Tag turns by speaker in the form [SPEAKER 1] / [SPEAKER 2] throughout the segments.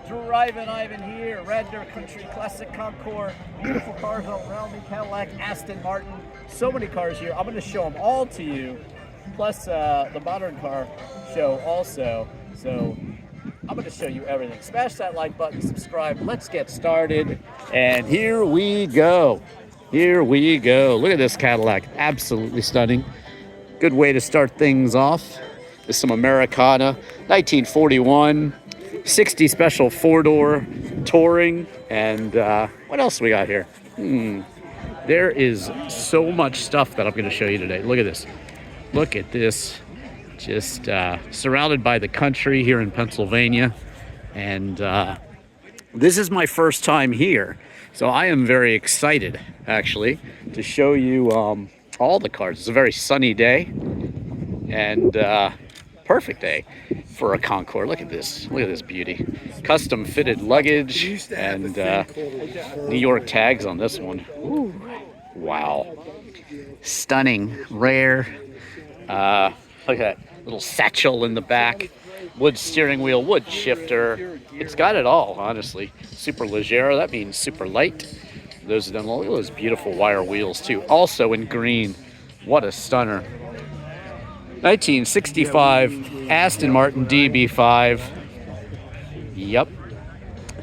[SPEAKER 1] Drivin Ivan here, Radnor Country Classic Concours. Beautiful cars all around me, Cadillac, Aston Martin. So many cars here. I'm going to show them all to you, plus the modern car show also. So I'm going to show you everything. Smash that like button, subscribe. Let's get started. And here we go. Here we go. Look at this Cadillac. Absolutely stunning. Good way to start things off. There's some Americana, 1941, 60 special four-door touring. And what else we got here? There is so much stuff that I'm going to show you today. Look at this. Look at this. Just surrounded by the country here in Pennsylvania. And this is my first time here. So I am very excited, actually, to show you all the cars. It's a very sunny day and perfect day for a Concours. Look at this. Look at this beauty. Custom fitted luggage and New York tags on this one. Ooh, wow. Stunning, rare. Look at that little satchel in the back. Wood steering wheel, wood shifter. It's got it all, honestly. Super leggero, that means super light. Those of them, look at those beautiful wire wheels too. Also in green. What a stunner. 1965 Aston Martin DB5. Yep.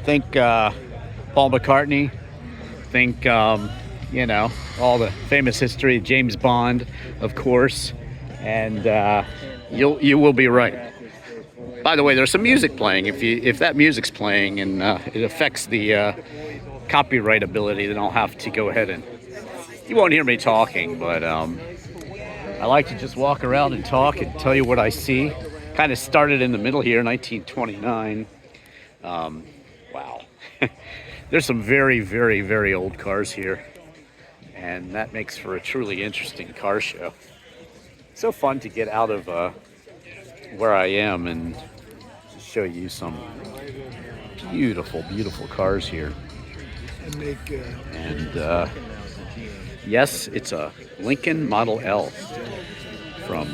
[SPEAKER 1] Think Paul McCartney. Think, you know, all the famous history. James Bond, of course. And you will be right. By the way, there's some music playing. If that music's playing and it affects the copyright ability, then I'll have to go ahead and you won't hear me talking, but I like to just walk around and talk and tell you what I see. Kind of started in the middle here, 1929. Wow. There's some very, very, very old cars here, and that makes for a truly interesting car show. So fun to get out of where I am and show you some beautiful, beautiful cars here. And yes, it's a Lincoln Model L from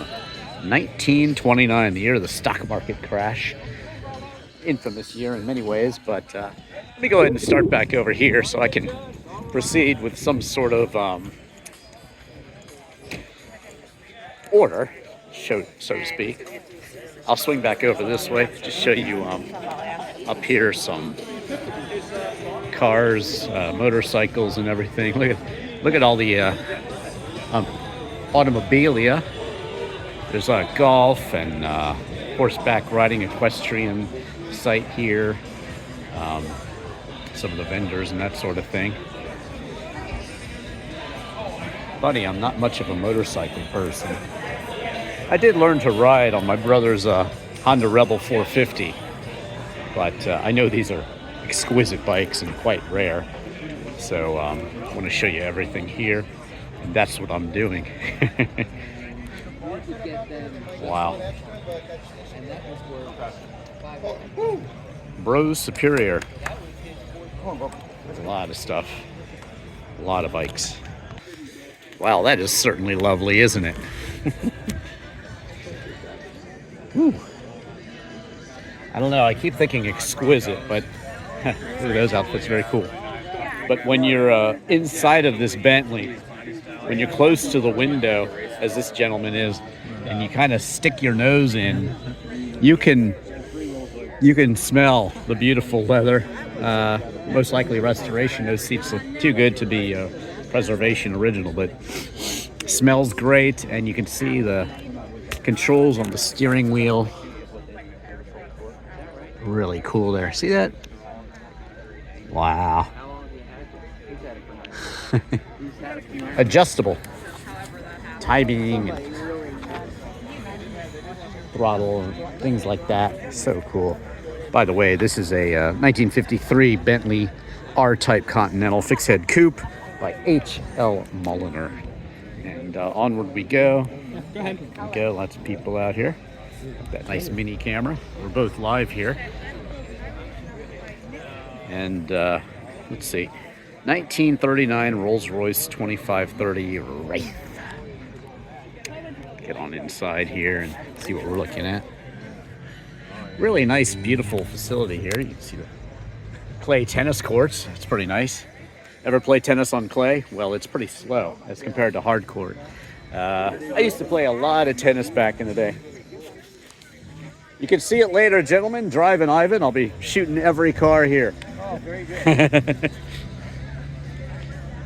[SPEAKER 1] 1929, the year of the stock market crash. Infamous year in many ways, but let me go ahead and start back over here so I can proceed with some sort of order, so to speak. I'll swing back over this way, just show you up here some cars, motorcycles and everything. Look at all the automobilia. There's a golf and horseback riding equestrian site here. Some of the vendors and that sort of thing. Funny, I'm not much of a motorcycle person. I did learn to ride on my brother's Honda Rebel 450, but I know these are exquisite bikes and quite rare. So I want to show you everything here, and that's what I'm doing. Wow. Bros Superior. There's a lot of stuff. A lot of bikes. Wow, that is certainly lovely, isn't it? Whew. I don't know, I keep thinking exquisite, but look at those outfits, very cool. But when you're inside of this Bentley, when you're close to the window, as this gentleman is, and you kind of stick your nose in, you can smell the beautiful leather. Most likely restoration. Those seats look too good to be preservation original, but smells great, and you can see the controls on the steering wheel. Really cool there. See that? Wow. Adjustable timing and throttle and things like that. So cool. By the way, this is a 1953 Bentley R-Type Continental fixed head coupe by H.L. Mulliner. And onward we go.
[SPEAKER 2] Go ahead.
[SPEAKER 1] We go. Lots of people out here. That nice mini camera. We're both live here. And let's see. 1939 Rolls-Royce 2530 Wraith. Get on inside here and see what we're looking at. Really nice, beautiful facility here. You can see the clay tennis courts. It's pretty nice. Ever play tennis on clay? Well, it's pretty slow as compared to hard court. I used to play a lot of tennis back in the day. You can see it later, gentlemen. Drivin Ivan. I'll be shooting every car here.
[SPEAKER 2] Oh, very good.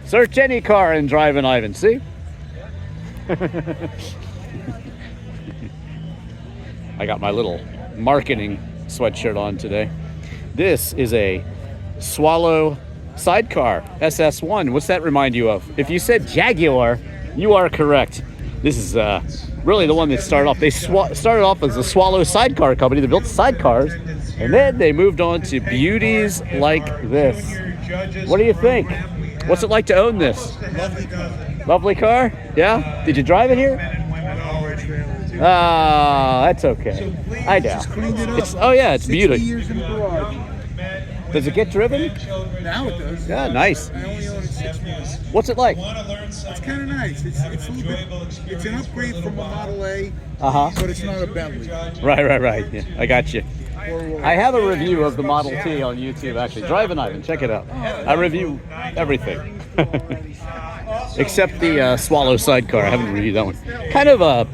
[SPEAKER 1] Search any car in Drivin Ivan, see? I got my little marketing sweatshirt on today. This is a Swallow sidecar, SS1. What's that remind you of? If you said Jaguar, you are correct. This is really the one that started off. They started off as a Swallow sidecar company that built sidecars, and then they moved on to beauties like this. What do you think? What's it like to own this?
[SPEAKER 2] Lovely car.
[SPEAKER 1] Lovely car? Yeah? Did you drive it here? Ah, that's okay. I know. Oh yeah, it's beautiful.
[SPEAKER 2] Years in the garage.
[SPEAKER 1] Does it get driven?
[SPEAKER 2] Now it does.
[SPEAKER 1] Yeah, nice.
[SPEAKER 2] I only own it 6 months.
[SPEAKER 1] What's it like?
[SPEAKER 2] It's kind of nice. It's a little bit. It's an upgrade from a Model A, but it's not a Bentley.
[SPEAKER 1] Right. Yeah, I got you. I have a review of the Model T on YouTube, actually. Drivin Ivan, check it out. I review everything. Except the Swallow sidecar. I haven't reviewed that one. Kind of a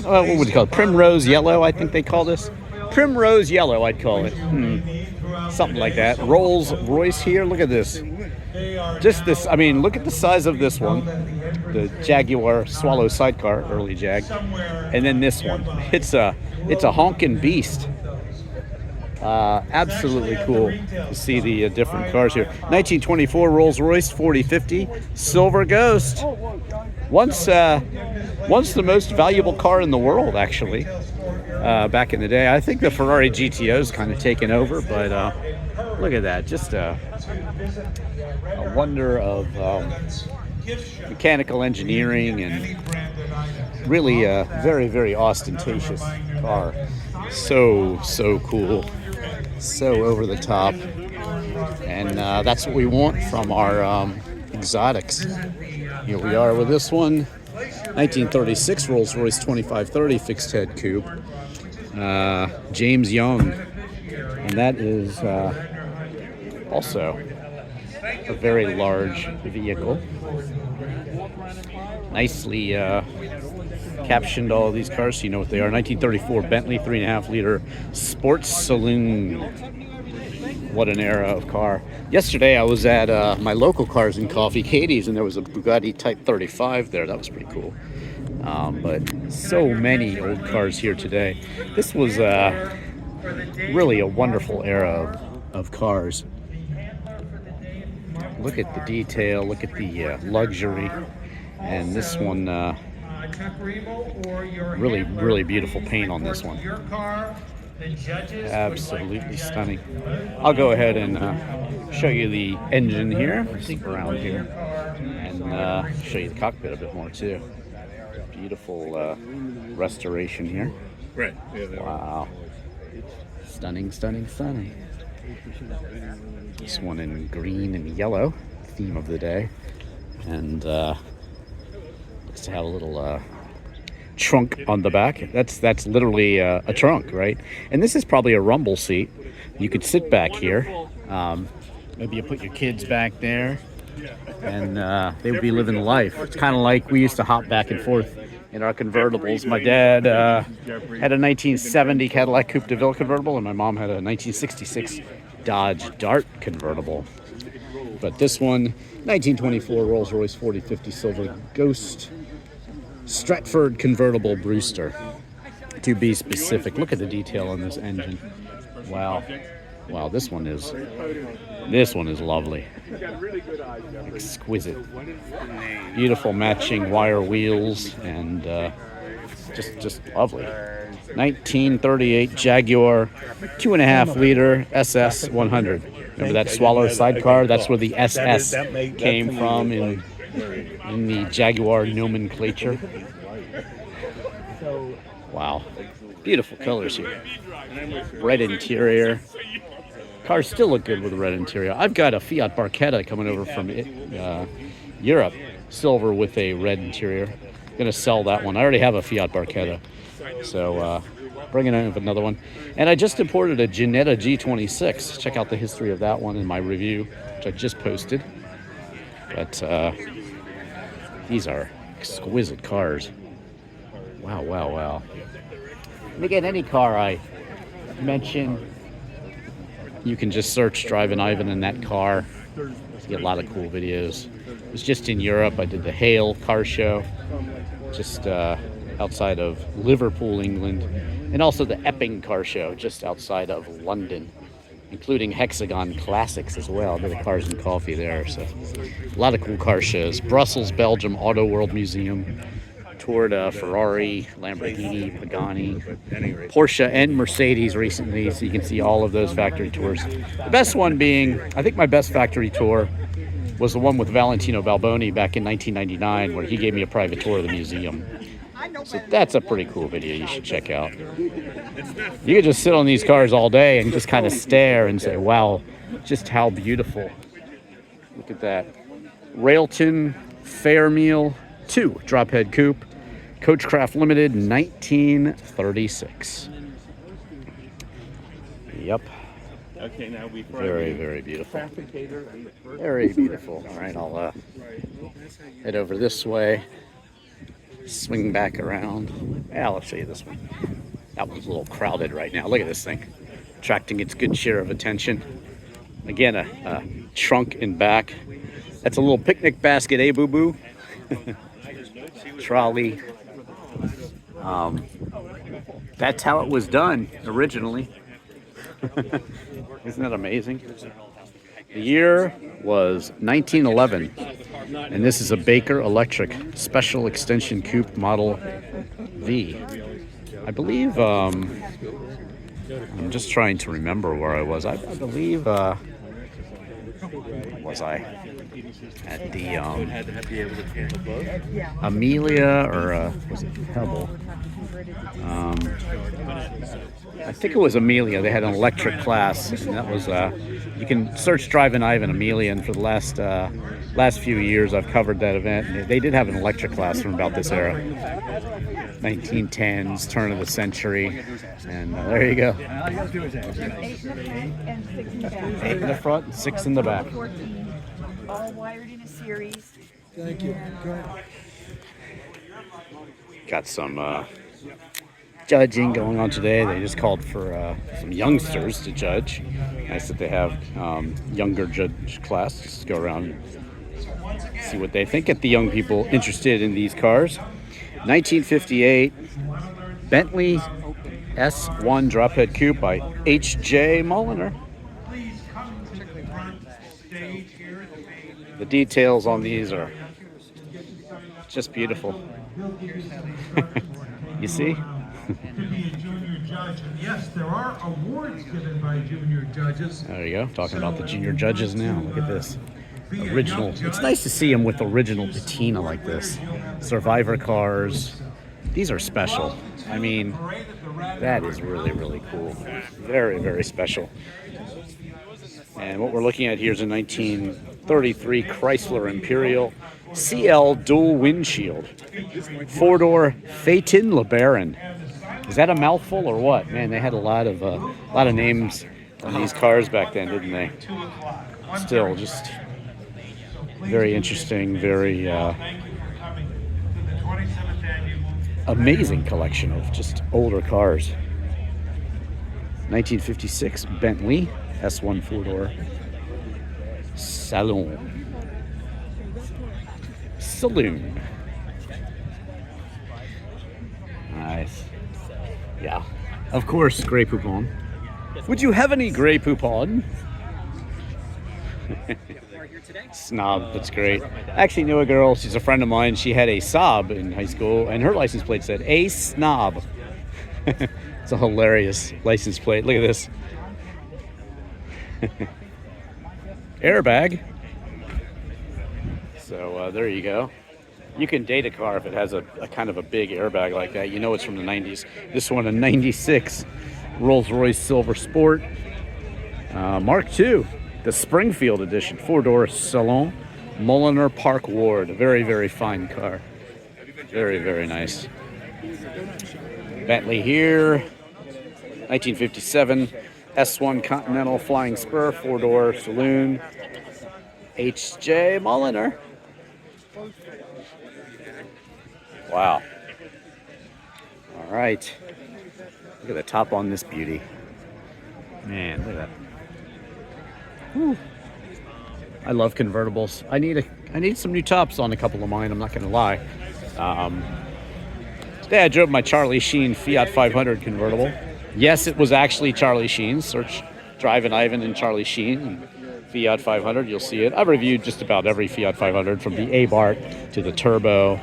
[SPEAKER 1] what would you call it? Primrose yellow, I think they call this. Primrose yellow, I'd call it. Something like that. Rolls Royce here. Look at this. Just this. I mean, look at the size of this one. The Jaguar Swallow sidecar, early Jag. And then this one. It's a honkin' beast. Absolutely cool to see the different cars here. 1924 Rolls Royce 4050 Silver Ghost. Once the most valuable car in the world, actually. Back in the day, I think the Ferrari GTO's kind of taken over, but look at that, just a wonder of mechanical engineering, and really a very, very ostentatious car. So cool, so over the top, and that's what we want from our exotics. Here we are with this one, 1936 Rolls Royce 2530 fixed head coupe. James Young, and that is also a very large vehicle. Nicely captioned, all of these cars so you know what they are. 1934 Bentley 3.5 liter sports saloon. What an era of car. Yesterday I was at my local Cars and Coffee, Katie's, and there was a Bugatti Type 35 there. That was pretty cool. But so many old cars here today. This was really a wonderful era of cars. Look at the detail, look at the luxury, and this one, really, really beautiful paint on this one. Absolutely stunning. I'll go ahead and show you the engine here, around here, and show you the cockpit a bit more too. Beautiful restoration here.
[SPEAKER 2] Right.
[SPEAKER 1] Wow. Stunning. This one in green and yellow, theme of the day. And just have a little trunk on the back. That's literally a trunk, right? And this is probably a rumble seat. You could sit back here. Maybe you put your kids back there, and they would be living life. It's kind of like we used to hop back and forth in our convertibles. My dad had a 1970 Cadillac Coupe de Ville convertible, and my mom had a 1966 Dodge Dart convertible. But this one, 1924 Rolls Royce 4050 Silver Ghost Stratford convertible Brewster, to be specific. Look at the detail on this engine. Wow, this one is lovely. Exquisite. Beautiful matching wire wheels, and just lovely. 1938 Jaguar 2.5 liter SS 100. Remember that Swallow sidecar? That's where the SS came from in the Jaguar nomenclature. Wow. Beautiful colors here. Red interior. Cars still look good with a red interior. I've got a Fiat Barchetta coming over from Europe, silver with a red interior. Gonna sell that one. I already have a Fiat Barchetta, so
[SPEAKER 3] bringing in another one. And I just imported a Ginetta G26. Check out the history of that one in my review, which I just posted. But these are exquisite cars. Wow, wow, wow. And again, any car I mention, you can just search Drivin Ivan in that car. You get a lot of cool videos. It was just in Europe. I did the Hale car show, just outside of Liverpool, England, and also the Epping car show, just outside of London, including Hexagon Classics as well. I did a Cars and Coffee there, so a lot of cool car shows. Brussels, Belgium, Auto World Museum. Toured Ferrari, Lamborghini, Pagani, Porsche, and Mercedes recently, so you can see all of those factory tours. The best one being, I think my best factory tour was the one with Valentino Balboni back in 1999, where he gave me a private tour of the museum. So that's a pretty cool video you should check out. You could just sit on these cars all day and just kind of stare and say, wow, just how beautiful. Look at that. Railton Fairmeal 2 drop head coupe, Coachcraft Limited, 1936. Yep.
[SPEAKER 1] Okay, now we
[SPEAKER 3] very, very beautiful. Very beautiful. All right, I'll head over this way, swing back around. Yeah, let's show you this one. That one's a little crowded right now. Look at this thing, attracting its good share of attention. Again, a trunk in back. That's a little picnic basket, eh, boo-boo? Trolley. That's how it was done originally. Isn't that amazing? The year was 1911, and this is a Baker Electric Special Extension Coupe Model V. I believe, I'm just trying to remember where I was. I believe, was I at the Amelia, or was it Pebble? I think it was Amelia. They had an electric class, and that was you can search Drivin Ivan Amelia, and for the last few years I've covered that event, and they did have an electric class from about this era, 1910s, turn of the century, and there you go. 8 in the front and 6 in the back.
[SPEAKER 4] All wired in a series.
[SPEAKER 2] Thank you.
[SPEAKER 3] Got some judging going on today. They just called for some youngsters to judge. Nice that they have younger judge class. Just go around and see what they think. Get the young people interested in these cars. 1958 Bentley S1 drophead coupe by H.J. Mulliner. The details on these are just beautiful. You see?
[SPEAKER 2] Yes, there are awards given by junior judges.
[SPEAKER 3] There you go. Talking about the junior judges now. Look at this. Original. It's nice to see them with original patina like this. Survivor cars. These are special. I mean, that is really, really cool. Very, very special. And what we're looking at here is a 1933 Chrysler Imperial CL dual windshield. 4-door Phaeton LeBaron. Is that a mouthful or what? Man, they had a lot of names on these cars back then, didn't they? Still, just very interesting, very amazing collection of just older cars. 1956 Bentley S1 4-door Saloon. Nice. Yeah. Of course, Grey Poupon. Would you have any Grey Poupon? Snob, that's great. I actually knew a girl, she's a friend of mine, she had a Saab in high school, and her license plate said, "A Snob." It's a hilarious license plate. Look at this. Airbag. So there you go. You can date a car if it has a kind of a big airbag like that. You know it's from the 90s. This one, a 96 Rolls-Royce Silver Sport. Mark II, the Springfield edition, 4-door Salon, Mulliner Park Ward. A very, very fine car. Very, very nice. Bentley here. 1957 S1 Continental Flying Spur 4-door saloon. H.J. Mulliner. Wow. All right. Look at the top on this beauty. Man, look at that. Whew. I love convertibles. I need some new tops on a couple of mine, I'm not going to lie. Today I drove my Charlie Sheen Fiat 500 convertible. Yes, it was actually Charlie Sheen. Search Drivin Ivan and Charlie Sheen and Fiat 500. You'll see it. I've reviewed just about every Fiat 500 from the Abarth to the Turbo.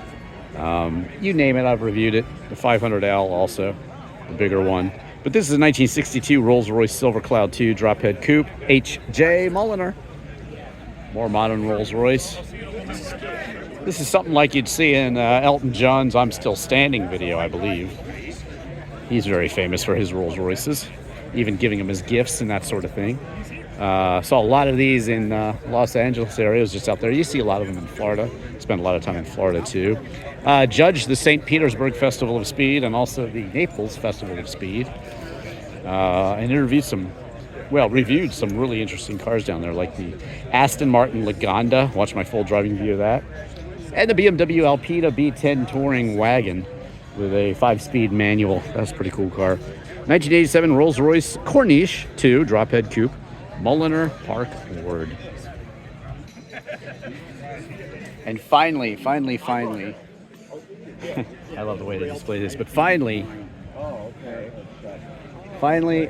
[SPEAKER 3] You name it, I've reviewed it. The 500L also, the bigger one. But this is a 1962 Rolls-Royce Silver Cloud 2 drophead coupe. H.J. Mulliner. More modern Rolls-Royce. This is something like you'd see in Elton John's I'm Still Standing video, I believe. He's very famous for his Rolls Royces, even giving them as gifts and that sort of thing. Saw a lot of these in Los Angeles area, just out there. You see a lot of them in Florida. Spent a lot of time in Florida too. Judged the St. Petersburg Festival of Speed and also the Naples Festival of Speed. And reviewed some really interesting cars down there, like the Aston Martin Lagonda. Watch my full driving view of that. And the BMW Alpina B10 Touring Wagon with a 5-speed manual. That's a pretty cool car. 1987 Rolls-Royce Corniche 2 drophead coupe. Mulliner Park Ward. And finally, I love the way they display this, but finally,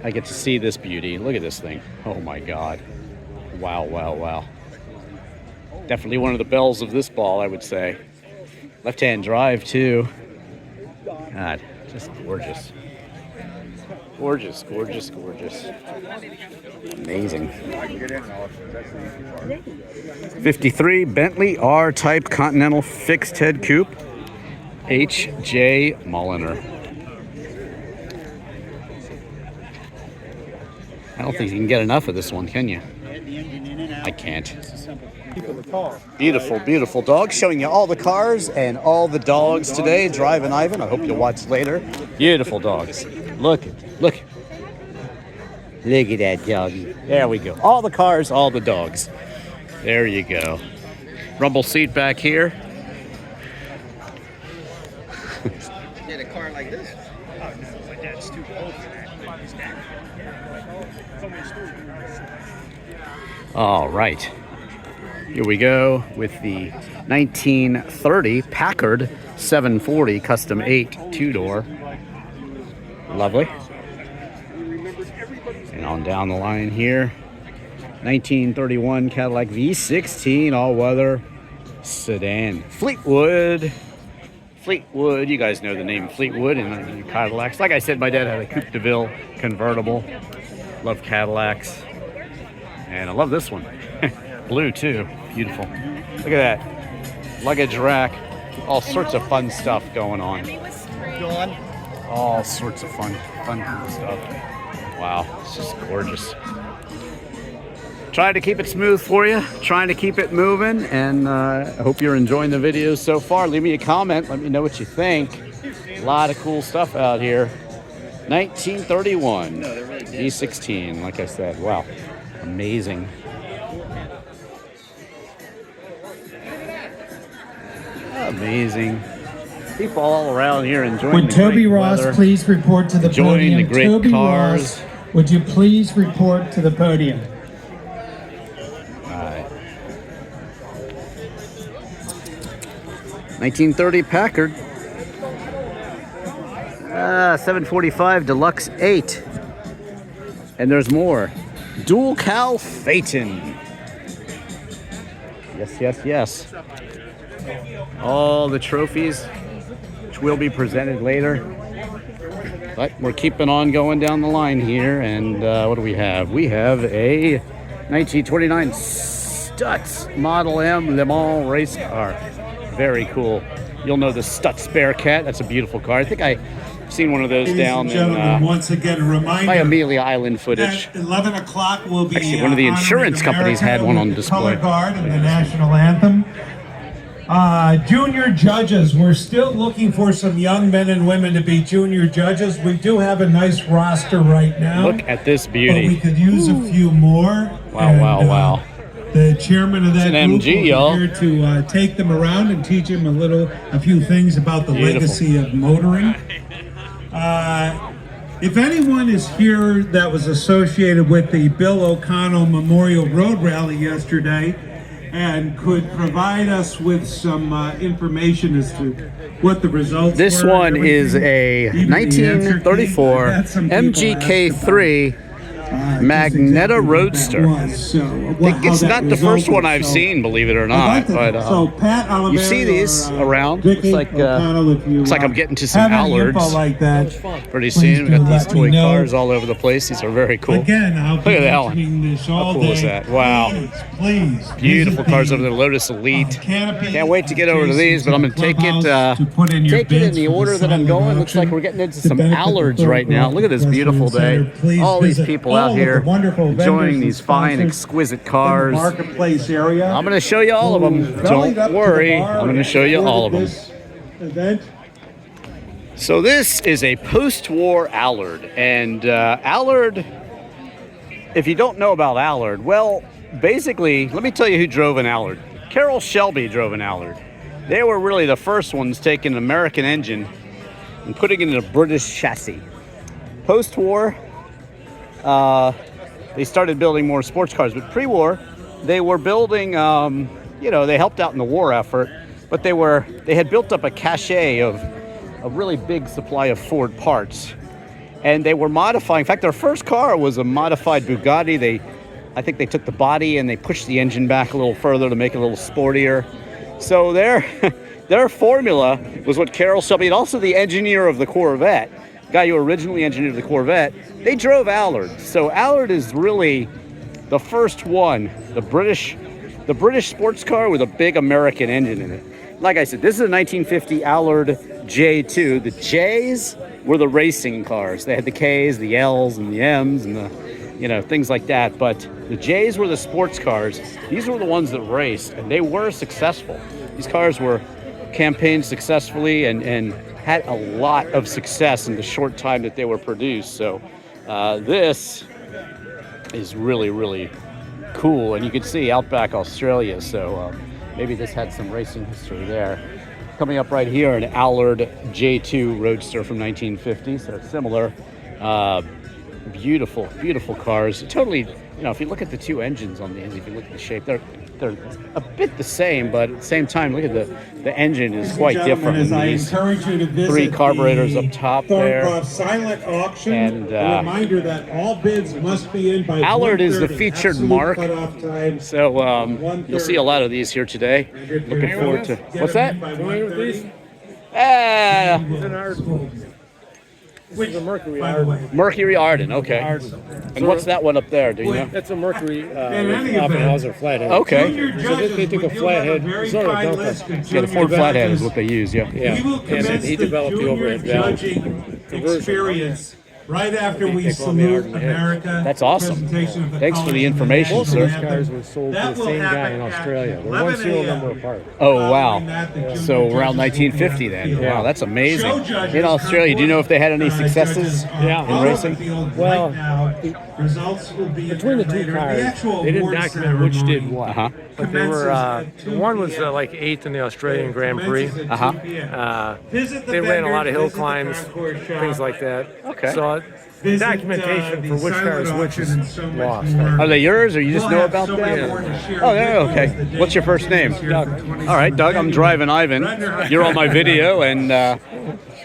[SPEAKER 3] I get to see this beauty. Look at this thing. Oh my God. Wow, wow, wow. Definitely one of the bells of this ball, I would say. Left-hand drive, too. God, just gorgeous. Gorgeous, gorgeous, gorgeous. Amazing. 53 Bentley R-Type Continental Fixed Head Coupe. H.J. Mulliner. I don't think you can get enough of this one, can you? I can't. Beautiful, beautiful dog. Showing you all the cars and all the dogs today. Drivin Ivan. I hope you'll watch later. Beautiful dogs. Look at that doggy. There we go. All the cars, all the dogs. There you go. Rumble seat back here.
[SPEAKER 5] Get a car like this?
[SPEAKER 1] Oh, no, my dad's too old for that.
[SPEAKER 3] All right. Here we go with the 1930 Packard 740 Custom 8 2-door. Lovely. And on down the line here, 1931 Cadillac V16 all-weather sedan. Fleetwood, you guys know the name Fleetwood and Cadillacs. Like I said, my dad had a Coupe de Ville convertible. Love Cadillacs. And I love this one. Blue too, beautiful. Look at that, luggage rack. All sorts of fun stuff going on. All sorts of fun cool stuff. Wow, it's just gorgeous. Trying to keep it smooth for you, trying to keep it moving, and I hope you're enjoying the videos so far. Leave me a comment, let me know what you think. A lot of cool stuff out here. 1931 V16, like I said, wow, amazing. Amazing. People all around here enjoying
[SPEAKER 6] Would
[SPEAKER 3] the
[SPEAKER 6] Toby
[SPEAKER 3] great
[SPEAKER 6] Ross
[SPEAKER 3] weather.
[SPEAKER 6] please report to the
[SPEAKER 3] Enjoying
[SPEAKER 6] podium?
[SPEAKER 3] the great
[SPEAKER 6] Toby
[SPEAKER 3] cars.
[SPEAKER 6] Ross, would you please report to the podium?
[SPEAKER 3] All right. 1930 Packard. 745 Deluxe 8. And there's more. Dual Cal Phaeton. Yes, yes, yes. All the trophies, which will be presented later. But we're keeping on going down the line here. And what do we have? We have a 1929 Stutz Model M Le Mans race car. Very cool. You'll know the Stutz Bearcat. That's a beautiful car. I think I've seen one of those down in
[SPEAKER 6] once again, a reminder
[SPEAKER 3] by Amelia Island footage.
[SPEAKER 6] at 11 o'clock will be
[SPEAKER 3] Actually, one of the insurance companies had one on display.
[SPEAKER 6] Color Guard and the national anthem. Junior judges. We're still looking for some young men and women to be junior judges. We do have a nice roster right now.
[SPEAKER 3] Look at this
[SPEAKER 6] But
[SPEAKER 3] beauty.
[SPEAKER 6] we could use a few more.
[SPEAKER 3] Wow, wow, wow.
[SPEAKER 6] The chairman of that
[SPEAKER 3] It's an
[SPEAKER 6] group
[SPEAKER 3] MG,
[SPEAKER 6] will be
[SPEAKER 3] y'all.
[SPEAKER 6] here to take them around and teach them a few things about the
[SPEAKER 3] Beautiful.
[SPEAKER 6] legacy of motoring. If anyone is here that was associated with the Bill O'Connell Memorial Road Rally yesterday and could provide us with some information as to what the results
[SPEAKER 3] This
[SPEAKER 6] were and
[SPEAKER 3] one is
[SPEAKER 6] everything,
[SPEAKER 3] a
[SPEAKER 6] even the answer key,
[SPEAKER 3] 1934
[SPEAKER 6] I've had some people ask
[SPEAKER 3] MGK3
[SPEAKER 6] just
[SPEAKER 3] Magneta
[SPEAKER 6] exactly what
[SPEAKER 3] Roadster.
[SPEAKER 6] that was, so
[SPEAKER 3] It's not the first one I've seen, believe it or not. But
[SPEAKER 6] Pat
[SPEAKER 3] you see these around? Looks like I'm getting to some Allards
[SPEAKER 6] like that.
[SPEAKER 3] pretty soon. We got these toy cars all over the place. These are very cool.
[SPEAKER 6] Again, I'll
[SPEAKER 3] Look at that one.
[SPEAKER 6] this all
[SPEAKER 3] How cool is
[SPEAKER 6] day.
[SPEAKER 3] that? Wow.
[SPEAKER 6] Please,
[SPEAKER 3] Beautiful cars over there. Lotus Elite. Can't wait to get over to these, but I'm going to take it in the order that I'm going. Looks like we're getting into some Allards right now. Look at this beautiful day. All these people out here enjoying these fine, exquisite cars.
[SPEAKER 6] Marketplace area.
[SPEAKER 3] I'm going to show you all of them. Don't worry. I'm going to show you all of them.
[SPEAKER 6] Event.
[SPEAKER 3] So this is a post-war Allard, and Allard, if you don't know about Allard, well, basically, let me tell you who drove an Allard. Carroll Shelby drove an Allard. They were really the first ones taking an American engine and putting it in a British chassis. Post-war, they started building more sports cars, but pre-war, they were building, they helped out in the war effort, but they had built up a cache of a really big supply of Ford parts, and they were modifying. In fact, their first car was a modified Bugatti. I think they took the body and they pushed the engine back a little further to make it a little sportier. So their formula was what Carroll Shelby, and also the engineer of the Corvette, the guy who originally engineered the Corvette, they drove Allard. So Allard is really the first one, the British sports car with a big American engine in it. Like I said, this is a 1950 Allard J2. The J's were the racing cars. They had the K's, the L's, and the M's, and the, things like that. But the J's were the sports cars. These were the ones that raced, and they were successful. These cars were campaigned successfully and had a lot of success in the short time that they were produced. So this is really, really cool. And you can see Outback Australia. So maybe this had some racing history there. Coming up right here, an Allard J2 Roadster from 1950, so it's similar. Beautiful, beautiful cars. Totally, if you look at the two engines on these, if you look at the shape, they're a bit the same, but at the same time, look at the engine is quite different in these. Three carburetors up top there.
[SPEAKER 6] Silent auction.
[SPEAKER 3] And
[SPEAKER 6] a reminder that all bids must be in by
[SPEAKER 3] Allard is the
[SPEAKER 6] 1:30.
[SPEAKER 3] featured
[SPEAKER 6] Absolute
[SPEAKER 3] mark.
[SPEAKER 6] cutoff time.
[SPEAKER 3] So you'll see a lot of these here today. Looking forward to what's that?
[SPEAKER 6] Which,
[SPEAKER 7] Mercury
[SPEAKER 6] by the way,
[SPEAKER 3] Mercury Arden. Okay. And what's that one up there? Do you know?
[SPEAKER 7] That's a Mercury
[SPEAKER 6] any
[SPEAKER 7] Offenhauser flathead.
[SPEAKER 3] Okay.
[SPEAKER 7] So they took a flathead, sort of a dumper.
[SPEAKER 3] Yeah, the Ford Flathead is what they use. Yeah.
[SPEAKER 7] Yeah,
[SPEAKER 6] We will
[SPEAKER 7] and
[SPEAKER 6] commence
[SPEAKER 7] then he
[SPEAKER 6] the
[SPEAKER 7] developed the
[SPEAKER 6] junior
[SPEAKER 7] overhead valve
[SPEAKER 6] judging
[SPEAKER 7] conversion.
[SPEAKER 6] experience right after we
[SPEAKER 7] take on the
[SPEAKER 6] salute
[SPEAKER 7] Arden head.
[SPEAKER 6] America.
[SPEAKER 3] That's awesome.
[SPEAKER 6] Presentation of the
[SPEAKER 3] Thanks for the
[SPEAKER 6] colors and
[SPEAKER 3] information,
[SPEAKER 6] national
[SPEAKER 3] sir.
[SPEAKER 7] Those
[SPEAKER 6] anthem.
[SPEAKER 7] cars were sold to
[SPEAKER 6] That
[SPEAKER 7] the
[SPEAKER 6] will
[SPEAKER 7] same guy
[SPEAKER 6] happen
[SPEAKER 7] in
[SPEAKER 6] at
[SPEAKER 7] Australia. They're one
[SPEAKER 6] 11
[SPEAKER 7] serial
[SPEAKER 6] a.m.
[SPEAKER 7] number apart.
[SPEAKER 3] Oh
[SPEAKER 6] Following
[SPEAKER 3] wow.
[SPEAKER 6] that, the junior
[SPEAKER 3] So around
[SPEAKER 6] judges will be
[SPEAKER 3] 1950 then.
[SPEAKER 6] at
[SPEAKER 3] Wow, that's amazing.
[SPEAKER 6] Show judges
[SPEAKER 3] In Australia, do you know if they had any successes
[SPEAKER 7] Yeah.
[SPEAKER 3] in racing?
[SPEAKER 7] Well,
[SPEAKER 6] results will be
[SPEAKER 7] Between the two
[SPEAKER 6] later.
[SPEAKER 7] cars,
[SPEAKER 6] actual
[SPEAKER 7] they didn't
[SPEAKER 6] award
[SPEAKER 7] document which did
[SPEAKER 6] ceremony
[SPEAKER 7] what.
[SPEAKER 3] Uh-huh.
[SPEAKER 7] But they were,
[SPEAKER 6] commences at 2
[SPEAKER 7] one was
[SPEAKER 6] p.m.
[SPEAKER 7] like 8th in the Australian Grand Prix.
[SPEAKER 6] Commences at 2
[SPEAKER 3] Uh-huh.
[SPEAKER 6] p.m. Visit the
[SPEAKER 7] They ran a lot of
[SPEAKER 6] vendors,
[SPEAKER 7] hill
[SPEAKER 6] visit the
[SPEAKER 7] climbs,
[SPEAKER 6] concours shop,
[SPEAKER 7] things like that.
[SPEAKER 3] Okay.
[SPEAKER 7] So
[SPEAKER 6] visit,
[SPEAKER 7] documentation
[SPEAKER 6] the
[SPEAKER 7] for which car
[SPEAKER 6] silent
[SPEAKER 7] is which
[SPEAKER 6] auction
[SPEAKER 7] is
[SPEAKER 6] and so much
[SPEAKER 7] lost.
[SPEAKER 6] more.
[SPEAKER 3] Are they yours, or you just
[SPEAKER 6] We'll
[SPEAKER 3] know
[SPEAKER 6] have
[SPEAKER 3] about
[SPEAKER 6] so many
[SPEAKER 3] them?
[SPEAKER 6] more to share
[SPEAKER 3] Oh,
[SPEAKER 6] with
[SPEAKER 3] yeah,
[SPEAKER 6] you
[SPEAKER 3] okay.
[SPEAKER 6] as the day
[SPEAKER 3] What's your first name?
[SPEAKER 6] continues.
[SPEAKER 3] All right, Doug. I'm Drivin Ivan. You're on my video, and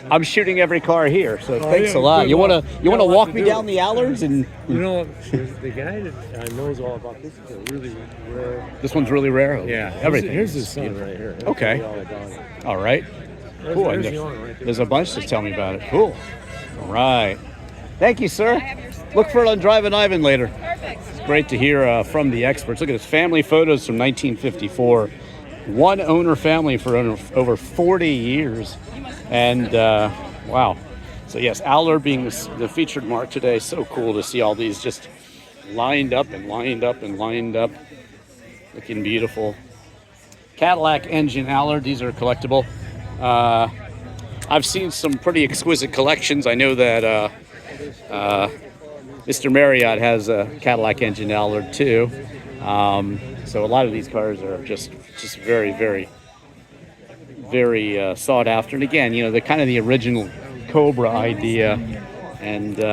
[SPEAKER 3] I'm shooting every car here. So thanks a lot. You wanna walk me down the Allards and?
[SPEAKER 7] You know, the guy that knows all about this is a really rare.
[SPEAKER 3] This one's really rare.
[SPEAKER 7] Yeah,
[SPEAKER 3] everything.
[SPEAKER 7] Here's his son right here. He'll
[SPEAKER 3] Okay.
[SPEAKER 7] tell you all about it.
[SPEAKER 3] All right. Cool.
[SPEAKER 7] There's
[SPEAKER 3] And
[SPEAKER 7] the owner right there.
[SPEAKER 3] there's a bunch to tell me about it. Cool. All right. Thank you, sir. Look for it on Drivin Ivan later.
[SPEAKER 4] Perfect.
[SPEAKER 3] It's great to hear from the experts. Look at his family photos from 1954. One owner family for over 40 years. And wow. So yes, Allard being the featured mark today. So cool to see all these just lined up and lined up and lined up. Looking beautiful. Cadillac engine Allard. These are collectible. I've seen some pretty exquisite collections. I know that Mr. Marriott has a Cadillac engine Allard too. So a lot of these cars are just very, very, very sought after. And again, you know, the kind of the original Cobra idea. And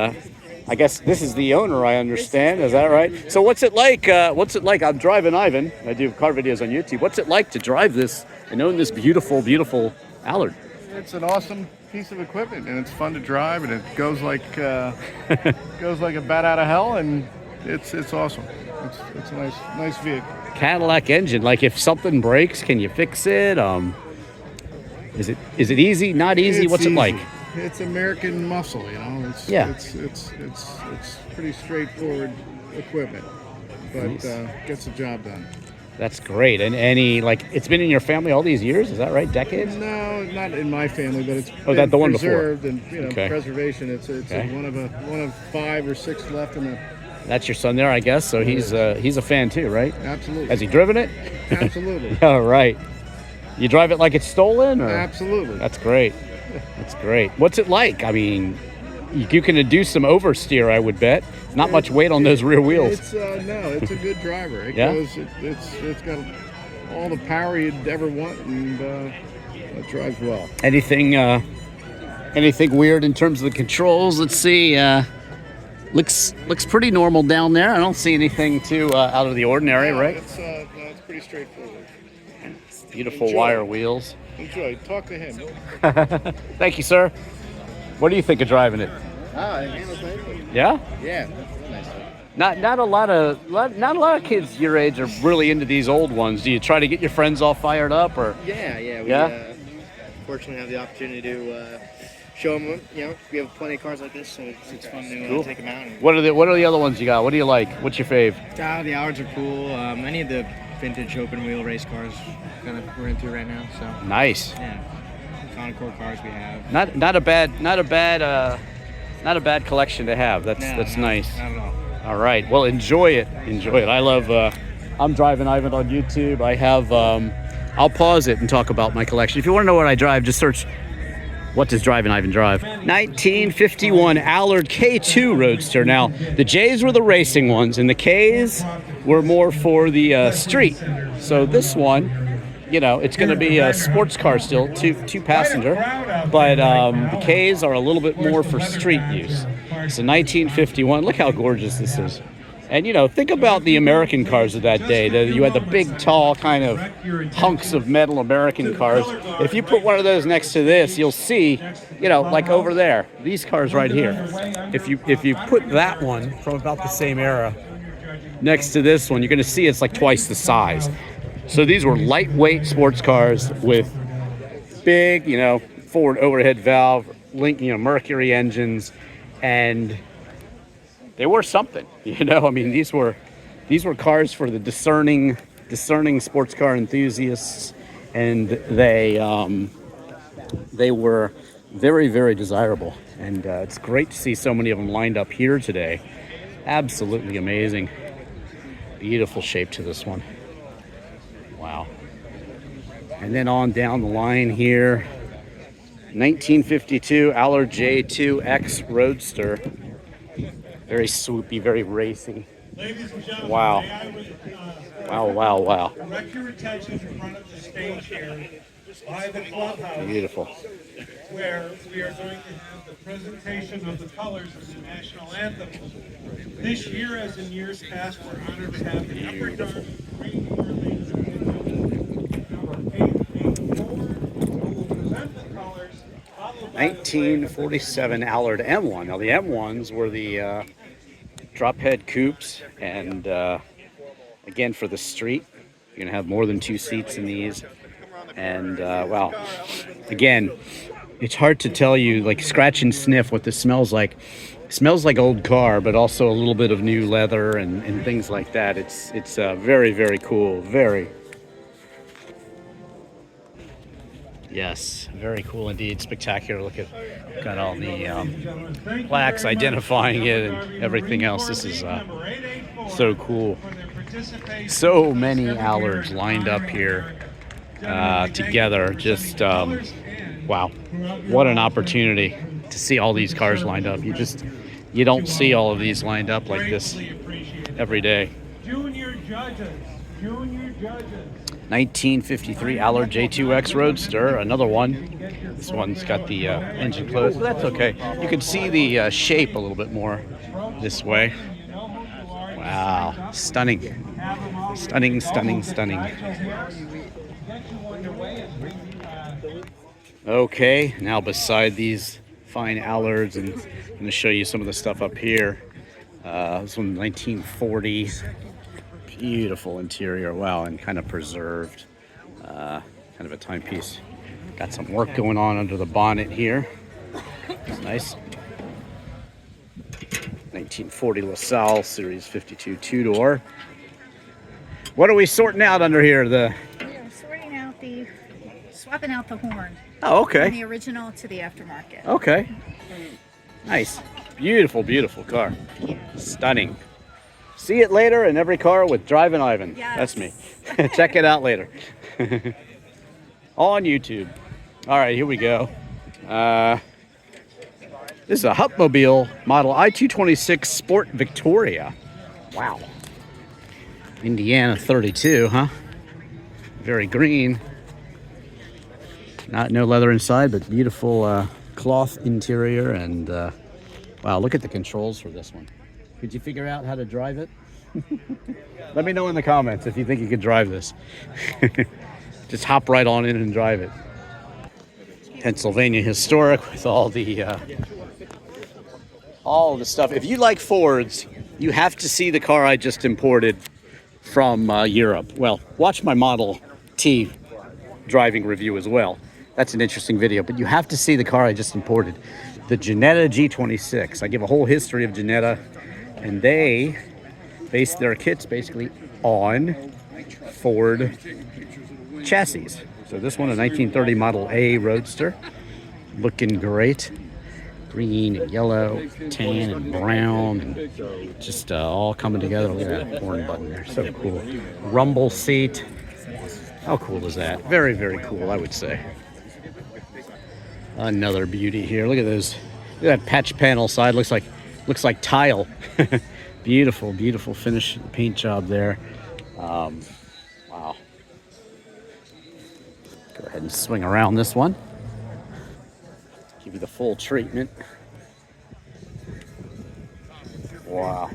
[SPEAKER 3] I guess this is the owner, I understand. Is that right? So what's it like? I'm Drivin Ivan. I do car videos on YouTube. What's it like to drive this and own this beautiful, beautiful Allard?
[SPEAKER 8] It's an awesome piece of equipment, and it's fun to drive, and it goes like a bat out of hell, and it's awesome. It's a nice vehicle.
[SPEAKER 3] Cadillac engine. Like if something breaks, can you fix it? Is it easy? Not easy? What's it like?
[SPEAKER 8] It's American muscle, you know. It's pretty straightforward equipment, but
[SPEAKER 3] Nice.
[SPEAKER 8] Gets the job done.
[SPEAKER 3] That's great. And it's been in your family all these years? Is that right? Decades?
[SPEAKER 8] No, not in my family, but it's
[SPEAKER 3] that the one before?
[SPEAKER 8] preserved and
[SPEAKER 3] Okay.
[SPEAKER 8] preservation. It's
[SPEAKER 3] Okay.
[SPEAKER 8] one of 5 or 6 left in the.
[SPEAKER 3] That's your son there, I guess. So he's a fan too, right?
[SPEAKER 8] Absolutely.
[SPEAKER 3] Has he driven it?
[SPEAKER 8] Absolutely.
[SPEAKER 3] All right. You drive it like it's stolen, or?
[SPEAKER 8] Absolutely.
[SPEAKER 3] That's great. That's great. What's it like? I mean, you can do some oversteer, I would bet. Not much weight on those rear wheels.
[SPEAKER 8] It's it's a good driver. It
[SPEAKER 3] Yeah?
[SPEAKER 8] goes. It's got all the power you'd ever want, and it drives well.
[SPEAKER 3] Anything weird in terms of the controls? Let's see. Looks pretty normal down there. I don't see anything too out of the ordinary, right?
[SPEAKER 8] It's pretty straightforward.
[SPEAKER 3] Beautiful
[SPEAKER 8] Enjoy.
[SPEAKER 3] wire wheels.
[SPEAKER 8] Enjoy. Talk to him.
[SPEAKER 3] Thank you, sir. What do you think of driving it?
[SPEAKER 5] It handles nicely.
[SPEAKER 3] Yeah?
[SPEAKER 5] Yeah, nice.
[SPEAKER 3] Not a lot of kids your age are really into these old ones. Do you try to get your friends all fired up, or?
[SPEAKER 5] Yeah. We
[SPEAKER 3] Yeah?
[SPEAKER 5] fortunately have the opportunity to show them. You know, we have plenty of cars like this, so it's fun to
[SPEAKER 3] Cool.
[SPEAKER 5] take them out. And,
[SPEAKER 3] What are the other ones you got? What do you like? What's your fave?
[SPEAKER 5] the Allards are cool. Any of the vintage open wheel race cars we're into right now. So
[SPEAKER 3] Nice.
[SPEAKER 5] yeah, Concours cars we have.
[SPEAKER 3] Not a bad collection to have. That's nice.
[SPEAKER 5] Not at all.
[SPEAKER 3] All right. Well, enjoy it. I love. I'm Drivin Ivan on YouTube. I have. I'll pause it and talk about my collection. If you want to know what I drive, just search. What does Drivin Ivan drive? 1951 Allard K2 Roadster. Now, the J's were the racing ones, and the K's were more for the street. So this one, you know, it's going to be a sports car still, two passenger, but the K's are a little bit more for street use. So 1951. Look how gorgeous this is. And, you know, think about the American cars of that day. You had the big, tall kind of hunks of metal American cars. If you put one of those next to this, you'll see, you know, like over there, these cars right here. If you put that one from about the same era next to this one, you're going to see it's like twice the size. So these were lightweight sports cars with big, you know, forward overhead valve, Mercury engines, and they were something, you know. I mean, these were cars for the discerning sports car enthusiasts, and they were very, very desirable. And it's great to see so many of them lined up here today. Absolutely amazing. Beautiful shape to this one. Wow. And then on down the line here, 1952 Allard J2X Roadster. Very swoopy, very racy. Wow. Wow.
[SPEAKER 6] Direct your attention in front of the stage here by the clubhouse,
[SPEAKER 3] Beautiful.
[SPEAKER 6] where we are going to have the presentation of the colors of the national anthem. This year, as in years past, we're honored to have the upper dark green ladies and gentlemen, number 884, who will present the colors, followed by
[SPEAKER 3] 1947 Allard M1. Now the M1s were the drop head coupes, and again for the street, you're gonna have more than 2 seats in these. And wow, again, it's hard to tell you, like scratch and sniff what this smells like. It smells like old car, but also a little bit of new leather and things like that. It's very, very cool. Yes, very cool indeed. Spectacular. Look at, got all the plaques identifying it and everything else. This is so cool. So many Allards lined up here. together. Just wow, what an opportunity to see all these cars lined up. You don't see all of these lined up like this every day.
[SPEAKER 6] Junior judges.
[SPEAKER 3] 1953 Allard J2X Roadster, another one. This one's got the engine closed, but that's okay. You can see the shape a little bit more this way. Wow, stunning. Stunning, stunning, stunning. Okay, now beside these fine Allards, and I'm going to show you some of the stuff up here. This one, 1940. Beautiful interior, wow, and kind of preserved. Kind of a timepiece. Got some work going on under the bonnet here. It's nice. 1940 LaSalle Series 52 two-door. What are we sorting out under here?
[SPEAKER 4] We are sorting out swapping out the horn.
[SPEAKER 3] Oh, okay.
[SPEAKER 4] From the original to the aftermarket.
[SPEAKER 3] Okay. Nice. Beautiful, beautiful car. Stunning. See it later in every car with Drivin Ivan.
[SPEAKER 4] Yes.
[SPEAKER 3] That's me. Check it out later. On YouTube. All right, here we go. This is a Hupmobile model I-226 Sport Victoria. Wow. Indiana 32, huh? Very green. No leather inside, but beautiful cloth interior. And wow, look at the controls for this one. Could you figure out how to drive it? Let me know in the comments if you think you could drive this. Just hop right on in and drive it. Pennsylvania Historic with all the stuff. If you like Fords, you have to see the car I just imported from Europe. Well, watch my Model T driving review as well. That's an interesting video, but you have to see the car I just imported. The Ginetta G26. I give a whole history of Ginetta, and they base their kits basically on Ford chassis. So this one, a 1930 Model A Roadster, looking great. Green and yellow, tan and brown, and just all coming together. Look at that horn button there, so cool. Rumble seat. How cool is that? Very, very cool, I would say. Another beauty here. Look at those. Look at that patch panel side. Looks like tile. Beautiful, beautiful finish paint job there. Wow. Go ahead and swing around this one. Give you the full treatment. Wow.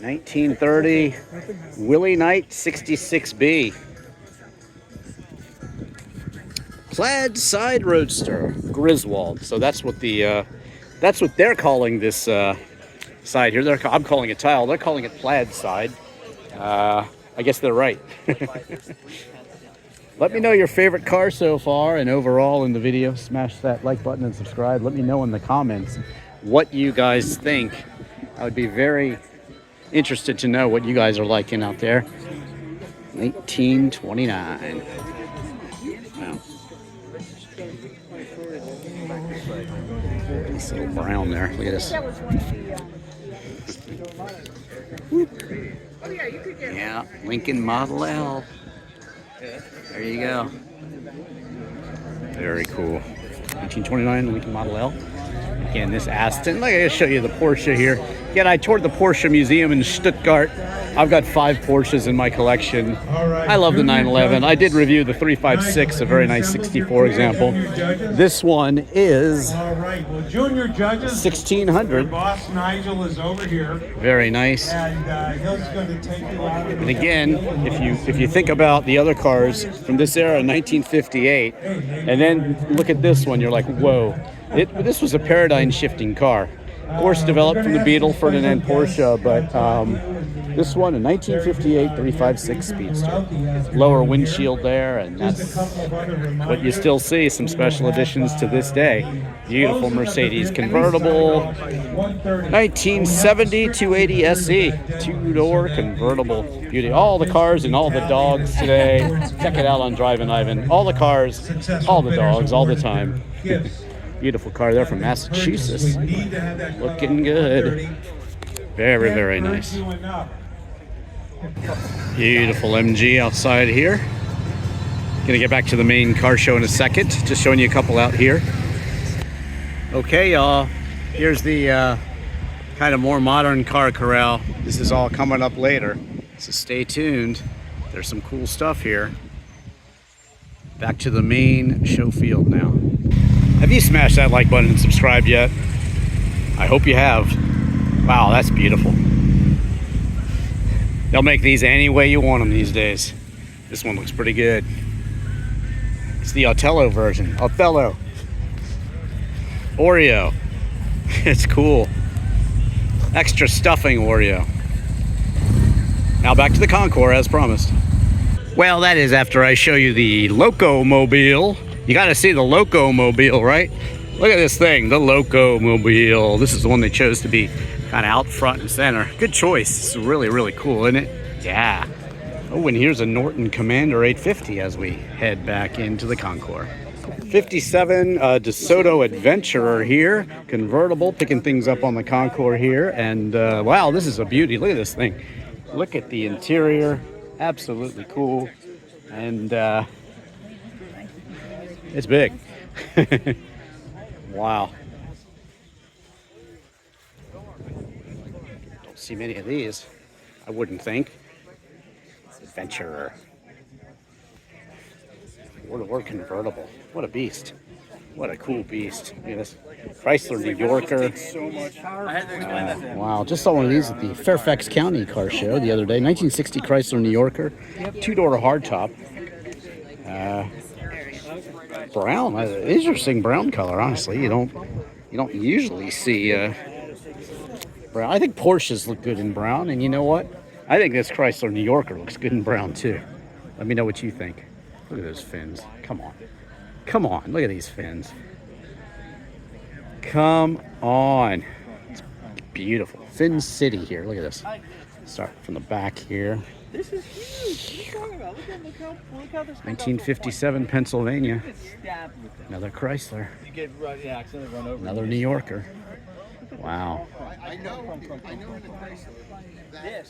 [SPEAKER 3] 1930 Willie Knight 66B. Plaid side roadster, Griswold. So that's what they're calling this side here. I'm calling it tile. They're calling it plaid side. I guess they're right. Let me know your favorite car so far and overall in the video. Smash that like button and subscribe. Let me know in the comments what you guys think. I would be very interested to know what you guys are liking out there. 1929. Wow. Nice little brown there. Look at this. Yeah, Lincoln Model L. There you go. Very cool. 1929 Lincoln Model L. Again, this Aston. Let me show you the Porsche here. Again, I toured the Porsche Museum in Stuttgart. I've got 5 Porsches in my collection. I love the 911. I did review the 356, a very nice 64 example. This one is
[SPEAKER 6] Junior judges.
[SPEAKER 3] 1600.
[SPEAKER 6] Boss Nigel is over here.
[SPEAKER 3] Very nice.
[SPEAKER 6] And he's going to take you out.
[SPEAKER 3] And again, if you think about the other cars from this era, 1958, and then look at this one, you're like, whoa. This was a paradigm-shifting car. Of course, developed from the Beetle, Ferdinand Porsche, but this one, a 1958 356 Speedster. Lower windshield there, and that's what you still see, some special additions to this day. Beautiful Mercedes convertible, 1970 280 SE, 2-door convertible. Beauty. All the cars and all the dogs today. Check it out on Drivin Ivan. All the cars, all the dogs, all the time. Beautiful car there from Massachusetts. Looking good. Very, very nice. Beautiful MG outside here. Gonna get back to the main car show in a second. Just showing you a couple out here. Okay, y'all. Here's the kind of more modern car corral. This is all coming up later, so stay tuned. There's some cool stuff here. Back to the main show field now. Have you smashed that like button and subscribed yet? I hope you have. Wow, that's beautiful. They'll make these any way you want them these days. This one looks pretty good. It's the Othello version. Othello. Oreo. It's cool. Extra stuffing Oreo. Now back to the Concours as promised. Well, that is after I show you the Locomobile. You got to see the Locomobile, right? Look at this thing, the Locomobile. This is the one they chose to be kind of out front and center. Good choice. It's really, really cool, isn't it? Yeah. Oh, and here's a Norton Commander 850 as we head back into the Concours. 57 DeSoto Adventurer here, convertible, picking things up on the Concours here. And wow, this is a beauty. Look at this thing. Look at the interior. Absolutely cool. And it's big. Wow. Don't see many of these, I wouldn't think. Adventurer. Four-door convertible. What a beast. What a cool beast. Look at this. Chrysler New Yorker. Wow, just saw one of these at the Fairfax County car show the other day. 1960 Chrysler New Yorker. Two-door hardtop. Brown. Interesting brown color, honestly. You don't usually see brown. I think Porsches look good in brown, and you know what? I think this Chrysler New Yorker looks good in brown too. Let me know what you think. Look at those fins. Come on. Come on. Look at these fins. Come on. It's beautiful. Fin City here. Look at this. Start from the back here.
[SPEAKER 1] This is huge. What are you talking about? Look how this
[SPEAKER 3] 1957 Pennsylvania. Another Chrysler. Another New Yorker. Wow.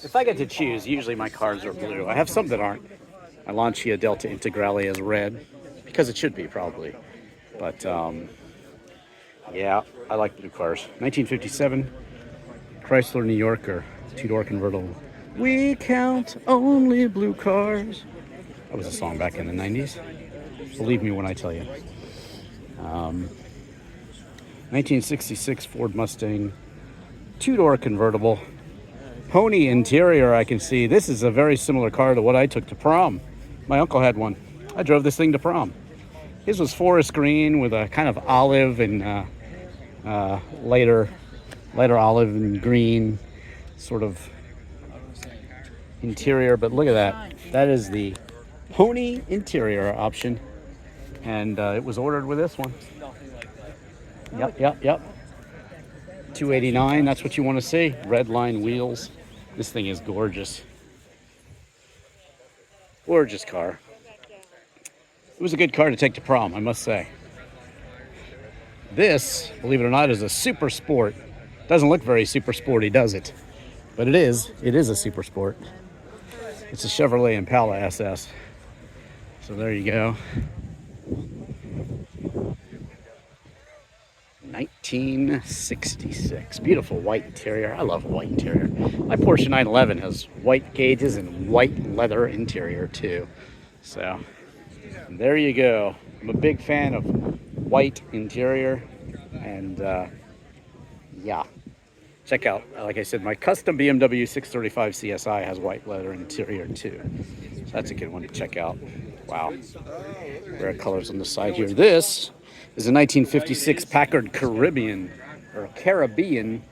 [SPEAKER 3] If I get to choose, usually my cars are blue. I have some that aren't. My Lancia Delta Integrale is red, because it should be probably. But yeah, I like blue cars. 1957 Chrysler New Yorker, two-door convertible. We count only blue cars. That was a song back in the 90s. Believe me when I tell you. 1966 Ford Mustang, two-door convertible. Pony interior, I can see. This is a very similar car to what I took to prom. My uncle had one. I drove this thing to prom. His was forest green with a kind of olive and lighter olive and green sort of interior. But look at that. That is the pony interior option. And it was ordered with this one. Yep. $289, that's what you want to see. Red line wheels. This thing is gorgeous. Gorgeous car. It was a good car to take to prom, I must say. This, believe it or not, is a super sport. Doesn't look very super sporty, does it? But it is. It is a super sport. It's a Chevrolet Impala SS. So there you go. 1966. Beautiful white interior. I love white interior. My Porsche 911 has white gauges and white leather interior too. So there you go. I'm a big fan of white interior, and yeah, check out, like I said, my custom BMW 635 CSI has white leather interior too. So that's a good one to check out. Wow. Rare colors on the side here. This is a 1956 Packard Caribbean, or Caribbean,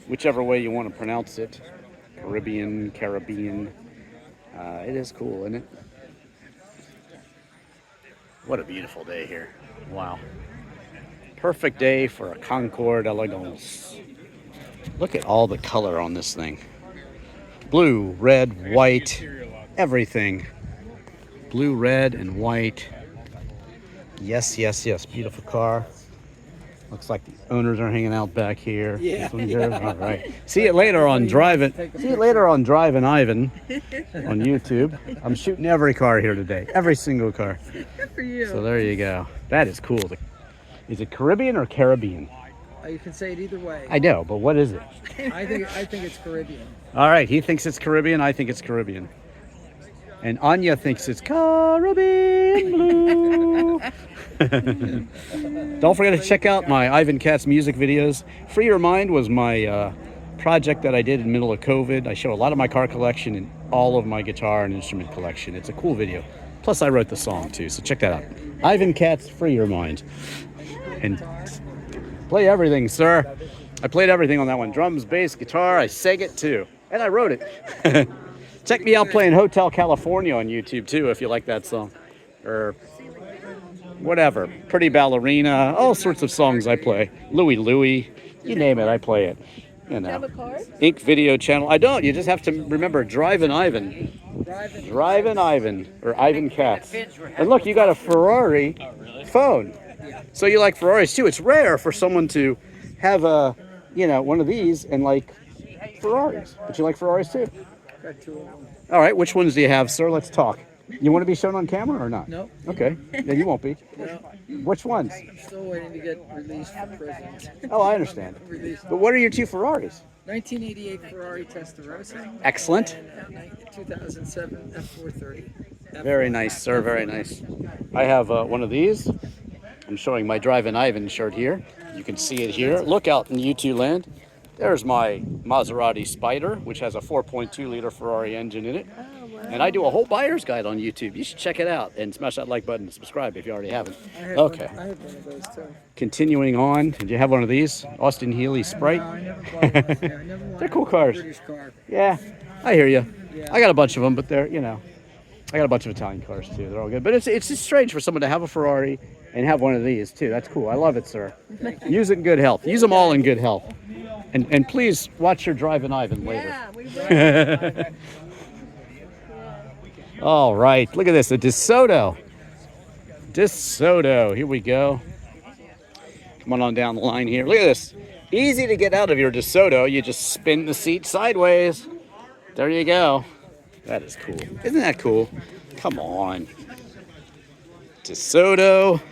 [SPEAKER 3] whichever way you want to pronounce it. Caribbean. It is cool, isn't it? What a beautiful day here. Wow. Perfect day for a Concours d'Elegance. Look at all the color on this thing. Blue, red, white, everything. Blue, red, and white. Yes. Beautiful car. Looks like the owners are hanging out back here. Yeah. All right. See it later on Drivin. See it later on Drivin Ivan on YouTube. I'm shooting every car here today. Every single car.
[SPEAKER 9] Good for you.
[SPEAKER 3] So there you go. That is cool. Is it Caribbean or Caribbean?
[SPEAKER 9] You can say it either way.
[SPEAKER 3] I know, but what is it?
[SPEAKER 9] I think it's Caribbean.
[SPEAKER 3] All right. He thinks it's Caribbean. I think it's Caribbean. And Anya thinks it's Caribbean blue. Don't forget to check out my Ivan Katz music videos. Free Your Mind was my project that I did in the middle of COVID. I show a lot of my car collection and all of my guitar and instrument collection. It's a cool video. Plus, I wrote the song too, so check that out. Ivan Katz, Free Your Mind. And play everything, sir. I played everything on that one. Drums, bass, guitar. I sang it too. And I wrote it. Check me out playing Hotel California on YouTube too, if you like that song. Or whatever. Pretty Ballerina. All sorts of songs I play. Louie Louie. You name it, I play it. You know. Ink Video Channel. I don't. You just have to remember Drivin Ivan. Drivin Ivan. Or Ivan Katz. And look, you got a Ferrari phone. So you like Ferraris too. It's rare for someone to have a, one of these and like Ferraris. But you like Ferraris too. All right, which ones do you have, sir? Let's talk. You want to be shown on camera or not?
[SPEAKER 9] No.
[SPEAKER 3] Okay. Yeah, you won't be.
[SPEAKER 9] No.
[SPEAKER 3] Which ones?
[SPEAKER 9] I'm still waiting to get released from prison.
[SPEAKER 3] Oh, I understand. But what are your two Ferraris?
[SPEAKER 9] 1988 Ferrari Testarossa.
[SPEAKER 3] Excellent.
[SPEAKER 9] And 2007 F430.
[SPEAKER 3] Very nice, sir. Very nice. I have one of these. I'm showing my Drivin Ivan shirt here. You can see it here. Look out in YouTube land. There's my Maserati Spider, which has a 4.2 liter Ferrari engine in it. And I do a whole buyer's guide on YouTube. You should check it out and smash that like button and subscribe if you already haven't. Okay.
[SPEAKER 9] I have one of those too.
[SPEAKER 3] Continuing on, did you have one of these? Austin Healey Sprite?
[SPEAKER 9] No, I never bought one. I never wanted
[SPEAKER 3] They're cool cars.
[SPEAKER 9] British car.
[SPEAKER 3] Yeah, I hear you.
[SPEAKER 9] Yeah.
[SPEAKER 3] I got a bunch of them, but they're, I got a bunch of Italian cars too. They're all good. But it's just strange for someone to have a Ferrari and have one of these too. That's cool. I love it, sir. Use it in good health. Use them all in good health. And please watch your Drivin Ivan later.
[SPEAKER 4] Yeah, we will.
[SPEAKER 3] All right, look at this, a DeSoto. DeSoto, here we go. Come on down the line here. Look at this. Easy to get out of your DeSoto. You just spin the seat sideways. There you go. That is cool. Isn't that cool? Come on. DeSoto.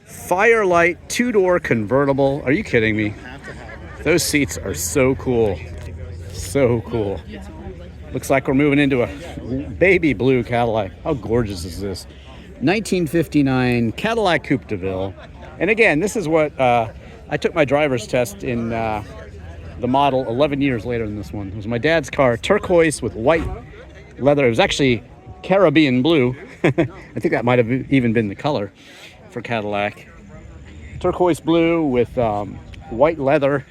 [SPEAKER 3] Firelight, two-door convertible. Are you kidding me? Those seats are so cool. So cool. Looks like we're moving into a baby blue Cadillac. How gorgeous is this? 1959 Cadillac Coupe de Ville. And again, this is what I took my driver's test in the model 11 years later than this one. It was my dad's car, turquoise with white leather. It was actually Caribbean blue. I think that might have even been the color for Cadillac. Turquoise blue with white leather.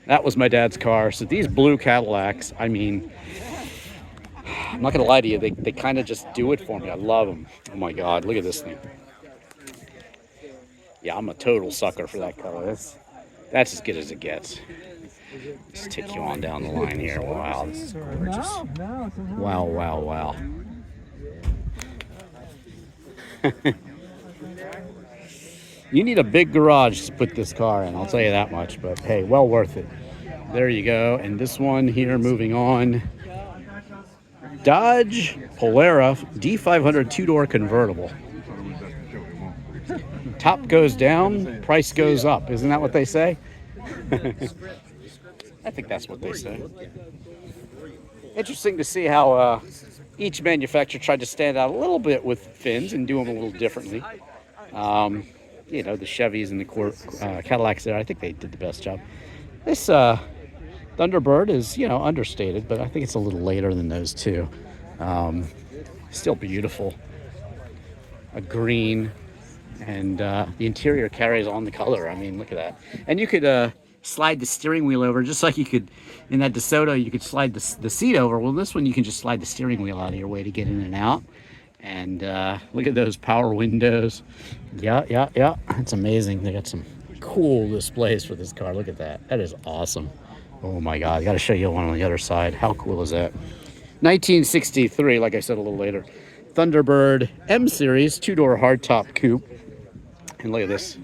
[SPEAKER 3] That was my dad's car. So these blue Cadillacs, I mean, I'm not gonna lie to you, they kind of just do it for me. I love them. Oh my God, look at this thing. Yeah, I'm a total sucker for that color. That's as good as it gets. Let's take you on down the line here. Wow, this is gorgeous. Wow, wow, wow. You need a big garage to put this car in, I'll tell you that much, but hey, well worth it. There you go. And this one here, moving on. Dodge Polara D500 two-door convertible. Top goes down, price goes up. Isn't that what they say? I think that's what they say. Interesting to see how each manufacturer tried to stand out a little bit with fins and do them a little differently. The Chevys and the Cadillacs there, I think they did the best job. This Thunderbird is, understated, but I think it's a little later than those two. Still beautiful. A green, and the interior carries on the color. I mean, look at that. And you could slide the steering wheel over, just like you could in that DeSoto. You could slide the seat over. Well, this one you can just slide the steering wheel out of your way to get in and out. And look at those power windows. Yeah. It's amazing. They got some cool displays for this car. Look at that. That is awesome. Oh my God. I got to show you one on the other side. How cool is that? 1963, like I said a little later. Thunderbird M Series, two-door hardtop coupe. And look at this.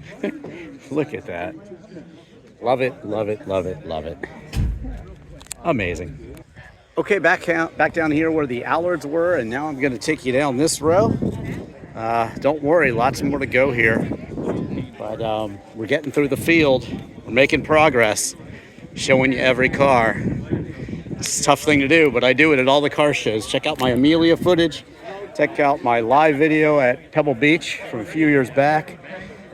[SPEAKER 3] Look at that. Love it, love it, love it, love it. Amazing. Okay, back down here where the Allards were, and now I'm going to take you down this row. Don't worry, lots more to go here. But we're getting through the field. We're making progress, showing you every car. It's a tough thing to do, but I do it at all the car shows. Check out my Amelia footage. Check out my live video at Pebble Beach from a few years back.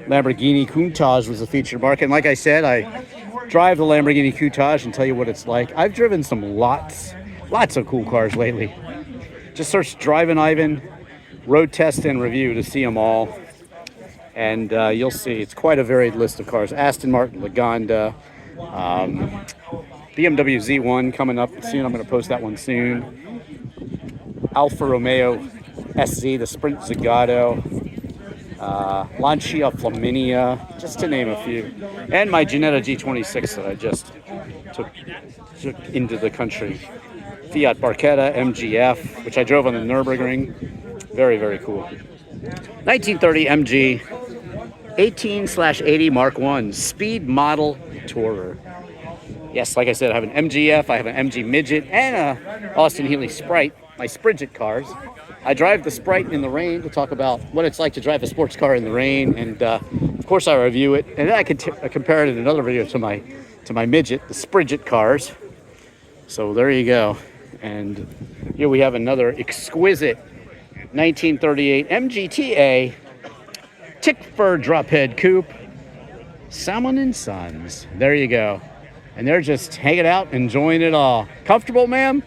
[SPEAKER 3] Lamborghini Countach was a featured market. And like I said, I drive the Lamborghini Countach and tell you what it's like. I've driven some lots of cool cars lately. Just search Drivin Ivan, road test and review to see them all. And you'll see it's quite a varied list of cars. Aston Martin, Lagonda, BMW Z1 coming up soon. I'm going to post that one soon. Alfa Romeo SZ, the Sprint Zagato, Lancia Flaminia, just to name a few. And my Ginetta G26 that I just took into the country. Fiat Barchetta MGF, which I drove on the Nürburgring. Very, very cool. 1930 MG 18/80 Mark 1 Speed Model Tourer. Yes, like I said, I have an MGF, I have an MG Midget, and a Austin Healey Sprite, my Sprigget cars. I drive the Sprite in the rain to talk about what it's like to drive a sports car in the rain, and of course I review it, and then I compare it in another video to my Midget, the Sprigget cars. So there you go. And here we have another exquisite 1938 MGTA Tickford drophead coupe, Salmon & Sons. There you go. And they're just hanging out, enjoying it all. Comfortable, ma'am?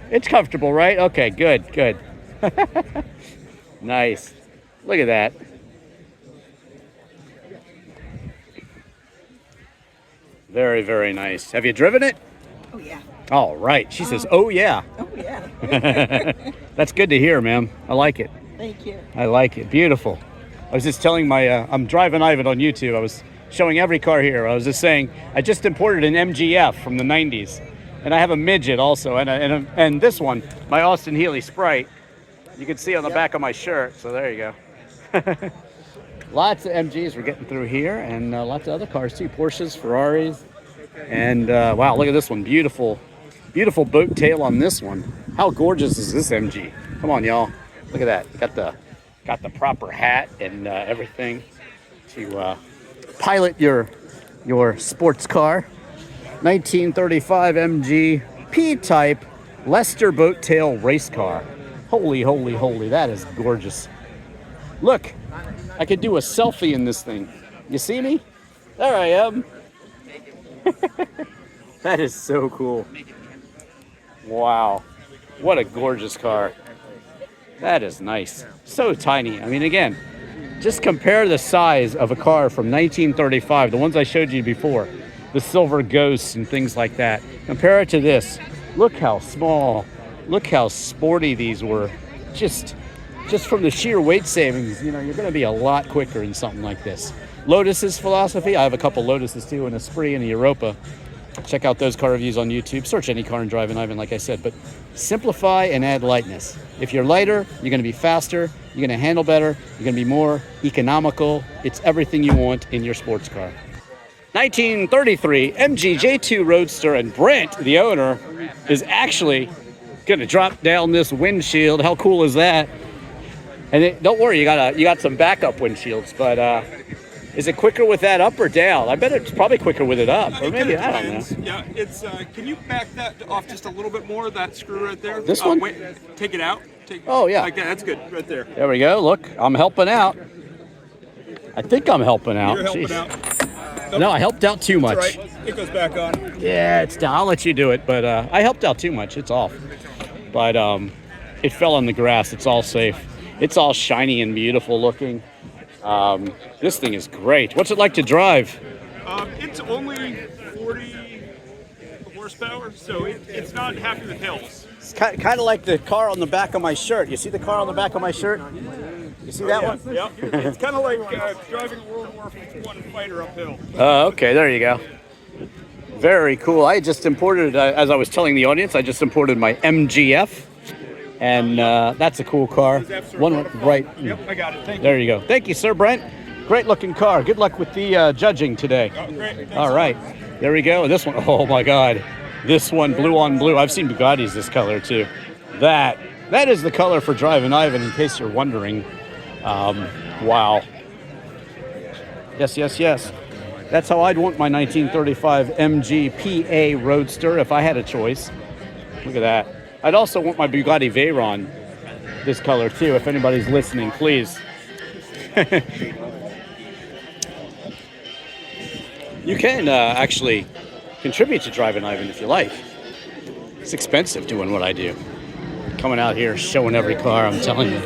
[SPEAKER 3] It's comfortable, right? Okay, good, good. Nice. Look at that. Very, very nice. Have you driven it?
[SPEAKER 9] Oh, yeah.
[SPEAKER 3] All right. She says, oh, yeah.
[SPEAKER 9] Oh, yeah.
[SPEAKER 3] That's good to hear, ma'am. I like it.
[SPEAKER 9] Thank you.
[SPEAKER 3] I like it. Beautiful. I was just telling my, I'm Drivin Ivan on YouTube. I was showing every car here. I was just saying, I just imported an MGF from the 90s. And I have a Midget also. And this one, my Austin Healey Sprite, you can see on the back of my shirt. So there you go. Lots of MGs we're getting through here, and lots of other cars too. Porsches, Ferraris. And wow, look at this one. Beautiful, beautiful boat tail on this one. How gorgeous is this MG? Come on, y'all. Look at that. Got the proper hat and everything to pilot your sports car. 1935 MG P-type Leicester boat tail race car. Holy, holy, holy! That is gorgeous. Look, I could do a selfie in this thing. You see me? There I am. That is so cool. Wow. What a gorgeous car. That is nice. So tiny. I mean, again, just compare the size of a car from 1935, the ones I showed you before, the Silver Ghosts and things like that. Compare it to this. Look how small. Look how sporty these were. Just from the sheer weight savings, you know, you're going to be a lot quicker in something like this. Lotus's philosophy. I have a couple Lotuses too, and a Spree and a Europa. Check out those car reviews on YouTube. Search any car and Drivin Ivan, like I said. But simplify and add lightness. If you're lighter, you're going to be faster. You're going to handle better. You're going to be more economical. It's everything you want in your sports car. 1933 MG J2 Roadster, and Brent, the owner, is actually going to drop down this windshield. How cool is that? And don't worry, you got some backup windshields, but is it quicker with that up or down? I bet it's probably quicker with it up, or maybe, I don't know.
[SPEAKER 10] Yeah, it's, can you back that off just a little bit more, that screw right there?
[SPEAKER 3] This one?
[SPEAKER 10] Wait, take it out.
[SPEAKER 3] Oh, yeah.
[SPEAKER 10] Like that, that's good, right there.
[SPEAKER 3] There we go, look, I'm helping out. I think I'm helping out.
[SPEAKER 10] You're helping out. Nope.
[SPEAKER 3] No, I helped out too much.
[SPEAKER 10] That's right. It goes back on.
[SPEAKER 3] Yeah, it's down. I'll let you do it, but I helped out too much. It's off. But it fell on the grass. It's all safe. It's all shiny and beautiful looking. This thing is great. What's it like to drive?
[SPEAKER 10] It's only 40 horsepower, so it's not happy with hills.
[SPEAKER 3] It's kind of like the car on the back of my shirt. You see the car on the back of my shirt? You see that one?
[SPEAKER 10] Yeah. It's kind of like driving a World War I fighter uphill.
[SPEAKER 3] Okay, there you go. Very cool. I just imported, as I was telling the audience, I just imported my MGF. And that's a cool car. One right.
[SPEAKER 10] Yep, I got it. Thank you.
[SPEAKER 3] There you go. Thank you, sir, Brent. Great looking car. Good luck with the judging today.
[SPEAKER 10] Oh, great.
[SPEAKER 3] All right, there we go. This one, oh my God. This one, blue on blue. I've seen Bugattis this color too. That is the color for Drivin Ivan, in case you're wondering. Wow. Yes, yes, yes. That's how I'd want my 1935 MG PA Roadster if I had a choice. Look at that. I'd also want my Bugatti Veyron this color too, if anybody's listening, please. You can actually contribute to Drivin Ivan if you like. It's expensive doing what I do. Coming out here, showing every car, I'm telling you.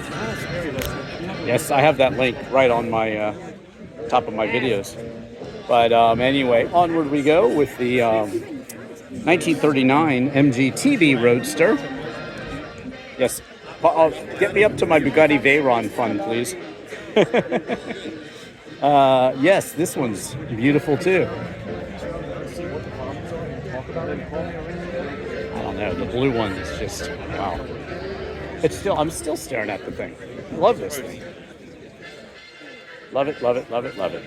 [SPEAKER 3] Yes, I have that link right on my top of my videos. But anyway, onward we go with the 1939 MG TV Roadster. Yes, get me up to my Bugatti Veyron fun, please. Yes, this one's beautiful too. I don't know, the blue one is just, wow. I'm still staring at the thing. Love this thing. Love it, love it, love it, love it.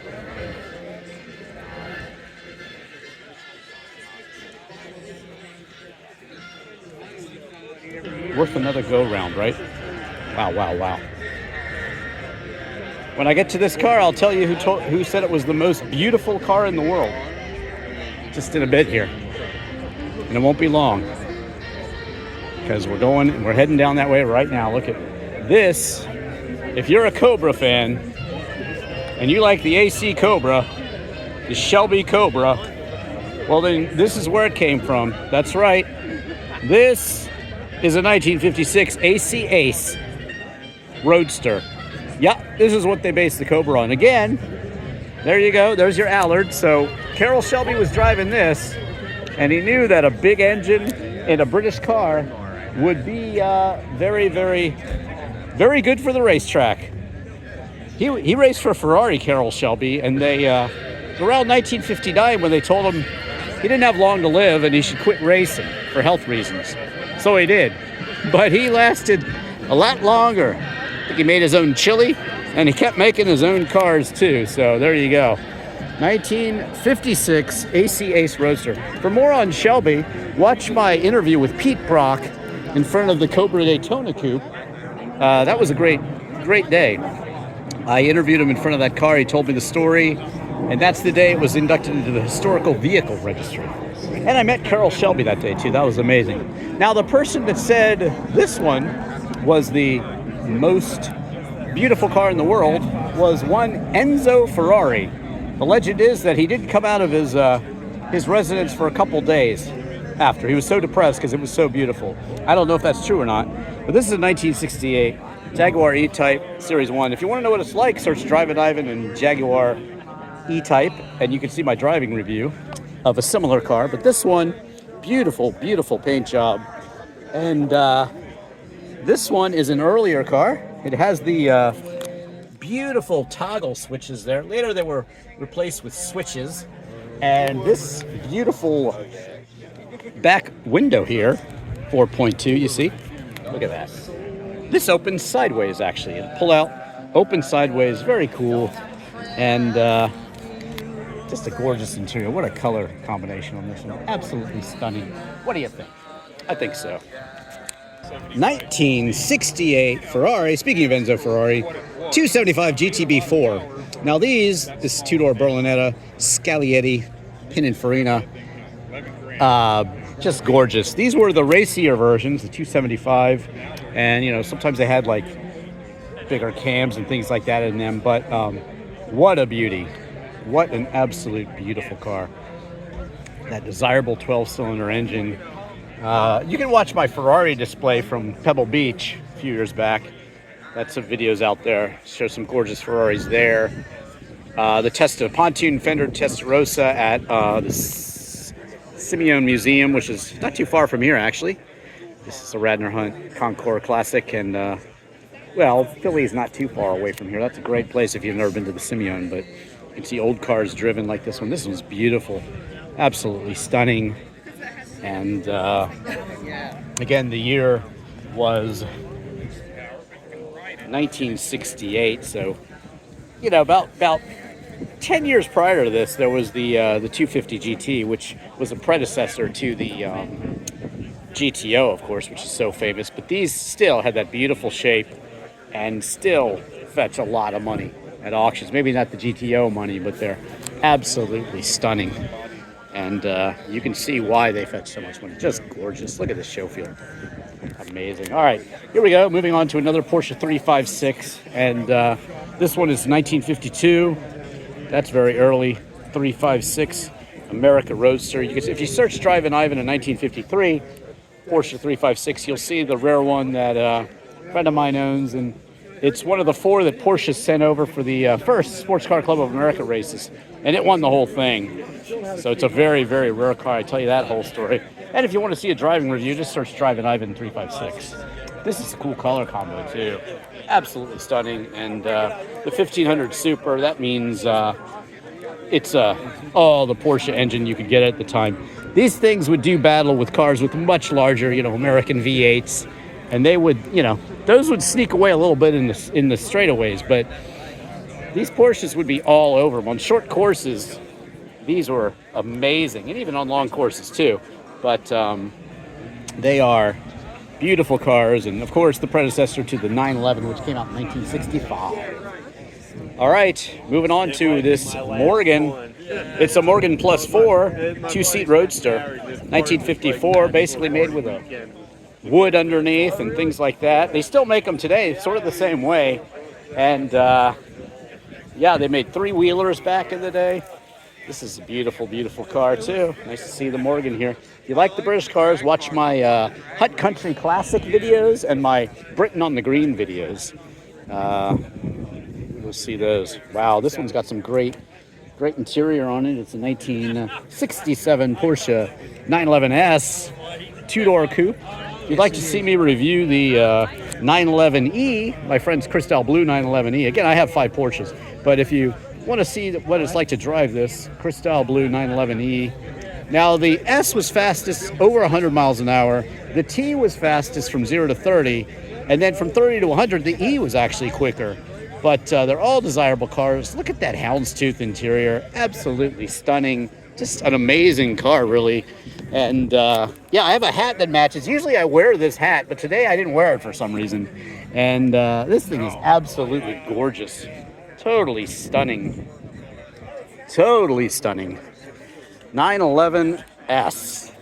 [SPEAKER 3] Worth another go-round, right? Wow, wow, wow. When I get to this car, I'll tell you who said it was the most beautiful car in the world. Just in a bit here. And it won't be long. Because we're heading down that way right now. Look at this. If you're a Cobra fan, and you like the AC Cobra, the Shelby Cobra, well then this is where it came from. That's right. This is a 1956 AC Ace Roadster. Yeah, this is what they based the Cobra on. Again, there you go. There's your Allard. So Carroll Shelby was driving this, and he knew that a big engine in a British car would be very, very, very good for the racetrack. He raced for Ferrari, Carroll Shelby, and they around 1959 when they told him he didn't have long to live and he should quit racing for health reasons. So he did, but he lasted a lot longer. I think he made his own chili, and he kept making his own cars too. So there you go. 1956 AC Ace Roadster. For more on Shelby, watch my interview with Pete Brock in front of the Cobra Daytona Coupe. That was a great day. I interviewed him in front of that car. He told me the story, and that's the day it was inducted into the Historical Vehicle Registry. And I met Carroll Shelby that day too. That was amazing. Now the person that said this one was the most beautiful car in the world was one Enzo Ferrari. The legend is that he didn't come out of his residence for a couple days after. He was so depressed because it was so beautiful. I don't know if that's true or not, but this is a 1968 Jaguar E-Type Series 1. If you want to know what it's like, search Drivin Ivan and Jaguar E-Type, and you can see my driving review of a similar car. But this one, beautiful, beautiful paint job. And this one is an earlier car. It has the beautiful toggle switches there. Later they were replaced with switches. And this beautiful back window here, 4.2, you see? Look at that. This opens sideways, actually. It'll pull out, open sideways, very cool. And just a gorgeous interior. What a color combination on this one. Absolutely stunning. What do you think? I think so. 1968 Ferrari, speaking of Enzo Ferrari, 275 GTB4. Now this two-door Berlinetta, Scaglietti, Pininfarina, just gorgeous. These were the racier versions, the 275, and you know, sometimes they had like bigger cams and things like that in them, but what a beauty. What an absolute beautiful car. That desirable 12-cylinder engine. You can watch my Ferrari display from Pebble Beach a few years back. That's some videos out there. Show some gorgeous Ferraris there. The pontoon fender Testarossa at the Simeone Museum, which is not too far from here, actually. This is a Radnor Hunt Concours Classic, and well, Philly is not too far away from here. That's a great place if you've never been to the Simeone, but you can see old cars driven like this one. This one's beautiful, absolutely stunning. And again, the year was 1968, so you know, about 10 years prior to this, there was the 250 GT, which was a predecessor to the GTO, of course, which is so famous. But these still had that beautiful shape and still fetch a lot of money at auctions. Maybe not the GTO money, but they're absolutely stunning. And you can see why they fetch so much money. Just gorgeous. Look at this show field. Amazing. All right, here we go. Moving on to another Porsche 356. And this one is 1952. That's very early. 356 America Roadster. You can see, if you search Drivin Ivan in 1953, Porsche 356, you'll see the rare one that a friend of mine owns. And it's one of the 4 that Porsche sent over for the first Sports Car Club of America races. And it won the whole thing. So it's a very, very rare car. I tell you that whole story. And if you want to see a driving review, just search Drivin Ivan 356. This is a cool color combo too. Absolutely stunning. And the 1500 Super, that means it's all the Porsche engine you could get at the time. These things would do battle with cars with much larger, you know, American V8s. And they would, you know, those would sneak away a little bit in the straightaways. But these Porsches would be all over them. On short courses, these were amazing. And even on long courses too. But they are beautiful cars, and of course the predecessor to the 911, which came out in 1965. All right, moving on to this Morgan. It's a Morgan Plus 4 2-seat roadster, 1954, basically made with a wood underneath and things like that. They still make them today, sort of the same way. And yeah, they made 3-wheelers back in the day. This is a beautiful, beautiful car too. Nice to see the Morgan here. If you like the British cars, watch my Hunt Country Classic videos and my Britain on the Green videos. You'll see those. Wow, this one's got some great interior on it. It's a 1967 Porsche 911S 2-door coupe. If you'd like to see me review the 911E, my friend's Crystal Blue 911E. Again, I have 5 Porsches, but if you want to see what it's like to drive this Crystal Blue 911E. Now, the S was fastest over 100 miles an hour. The T was fastest from 0 to 30. And then from 30 to 100, the E was actually quicker. But they're all desirable cars. Look at that houndstooth interior. Absolutely stunning. Just an amazing car, really. And yeah, I have a hat that matches. Usually I wear this hat, but today I didn't wear it for some reason. And this thing is absolutely gorgeous. Totally stunning. Totally stunning. 911S.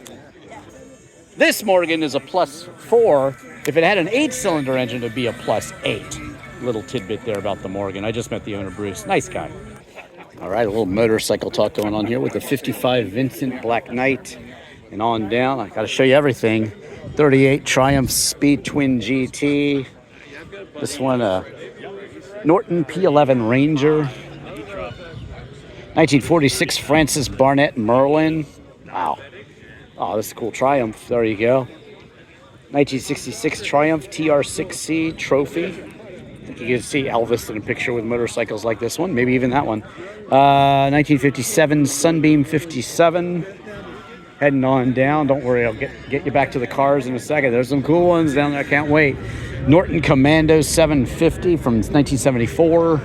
[SPEAKER 3] This Morgan is a plus 4. If it had an 8-cylinder engine, it would be a plus 8. Little tidbit there about the Morgan. I just met the owner, Bruce. Nice guy. All right, a little motorcycle talk going on here with the 55 Vincent Black Knight. And on down, I got to show you everything. 38 Triumph Speed Twin GT. This one, Norton P11 Ranger. 1946 Francis Barnett Merlin. Wow. Oh, this is a cool Triumph. There you go. 1966 Triumph TR6C Trophy. I think you can see Elvis in a picture with motorcycles like this one. Maybe even that one. 1957 Sunbeam 57. Heading on down. Don't worry, I'll get you back to the cars in a second. There's some cool ones down there. I can't wait. Norton Commando 750 from 1974.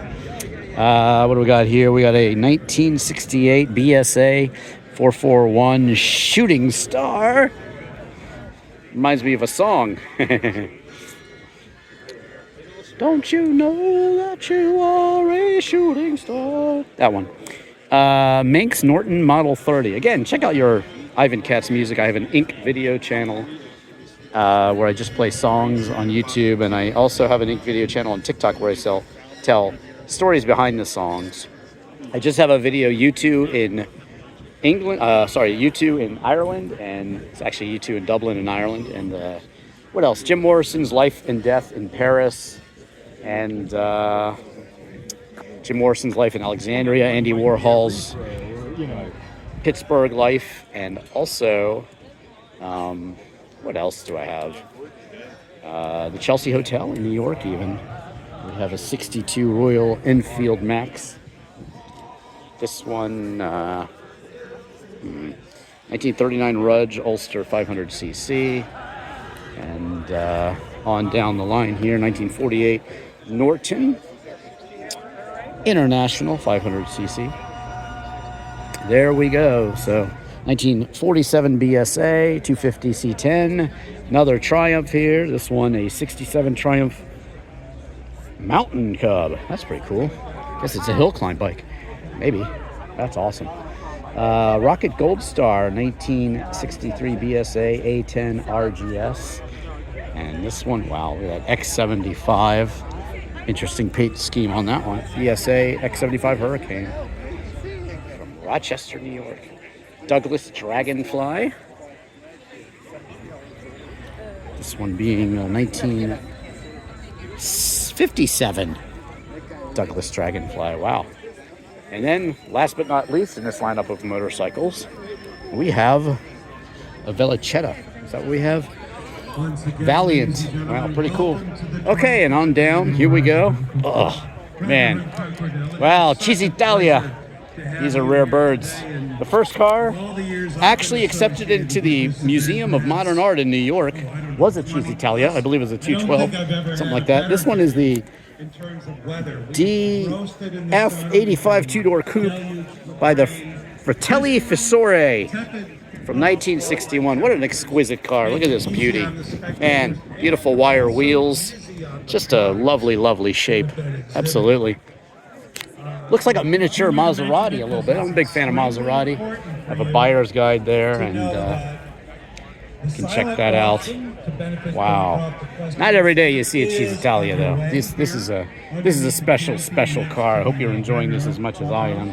[SPEAKER 3] What do we got here? We got a 1968 BSA 441 Shooting Star. Reminds me of a song. Don't you know that you are a shooting star? That one. Minx Norton Model 30. Again, check out your Ivan Katz music. I have an Ink video channel where I just play songs on YouTube, and I also have an Ink video channel on TikTok where I tell stories behind the songs. I just have a video, U2 in England, U2 in Ireland, and it's actually U2 in Dublin in Ireland, and what else? Jim Morrison's Life and Death in Paris, and Jim Morrison's Life in Alexandria, Andy Warhol's Pittsburgh life, and also, what else do I have? The Chelsea Hotel in New York even. We have a 62 Royal Enfield Max. This one, 1939 Rudge Ulster 500cc. And on down the line here, 1948 Norton. International 500cc. There we go. So 1947 BSA, 250 C10. Another Triumph here. This one a 67 Triumph Mountain Cub. That's pretty cool. Guess it's a hill climb bike. Maybe. That's awesome. Rocket Gold Star 1963 BSA A10 RGS. And this one, wow, look at that X75. Interesting paint scheme on that one. BSA X75 Hurricane from Rochester, New York. Douglas Dragonfly. This one being 1957 Douglas Dragonfly. Wow. And then, last but not least, in this lineup of motorcycles, we have a Velocetta. Is that what we have? Valiant. Wow, pretty cool. Okay, and on down, here we go. Oh, man. Wow, Cisitalia. These are rare birds. The first car actually accepted into the Museum of Modern Art in New York was a Cisitalia. I believe it was a 212, something like that. This one is the DF85 two-door coupe by the Fratelli Fisore from 1961. What an exquisite car. Look at this beauty. Man, beautiful wire wheels. Just a lovely, lovely shape. Absolutely. Looks like a miniature Maserati a little bit. I'm a big fan of Maserati. I have a buyer's guide there, and you can check that out. Wow. Not every day you see a Cisitalia, though. This is a special car. I hope you're enjoying this as much as I am.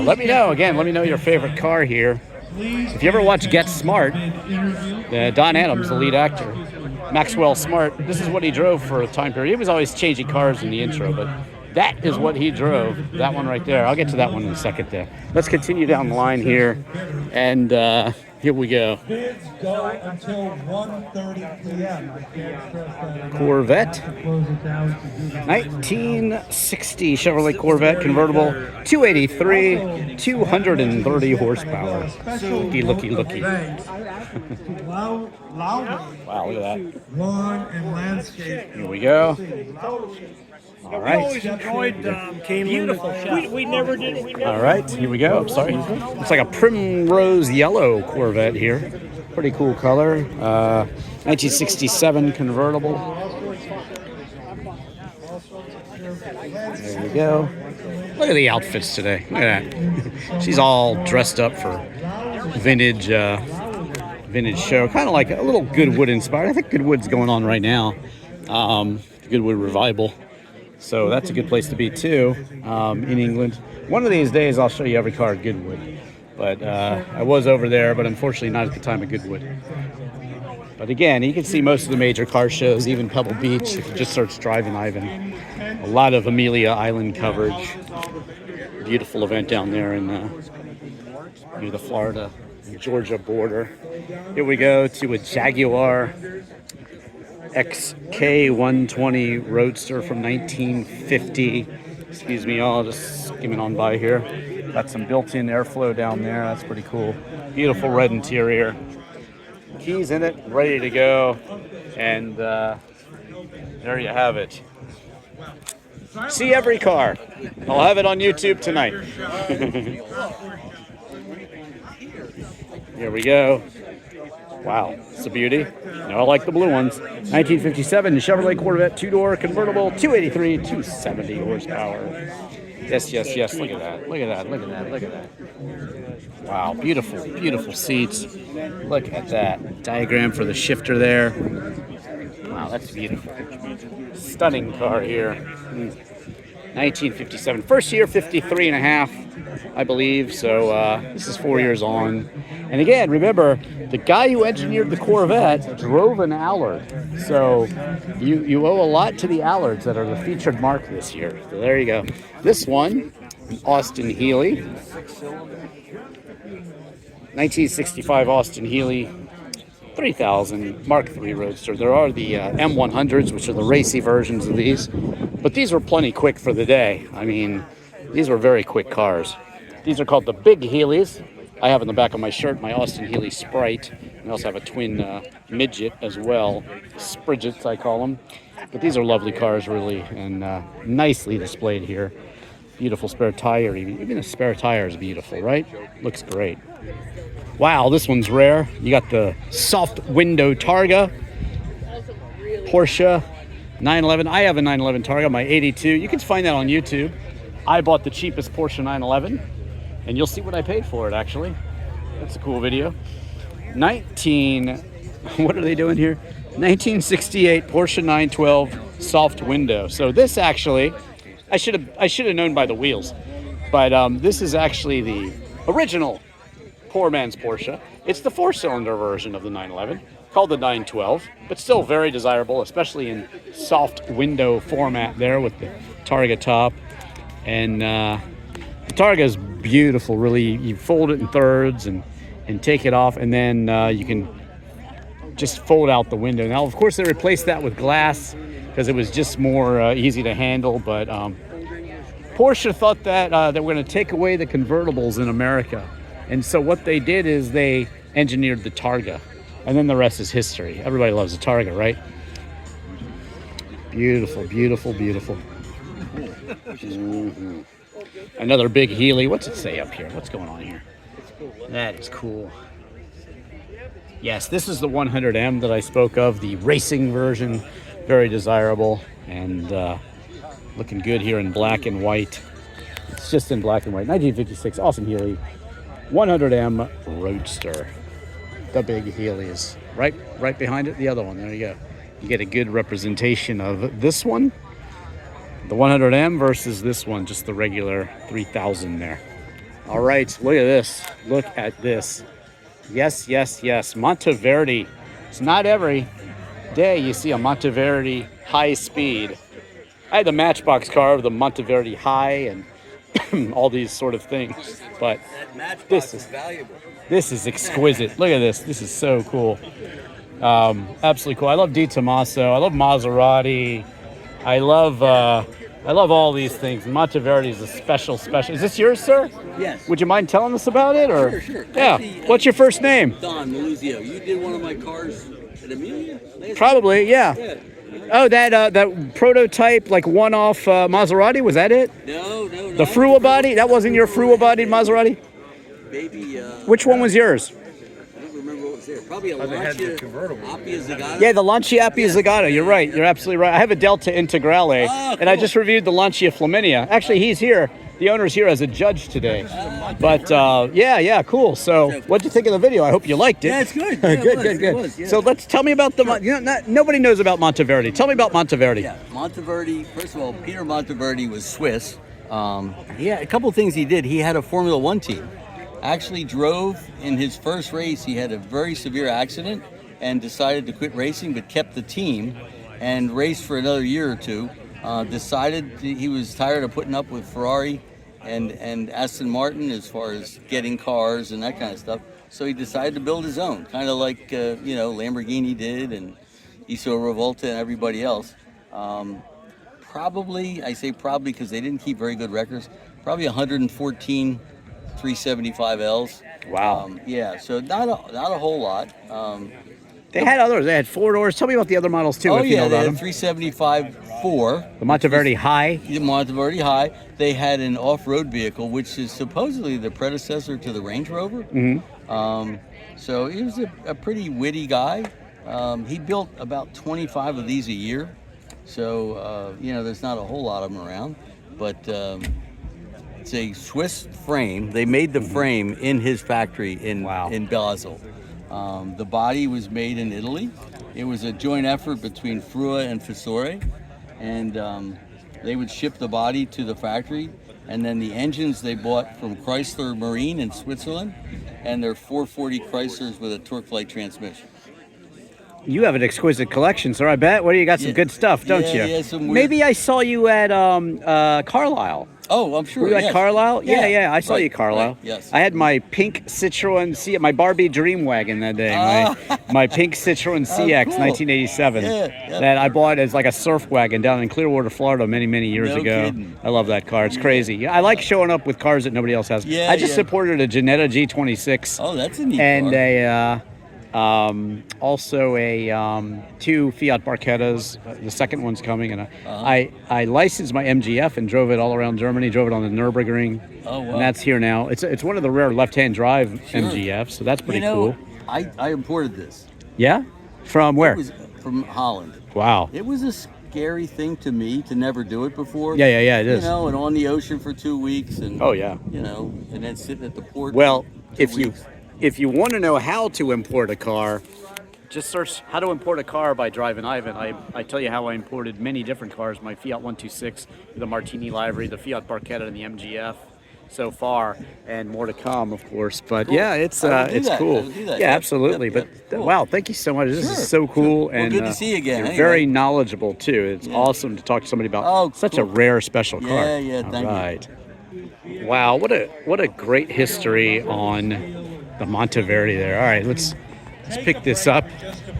[SPEAKER 3] Let me know. Again, let me know your favorite car here. If you ever watch Get Smart, Don Adams, the lead actor, Maxwell Smart, this is what he drove for a time period. He was always changing cars in the intro, but that is what he drove. That one right there. I'll get to that one in a second there. Let's continue down the line here. And here we go.
[SPEAKER 6] Bids go until 1:30 p.m. I can't stress that.
[SPEAKER 3] Corvette. 1960 Chevrolet Corvette convertible. 283, 230 horsepower. Looky. Wow, look at that.
[SPEAKER 6] Lawn and landscape.
[SPEAKER 3] Here we go. All right.
[SPEAKER 10] Always enjoyed beautiful shots. We never did.
[SPEAKER 3] All right, here we go. Sorry. Looks like a primrose yellow Corvette here. Pretty cool color. 1967 convertible. There we go. Look at the outfits today. Look at that. She's all dressed up for vintage show. Kind of like a little Goodwood inspired. I think Goodwood's going on right now. Goodwood Revival. So that's a good place to be too, in England. One of these days I'll show you every car at Goodwood. But I was over there, but unfortunately not at the time of Goodwood. But again, you can see most of the major car shows, even Pebble Beach, if you just search Drivin Ivan. A lot of Amelia Island coverage. Beautiful event down there in near the Florida Georgia border. Here we go to a Jaguar XK120 Roadster from 1950. Excuse me, y'all, just skimming on by here. Got some built-in airflow down there. That's pretty cool. Beautiful red interior. Keys in it, ready to go. And there you have it. See every car. I'll have it on YouTube tonight. Here we go. Wow, it's a beauty. I like the blue ones. 1957 Chevrolet Corvette two-door convertible, 283, 270 horsepower. Yes. Look at that. Look at that. Wow, beautiful seats. Look at that diagram for the shifter there. Wow, that's beautiful. Stunning car here. 1957. First year, 53 and a half, I believe. So this is 4 years on. And again, remember, the guy who engineered the Corvette drove an Allard. So you owe a lot to the Allards that are the featured mark this year. So there you go. This one, Austin Healey. 1965 Austin Healey 3000 Mark III Roadster. There are the M100s, which are the racy versions of these. But these were plenty quick for the day. I mean, these were very quick cars. These are called the Big Healey's. I have on the back of my shirt my Austin Healey Sprite. I also have a twin midget as well. Spridgets, I call them. But these are lovely cars, really, and nicely displayed here. Beautiful spare tire. Even a spare tire is beautiful, right? Looks great. Wow, this one's rare. You got the soft window Targa. Porsche 911. I have a 911 Targa, my 82. You can find that on YouTube. I bought the cheapest Porsche 911, and you'll see what I paid for it, actually. That's a cool video. What are they doing here? 1968 Porsche 912 soft window. So this actually, I should have known by the wheels, but this is actually the original poor man's Porsche. It's the 4-cylinder version of the 911, called the 912, but still very desirable, especially in soft window format there with the Targa top. And the Targa is beautiful, really. You fold it in thirds and take it off, and then you can just fold out the window. Now, of course, they replaced that with glass because it was just more easy to handle, but Porsche thought that they were going to take away the convertibles in America. And so what they did is they engineered the Targa, and then the rest is history. Everybody loves the Targa, right? Beautiful, beautiful, beautiful. Mm-hmm. Another big Healy. What's it say up here? What's going on here? That is cool. Yes, this is the 100M that I spoke of, the racing version. Very desirable and looking good here in black and white. It's just in black and white. 1956, awesome Healy. 100M Roadster. The big Healy is right behind it. The other one, there you go. You get a good representation of this one, the 100M versus this one, just the regular 3000 there. All right, look at this. Look at this. Yes, yes, yes. Monteverdi. It's not every day you see a Monteverdi high speed. I had the Matchbox car of the Monteverdi high and all these sort of things, but this is valuable. This is exquisite. Look at this. This is so cool. Absolutely cool. I love Di Tommaso. I love Maserati. I love all these things. Monteverdi is a special. Is this yours, sir?
[SPEAKER 11] Yes.
[SPEAKER 3] Would you mind telling us about it? Or?
[SPEAKER 11] Sure.
[SPEAKER 3] Yeah.
[SPEAKER 11] Actually,
[SPEAKER 3] what's your first name?
[SPEAKER 11] Don Maluzio. You did one of my cars at Amelia?
[SPEAKER 3] Probably, yeah. Oh, that prototype, like one-off Maserati, was that it?
[SPEAKER 11] No.
[SPEAKER 3] The Frua body? That wasn't your Frua bodied Maserati?
[SPEAKER 11] Maybe.
[SPEAKER 3] Which one was yours?
[SPEAKER 11] I don't remember what was there. Probably a Lancia Appia Zagato.
[SPEAKER 3] Yeah, the Lancia Appia Zagato. You're right. You're absolutely right. I have a Delta Integrale, and I just reviewed the Lancia Flaminia. Actually, he's here. The owner's here as a judge today. But yeah, cool. So, what'd you think of the video? I hope you liked it.
[SPEAKER 11] Yeah, it's good.
[SPEAKER 3] Good.
[SPEAKER 11] It was, yeah.
[SPEAKER 3] So tell me about nobody knows about Monteverdi. Tell me about Monteverdi.
[SPEAKER 11] Yeah, Monteverdi. First of all, Peter Monteverdi was Swiss. A couple things he did. He had a Formula One team. Actually drove in his first race. He had a very severe accident and decided to quit racing, but kept the team and raced for another year or two. Decided he was tired of putting up with Ferrari and Aston Martin as far as getting cars and that kind of stuff. So he decided to build his own, kind of like Lamborghini did and Iso Revolta and everybody else. I say probably because they didn't keep very good records. Probably 114 375Ls.
[SPEAKER 3] Wow.
[SPEAKER 11] So not a whole lot.
[SPEAKER 3] They had others. They had 4-doors. Tell me about the other models too. If you know about them.
[SPEAKER 11] 375 4.
[SPEAKER 3] The Monteverdi High.
[SPEAKER 11] The Monteverdi High. They had an off-road vehicle, which is supposedly the predecessor to the Range Rover. Mm-hmm. So he was a pretty witty guy. He built about 25 of these a year. So there's not a whole lot of them around, but. It's a Swiss frame. They made the frame in his factory in Basel. The body was made in Italy. It was a joint effort between Frua and Fisore, and they would ship the body to the factory, and then the engines they bought from Chrysler Marine in Switzerland, and they're 440 Chryslers with a torque-flight transmission.
[SPEAKER 3] You have an exquisite collection, sir. I bet. What do you got? Some good stuff, don't you?
[SPEAKER 11] Yeah, some weird...
[SPEAKER 3] Maybe I saw you at Carlisle.
[SPEAKER 11] Oh, I'm sure.
[SPEAKER 3] Were you at Carlisle? Yeah. I saw you at Carlisle.
[SPEAKER 11] Right. Yes.
[SPEAKER 3] I had my pink Citroen my Barbie Dream Wagon that day. My pink Citroen CX,
[SPEAKER 11] cool.
[SPEAKER 3] 1987, that I bought as like a surf wagon down in Clearwater, Florida, many years ago.
[SPEAKER 11] Kidding.
[SPEAKER 3] I love that car. It's crazy. I like showing up with cars that nobody else has. I just supported a Ginetta G26.
[SPEAKER 11] Oh, that's a neat
[SPEAKER 3] and
[SPEAKER 11] car.
[SPEAKER 3] Also a 2 Fiat Barchettas. The second one's coming, and I licensed my MGF and drove it all around Germany. Drove it on the Nürburgring.
[SPEAKER 11] Oh, wow.
[SPEAKER 3] And that's here now. It's one of the rare left-hand drive MGFs, so that's pretty cool.
[SPEAKER 11] I imported this.
[SPEAKER 3] Yeah, from where?
[SPEAKER 11] It was from Holland.
[SPEAKER 3] Wow.
[SPEAKER 11] It was a scary thing to me to never do it before.
[SPEAKER 3] Yeah, it is.
[SPEAKER 11] You know, and on the ocean for 2 weeks, and you know, and then sitting at the port.
[SPEAKER 3] Well,
[SPEAKER 11] for 2
[SPEAKER 3] if
[SPEAKER 11] weeks.
[SPEAKER 3] you want to know how to import a car, just search "How to Import a Car" by Drivin Ivan. I tell you how I imported many different cars. My Fiat 126, the Martini livery, the Fiat Barchetta, and the MGF so far, and more to come, of course. But
[SPEAKER 11] Cool.
[SPEAKER 3] yeah, it's
[SPEAKER 11] I will do that.
[SPEAKER 3] cool.
[SPEAKER 11] I will do that.
[SPEAKER 3] Yeah,
[SPEAKER 11] Yep,
[SPEAKER 3] absolutely.
[SPEAKER 11] yep,
[SPEAKER 3] But
[SPEAKER 11] cool.
[SPEAKER 3] wow, thank you so much. This is so cool.
[SPEAKER 11] Well,
[SPEAKER 3] And
[SPEAKER 11] good to see you again.
[SPEAKER 3] You're
[SPEAKER 11] Anyway.
[SPEAKER 3] very knowledgeable too. It's awesome to talk to somebody about such a rare, special car.
[SPEAKER 11] Yeah, thank you.
[SPEAKER 3] All right. Wow, what a great history on the Monteverdi there. All right, let's pick this up.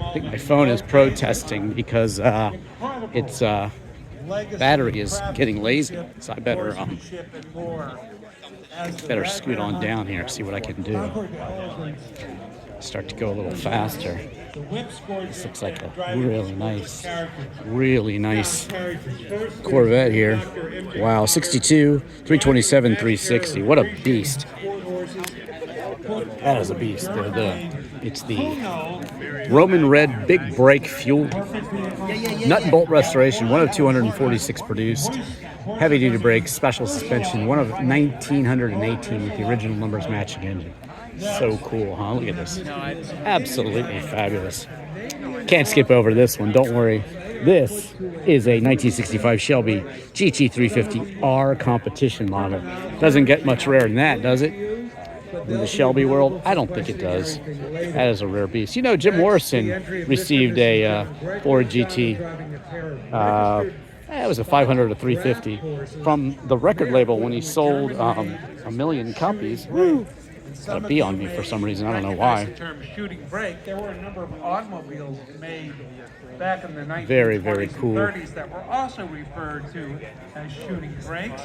[SPEAKER 3] I think my phone is protesting because its battery is getting lazy, so I better scoot on down here, see what I can do. Start to go a little faster. This looks like a really nice Corvette here. Wow, 62, 327, 360. What a beast. That is a beast. It's the Roman red big brake fuel nut and bolt restoration, one of 246 produced. Heavy duty brakes, special suspension, one of 1918 with the original numbers matching engine. So cool, huh? Look at this. Absolutely fabulous. Can't skip over this one, don't worry. This is a 1965 Shelby GT 350R competition model. Doesn't get much rarer than that, does it? In the Shelby world? I don't think it does. That is a rare beast. You know, Jim Morrison received a Ford GT. It was a 500 or 350 from the record label when he sold 1 million copies. It's got a B on me for some reason. I don't know why.
[SPEAKER 6] The term shooting brake. There were a number of automobiles made back in the 1920s
[SPEAKER 3] Very cool.
[SPEAKER 6] and 30s that were also referred to as shooting brakes.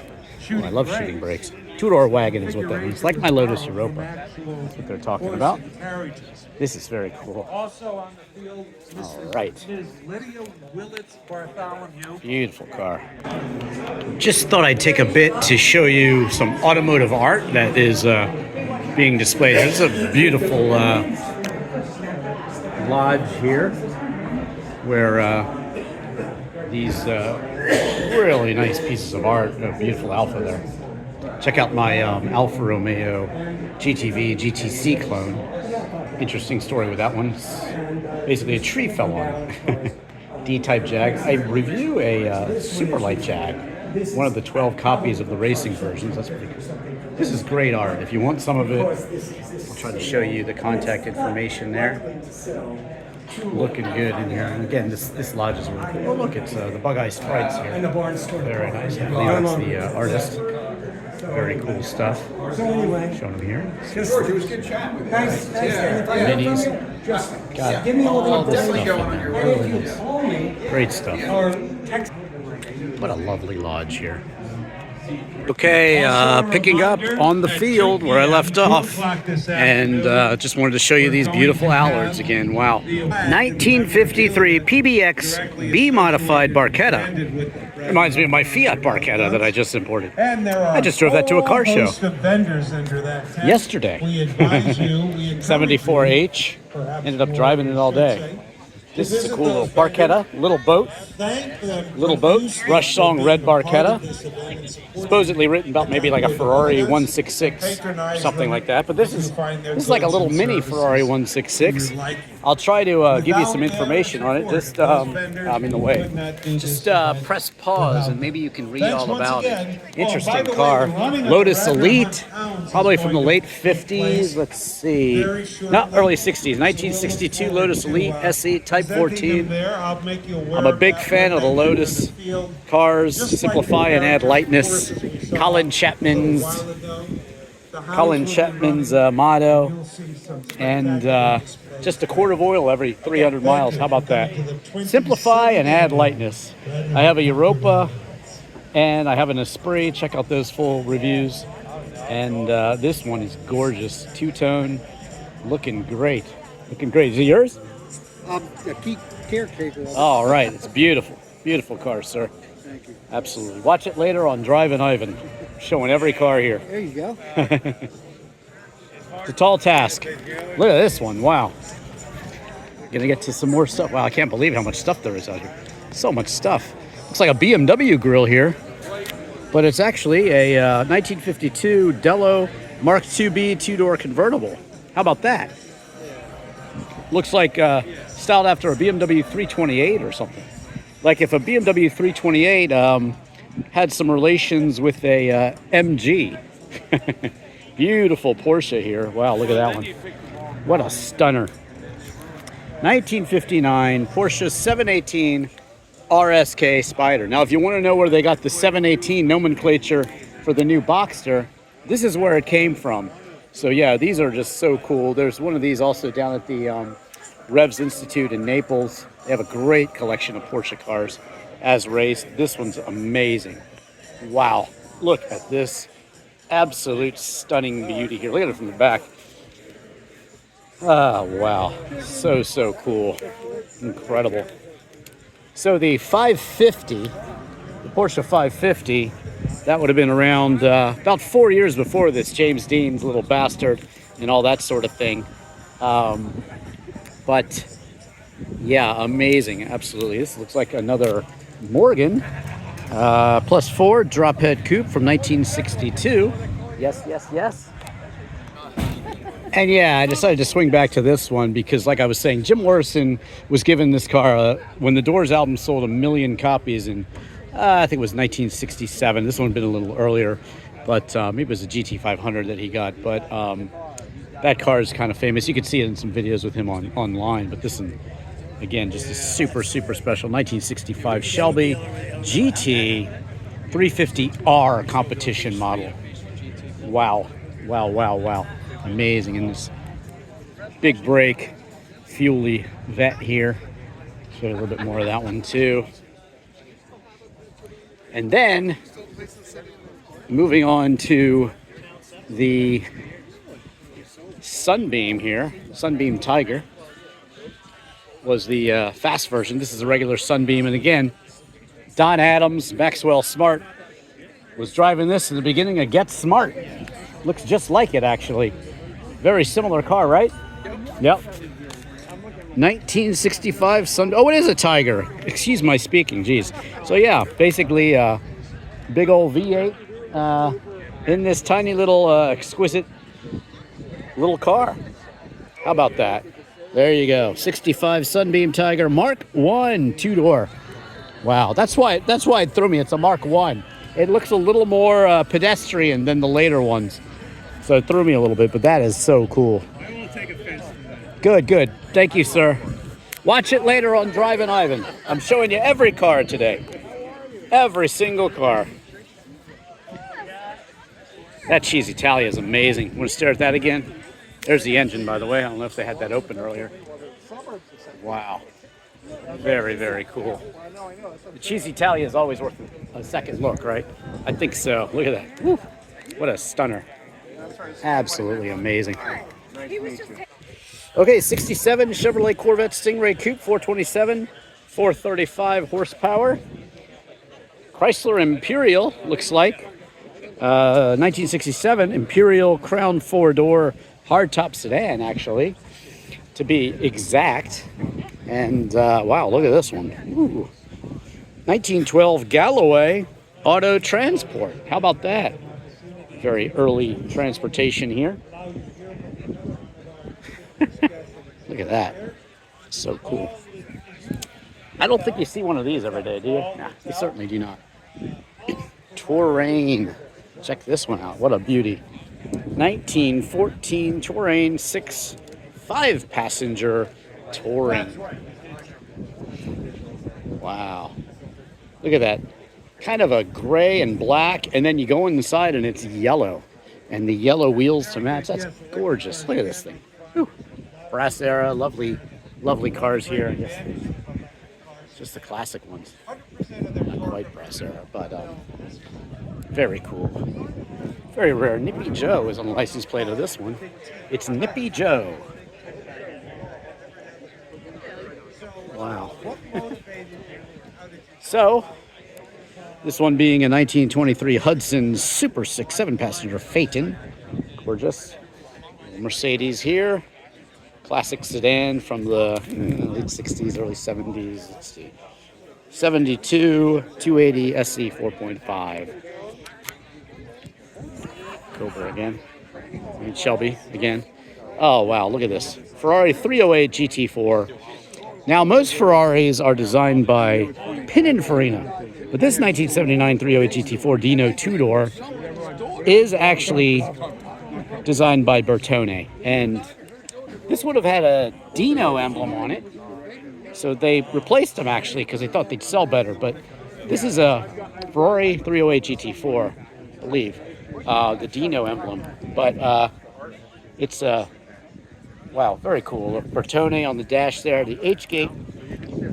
[SPEAKER 3] I love shooting brakes. Two-door wagon is what that means. Like my Lotus Europa. That's what they're talking about. This is very cool.
[SPEAKER 6] Also on the field,
[SPEAKER 3] All right.
[SPEAKER 6] Ms. Lydia Willits Bartholomew.
[SPEAKER 3] Beautiful car. Just thought I'd take a bit to show you some automotive art that is being displayed. This is a beautiful lodge here where these really nice pieces of art, a beautiful Alfa there. Check out my Alfa Romeo GTV GTC clone. Interesting story with that one. Basically a tree fell on it. D-type Jag. I review a Superlight Jag, one of the 12 copies of the racing versions. That's pretty cool. This is great art. If you want some of it, I'll try to show you the contact information there. Looking good in here. And again, this lodge is really cool. Oh, look, it's the Bug-Eye Sprites here. Very nice. I believe that's the artist. Very cool stuff. Showing them here. Minis. Got all this stuff in there. Really nice. Great stuff. What a lovely lodge here. Okay, picking up on the field where I left off, and just wanted to show you these beautiful Allards again. Wow. 1953 PBX B-modified Barchetta. Reminds me of my Fiat Barchetta that I just imported. I just drove that to a car show yesterday. 74H. Ended up driving it all day. This is a cool little Barchetta, little boat, Rush Song Red Barchetta. Supposedly written about maybe like a Ferrari 166 or something like that. But this is like a little mini Ferrari 166. I'll try to give you some information on it. Just I'm in the way. Just press pause and maybe you can read all about it. Interesting car. Lotus Elite, probably from the late 50s. Let's see, not early 60s. 1962 Lotus Elite SE Type 14. I'm a big fan of the Lotus cars. Simplify and add lightness. Colin Chapman's motto, and just a quart of oil every 300 miles. How about that? Simplify and add lightness. I have a Europa and I have an Esprit. Check out those full reviews. And this one is gorgeous. Two-tone, looking great. Looking great. Is it yours?
[SPEAKER 2] The key caretaker.
[SPEAKER 3] All right. It's beautiful. Beautiful car, sir.
[SPEAKER 2] Thank you.
[SPEAKER 3] Absolutely. Watch it later on Drivin Ivan. Showing every car here.
[SPEAKER 2] There you go.
[SPEAKER 3] It's a tall task. Look at this one. Wow. Gonna get to some more stuff. Wow, I can't believe how much stuff there is out here. So much stuff. Looks like a BMW grill here, but it's actually a 1952 Dello Mark IIB two-door convertible. How about that? Looks like styled after a BMW 328 or something. Like if a BMW 328 had some relations with a MG. Beautiful Porsche here. Wow, look at that one. What a stunner. 1959 Porsche 718 RSK Spider. Now, if you want to know where they got the 718 nomenclature for the new Boxster, this is where it came from. So yeah, these are just so cool. There's one of these also down at the Revs Institute in Naples. They have a great collection of Porsche cars as raced. This one's amazing. Wow, look at this absolute stunning beauty here. Look at it from the back. Oh, wow. So, so cool. Incredible. So the 550, the Porsche 550, that would have been around about 4 years before this, James Dean's little bastard and all that sort of thing. But yeah, amazing. Absolutely. This looks like another Morgan +4 drop head coupe from 1962. Yes, yes, yes. And yeah, I decided to swing back to this one because, like I was saying, Jim Morrison was given this car when the Doors album sold 1 million copies in, I think it was 1967. This one had been a little earlier, but maybe it was a GT 500 that he got. But that car is kind of famous. You can see it in some videos with him online. But this one, again, just a super, super special 1965 Shelby GT 350R competition model. Wow, wow, wow, wow. Amazing. And this big brake, fuel-y vet here. Show you a little bit more of that one too. And then moving on to the Sunbeam here. Sunbeam Tiger was the fast version. This is a regular Sunbeam. And again, Don Adams, Maxwell Smart, was driving this in the beginning of Get Smart. Looks just like it, actually. Very similar car, right? Yep. 1965 Sun. Oh, it is a Tiger. Excuse my speaking. Jeez. So yeah, basically, big old V8 in this tiny little exquisite little car. How about that? There you go. 65 Sunbeam Tiger Mark 1 two-door. Wow, that's why it threw me. It's a Mark 1. It looks a little more pedestrian than the later ones. So it threw me a little bit, but that is so cool.
[SPEAKER 10] I won't take offense to that.
[SPEAKER 3] Good, good. Thank you, sir. Watch it later on Drivin Ivan. I'm showing you every car today. Every single car. That Cisitalia is amazing. Want to stare at that again? There's the engine, by the way. I don't know if they had that open earlier. Wow. Very, very cool. The Cisitalia is always worth a second look, right? I think so. Look at that. Woo. What a stunner. Absolutely amazing. Okay, 67 Chevrolet Corvette Stingray Coupe, 427, 435 horsepower. Chrysler Imperial, looks like. 1967 Imperial Crown 4-door hardtop sedan, actually, to be exact. And wow, look at this one. Ooh. 1912 Galloway Auto Transport. How about that? Very early transportation here. Look at that. So cool. I don't think you see one of these every day, do you? Nah, you certainly do not. Touraine. Check this one out. What a beauty. 1914 Touraine 6 5-passenger Touring. Wow. Look at that. Kind of a gray and black, and then you go inside and it's yellow. And the yellow wheels to match. That's gorgeous. Look at this thing. Whew. Brass era, lovely, lovely cars here. I guess it's just the classic ones. Not quite brass era, but very cool. Very rare. Nippy Joe is on the license plate of this one. It's Nippy Joe. Wow. So, this one being a 1923 Hudson Super 6 7-passenger Phaeton. Gorgeous. Mercedes here. Classic sedan from the late 60s, early 70s. Let's see. 72, 280 SE 4.5. Cobra again. And Shelby again. Oh, wow, look at this. Ferrari 308 GT4. Now, most Ferraris are designed by Pininfarina, but this 1979 308 GT4 Dino two-door is actually designed by Bertone. And this would have had a Dino emblem on it. So they replaced them actually because they thought they'd sell better. But this is a Ferrari 308 GT4, I believe, the Dino emblem. But it's wow, very cool. Bertone on the dash there, the H-gate,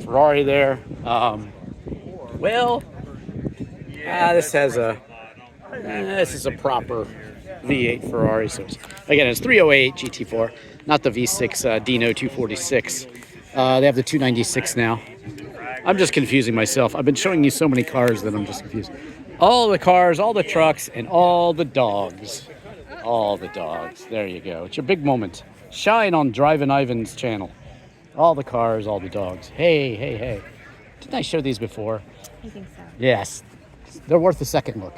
[SPEAKER 3] Ferrari there. This has this is a proper V8 Ferrari. So again, it's 308 GT4, not the V6 Dino 246. They have the 296 now. I'm just confusing myself. I've been showing you so many cars that I'm just confused. All the cars, all the trucks, and all the dogs. All the dogs. There you go. It's your big moment. Shine on Drivin Ivan's channel. All the cars, all the dogs. Hey, hey, hey. Didn't I show these before?
[SPEAKER 4] I think so.
[SPEAKER 3] Yes. They're worth a second look.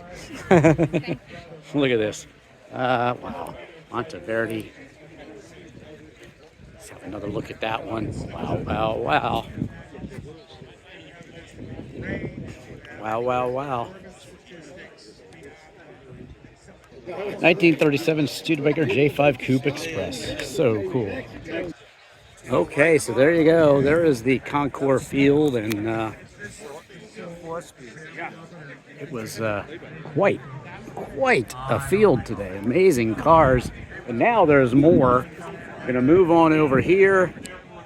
[SPEAKER 3] Look at this. Wow. Monteverdi. Let's have another look at that one. Wow, wow, wow. Wow, wow, wow. 1937 Studebaker J5 Coupe Express. So cool. Okay, so there you go. There is the Concours field, and it was quite a field today. Amazing cars. And now there's more. I'm going to move on over here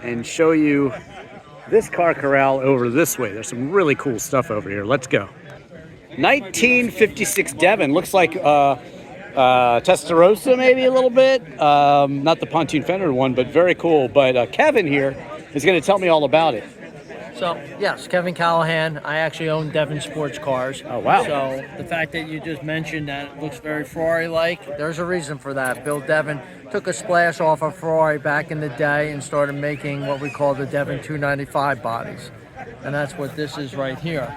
[SPEAKER 3] and show you this car corral over this way. There's some really cool stuff over here. Let's go. 1956 Devon. Looks like Testarossa maybe a little bit. Not the pontoon fender one, but very cool. But Kevin here is going to tell me all about it.
[SPEAKER 12] So, yes, Kevin Callahan. I actually own Devon Sports Cars.
[SPEAKER 3] Oh, wow.
[SPEAKER 12] So, the fact that you just mentioned that it looks very Ferrari-like, there's a reason for that. Bill Devon took a splash off of Ferrari back in the day and started making what we call the Devon 295 bodies. And that's what this is right here.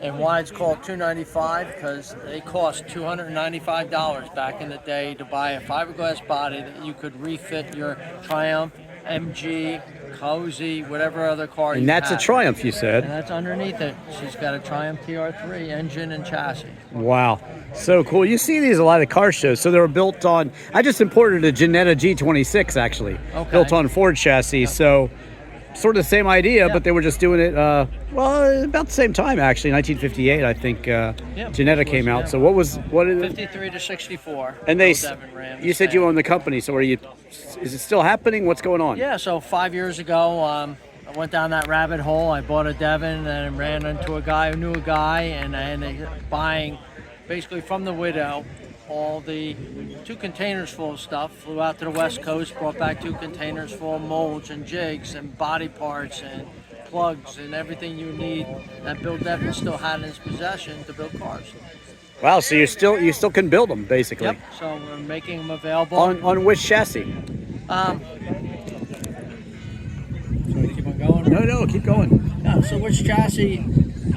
[SPEAKER 12] And why it's called 295? Because they cost $295 back in the day to buy a fiberglass body that you could refit your Triumph, MG, Cozy, whatever other car you
[SPEAKER 3] And that's
[SPEAKER 12] have.
[SPEAKER 3] a Triumph, you said.
[SPEAKER 12] And that's underneath it. She's got a Triumph TR3 engine and chassis.
[SPEAKER 3] Wow. So cool. You see these a lot of car shows. So they were built on, I just imported a Ginetta G26 actually.
[SPEAKER 12] Okay.
[SPEAKER 3] Built on Ford chassis. Yep. So sort of the same idea, but they were just doing it, well, about the same time actually, 1958, I think Ginetta came out. So what is it?
[SPEAKER 12] 53 to 64.
[SPEAKER 3] And you said you own the company, so is it still happening? What's going on?
[SPEAKER 12] Yeah, so 5 years ago, I went down that rabbit hole. I bought a Devon and ran into a guy who knew a guy, and I ended up buying basically from the widow all the 2 containers full of stuff, flew out to the West Coast, brought back 2 containers full of molds and jigs and body parts and plugs and everything you need that Bill Devon still had in his possession to build cars.
[SPEAKER 3] Wow, so you still can build them basically.
[SPEAKER 12] Yep, so we're making them available.
[SPEAKER 3] On which chassis?
[SPEAKER 12] Keep on going?
[SPEAKER 3] No, keep going.
[SPEAKER 12] No, so which chassis?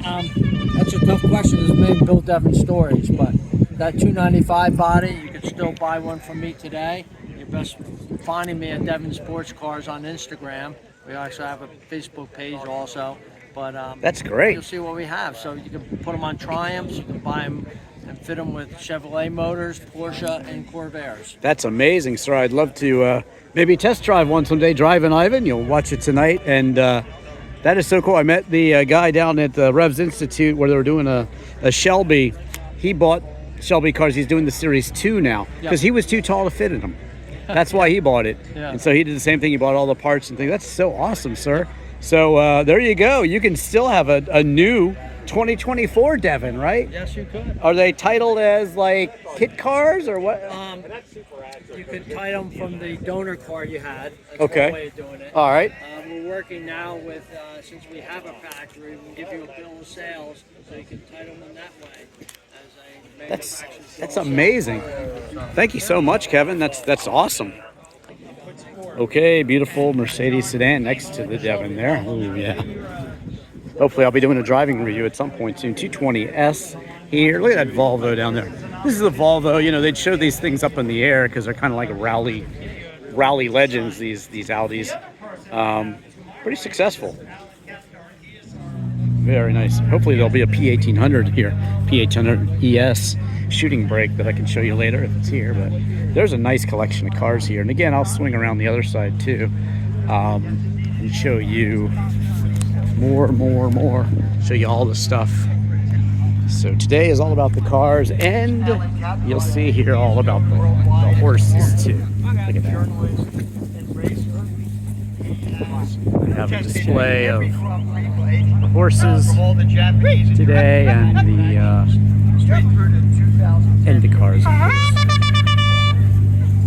[SPEAKER 12] That's a tough question. There's many Bill Devon stories, but that 295 body, you can still buy one from me today. You're best finding me at Devon Sports Cars on Instagram. We actually have a Facebook page also. But
[SPEAKER 3] that's great.
[SPEAKER 12] You'll see what we have. So you can put them on Triumphs, you can buy them and fit them with Chevrolet motors, Porsche, and Corvairs.
[SPEAKER 3] That's amazing, sir. I'd love to maybe test drive one someday. Drivin Ivan, you'll watch it tonight, and that is so cool. I met the guy down at the Revs Institute where they were doing a Shelby. He bought Shelby cars. He's doing the Series 2 now because he was too tall to fit in them. That's why he bought it.
[SPEAKER 12] Yeah.
[SPEAKER 3] And so he did the same thing. He bought all the parts and things. That's so awesome, sir. So there you go. You can still have a new 2024 Devon, right?
[SPEAKER 12] Yes, you could.
[SPEAKER 3] Are they titled as like kit cars or what?
[SPEAKER 12] You could tie them from the donor car you had. That's
[SPEAKER 3] Okay.
[SPEAKER 12] one way of doing it.
[SPEAKER 3] All right.
[SPEAKER 12] we're working now with, since we have a factory, we'll give you a bill of sales so you can title them that way.
[SPEAKER 3] That's amazing. Thank you so much, Kevin. That's awesome. Okay, beautiful Mercedes sedan next to the Devon there. Ooh, yeah. Hopefully I'll be doing a driving review at some point soon. 220S here. Look at that Volvo down there. This is a Volvo. You know, they'd show these things up in the air because they're kind of like rally legends, these Audis. Pretty successful. Very nice. Hopefully there'll be a P1800 here. P1800 ES shooting brake that I can show you later if it's here. But there's a nice collection of cars here. And again, I'll swing around the other side too and show you more. Show you all the stuff. So today is all about the cars, and you'll see here all about the horses too. Look at that. We have a display of the horses today and the cars.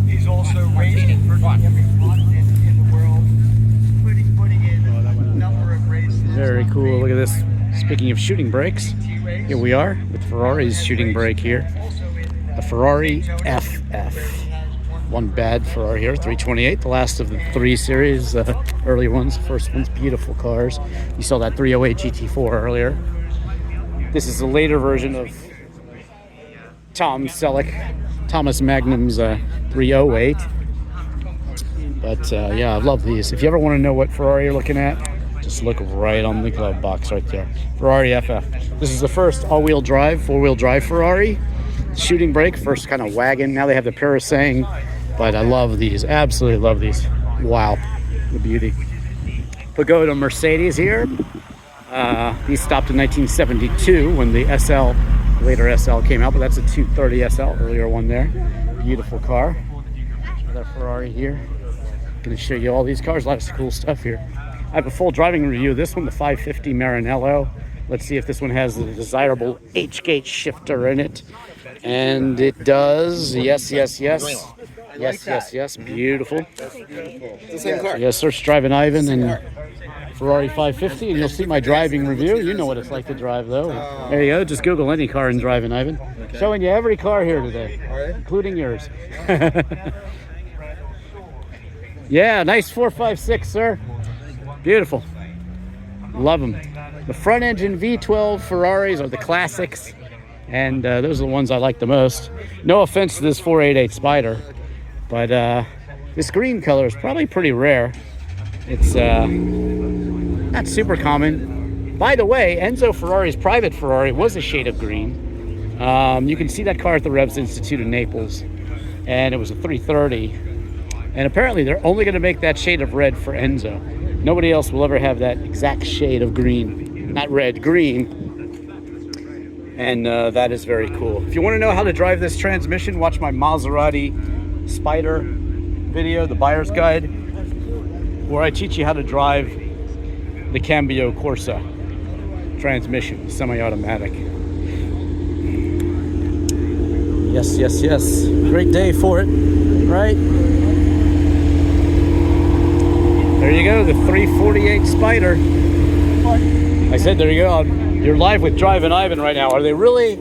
[SPEAKER 13] He's also racing for every continent in the world, putting in a number of races.
[SPEAKER 3] Very cool. Look at this. Speaking of shooting brakes, here we are with Ferrari's shooting brake here. The Ferrari FF. One bad Ferrari here, 328, the last of the 3 series, early ones. First one's beautiful cars. You saw that 308 GT4 earlier. This is a later version of Thomas Magnum's 308. But yeah, I love these. If you ever want to know what Ferrari you're looking at, just look right on the glove box right there. Ferrari FF. This is the first all-wheel drive, 4-wheel drive Ferrari. Shooting brake, first kind of wagon. Now they have the parasailing, but I love these. Absolutely love these. Wow, the beauty. But go to Mercedes here. These stopped in 1972 when the SL, later SL came out, but that's a 230 SL, earlier one there. Beautiful car. Another Ferrari here. Going to show you all these cars. Lots of cool stuff here. I have a full driving review of this one, the 550 Maranello. Let's see if this one has the desirable H-gate shifter in it. And it does. Yes. Yes. Beautiful.
[SPEAKER 5] It's the same car.
[SPEAKER 3] Yes, search Drivin Ivan and Ferrari 550, and you'll see my driving review. You know what it's like to drive, though. There you go. Just Google any car in Drivin Ivan. Okay. Showing you every car here today, including yours. Yeah, nice 456, sir. Beautiful. Love them. The front engine V12 Ferraris are the classics, and those are the ones I like the most. No offense to this 488 Spider, but this green color is probably pretty rare. It's not super common. By the way, Enzo Ferrari's private Ferrari was a shade of green. You can see that car at the Revs Institute in Naples, and it was a 330. And apparently they're only going to make that shade of red for Enzo. Nobody else will ever have that exact shade of green. Not red, green. And that is very cool. If you want to know how to drive this transmission, watch my Maserati Spider video, the buyer's guide, where I teach you how to drive the Cambio Corsa transmission, semi-automatic. Yes. Great day for it, right? There you go, the 348 Spider. I said, there you go. You're live with Drivin Ivan right now. Are they really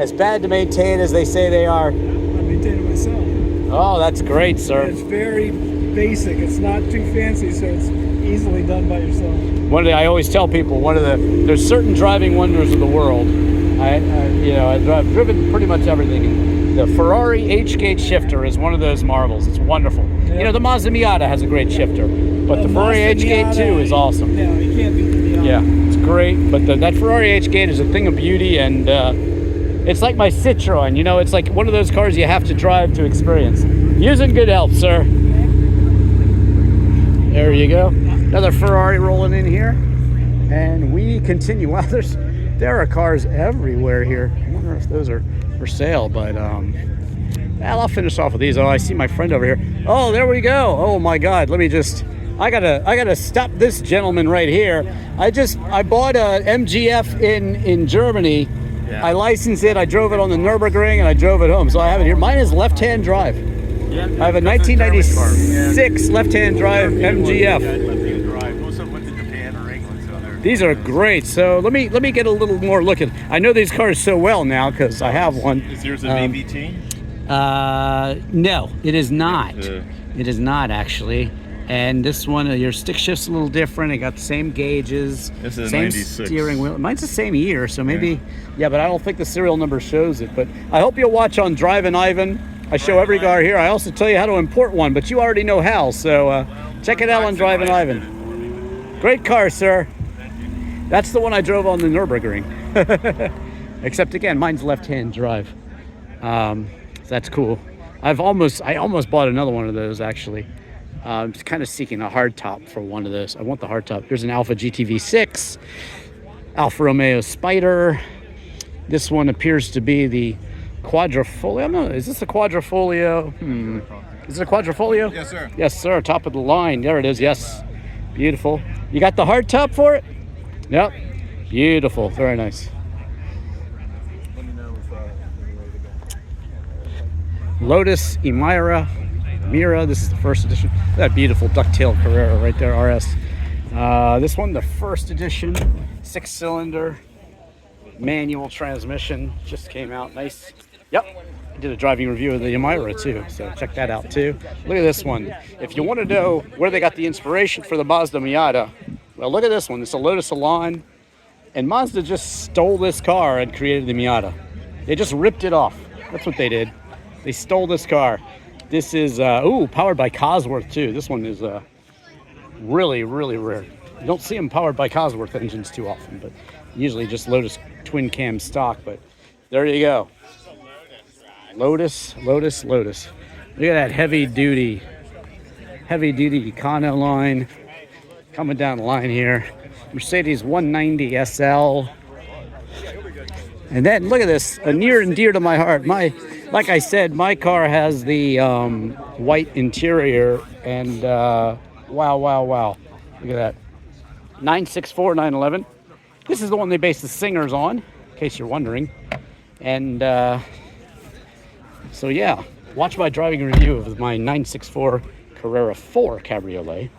[SPEAKER 3] as bad to maintain as they say they are?
[SPEAKER 14] I maintain it myself.
[SPEAKER 3] Oh, that's great, sir.
[SPEAKER 14] It's very basic. It's not too fancy, so it's easily done by yourself.
[SPEAKER 3] I always tell people, there's certain driving wonders of the world. I've driven pretty much everything. The Ferrari H-gate shifter is one of those marvels. It's wonderful. Yep. You know, the Mazda Miata has a great shifter, but the Ferrari H-gate too is awesome.
[SPEAKER 14] Yeah, you can't beat the Miata.
[SPEAKER 3] Yeah, it's great, but that Ferrari H-gate is a thing of beauty, and it's like my Citroen. You know, it's like one of those cars you have to drive to experience. Using good health, sir. There you go. Another Ferrari rolling in here, and we continue. Wow, there are cars everywhere here. I wonder if those are for sale, but I'll finish off with these. Oh, I see my friend over here. Oh, there we go. Oh my God, I gotta stop this gentleman right here. I bought a MGF in Germany. Yeah. I licensed it, I drove it on the Nürburgring, and I drove it home. So I have it here. Mine is left-hand drive. Yeah, I have a 1996 left-hand drive MGF. These are great. So let me get a little more look at. I know these cars so well now because I have one.
[SPEAKER 15] Is yours a VVT?
[SPEAKER 3] No, it is not. It is not actually. And this one, your stick shift's a little different. It got the same gauges,
[SPEAKER 15] this is
[SPEAKER 3] same
[SPEAKER 15] 96.
[SPEAKER 3] steering wheel. Mine's the same year, so maybe, yeah, but I don't think the serial number shows it. But I hope you'll watch on Drivin Ivan. I show every car here. I also tell you how to import one, but you already know how. So check it out on Drivin Ivan. Great car, sir. That's the one I drove on the Nürburgring. Except again, mine's left-hand drive. So that's cool. I almost bought another one of those actually. I'm just kind of seeking a hardtop for one of those. I want the hardtop. Here's an Alfa GTV6, Alfa Romeo Spider. This one appears to be the Quadrifoglio. I don't know, is this a Quadrifoglio? Is it a Quadrifoglio?
[SPEAKER 2] Yes, sir.
[SPEAKER 3] Yes, sir. Top of the line. There it is. Yes. Beautiful. You got the hardtop for it? Yep. Beautiful. Very nice. Lotus Emira. This is the first edition. That beautiful ducktail Carrera right there, RS. This one, the first edition, 6-cylinder, manual transmission, just came out. Nice. Yep. I did a driving review of the Emira too, so check that out too. Look at this one. If you want to know where they got the inspiration for the Mazda Miata, well, look at this one. It's a Lotus Elan, and Mazda just stole this car and created the Miata. They just ripped it off. That's what they did. They stole this car. This is, powered by Cosworth too. This one is really, really rare. You don't see them powered by Cosworth engines too often, but usually just Lotus twin cam stock. But there you go. Lotus. Look at that heavy duty Econo line coming down the line here. Mercedes 190 SL. And then look at this, near and dear to my heart. Like I said, my car has the white interior, and wow. Look at that. 964 911. This is the one they based the Singers on, in case you're wondering. And so yeah, watch my driving review of my 964 Carrera 4 Cabriolet.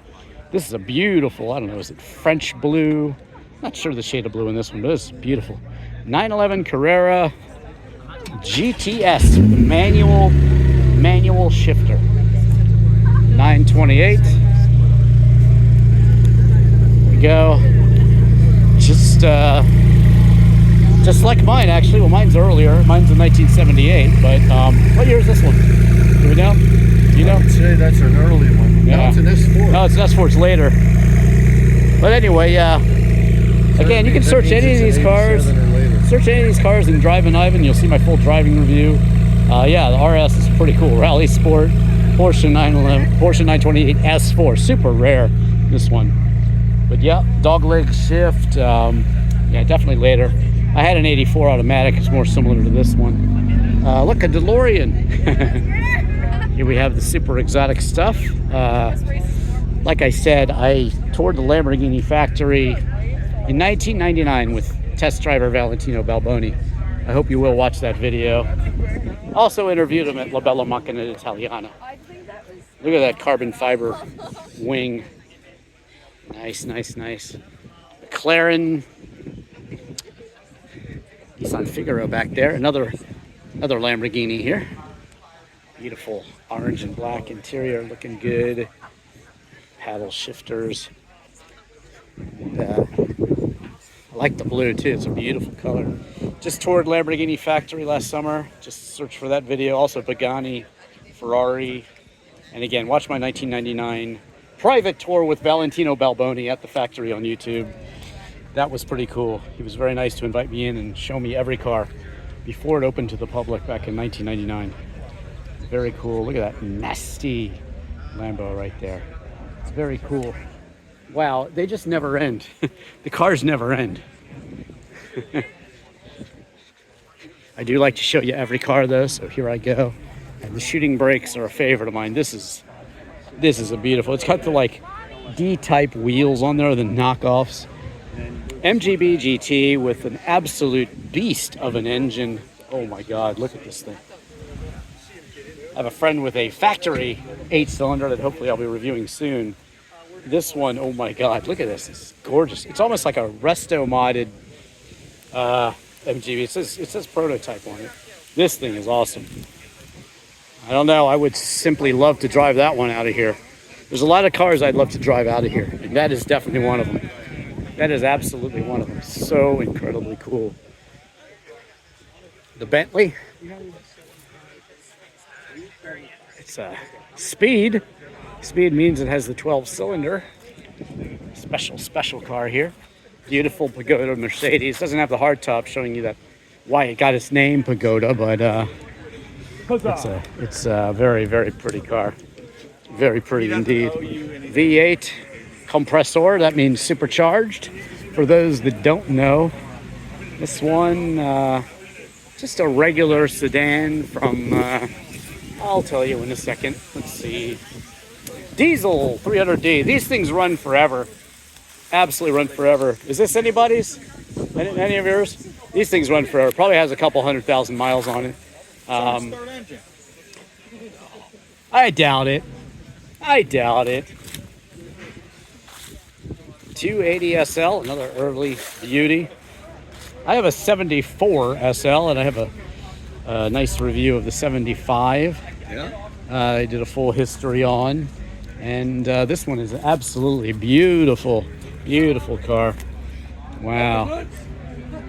[SPEAKER 3] This is a beautiful, I don't know, is it French blue? Not sure the shade of blue in this one, but it's beautiful. 911 Carrera GTS with a manual shifter. 928. There we go. Just like mine actually. Well, mine's earlier. Mine's in 1978. But what year is this one? Do we know? Do you know?
[SPEAKER 7] I'd say that's an early one.
[SPEAKER 3] Yeah.
[SPEAKER 7] No, it's an S4.
[SPEAKER 3] No, it's an S4. It's later. But anyway, again, you can search any of these cars. Search any of these cars in Drivin Ivan. You'll see my full driving review. Yeah, the RS is pretty cool. Rally Sport, Porsche 911, Porsche 928 S4. Super rare, this one. But yeah, dogleg shift. Yeah, definitely later. I had an 84 automatic. It's more similar to this one. Look, a DeLorean. Here we have the super exotic stuff. Like I said, I toured the Lamborghini factory in 1999 with test driver Valentino Balboni. I hope you will watch that video. Also interviewed him at La Bella Macchina Italiana. Look at that carbon fiber wing. Nice. McLaren. Nissan Figaro back there. Another Lamborghini here. Beautiful orange and black interior, looking good. Paddle shifters. I like the blue too. It's a beautiful color. Just toured Lamborghini factory last summer. Just search for that video. Also Pagani, Ferrari, and again, watch my 1999 private tour with Valentino Balboni at the factory on YouTube. That was pretty cool. He was very nice to invite me in and show me every car before it opened to the public back in 1999. Very cool. Look at that nasty Lambo right there. It's very cool. Wow, they just never end. The cars never end. I do like to show you every car though, so here I go. And the shooting brakes are a favorite of mine. This is a beautiful, it's got the like D-type wheels on there, the knockoffs. MGB GT with an absolute beast of an engine. Oh my God, look at this thing. I have a friend with a factory 8-cylinder that hopefully I'll be reviewing soon. This one, oh my God, look at this. It's gorgeous. It's almost like a resto modded MGB. It says prototype on it. This thing is awesome. I don't know. I would simply love to drive that one out of here. There's a lot of cars I'd love to drive out of here, and that is definitely one of them. That is absolutely one of them. So incredibly cool. The Bentley. It's a Speed. Speed means it has the 12-cylinder. Special car here. Beautiful Pagoda Mercedes. Doesn't have the hardtop, showing you that why it got its name Pagoda, but it's a very, very pretty car. Very pretty indeed. V8 compressor, that means supercharged. For those that don't know, this one, just a regular sedan from, I'll tell you in a second. Let's see. Diesel 300D. These things run forever. Absolutely run forever. Is this anybody's? Any of yours? These things run forever. Probably has a couple 100,000 miles on it. I doubt it. I doubt it. 280 SL, another early beauty. I have a 74 SL, and I have a nice review of the 75. Yeah. I did a full history on, and this one is absolutely beautiful, beautiful car. Wow.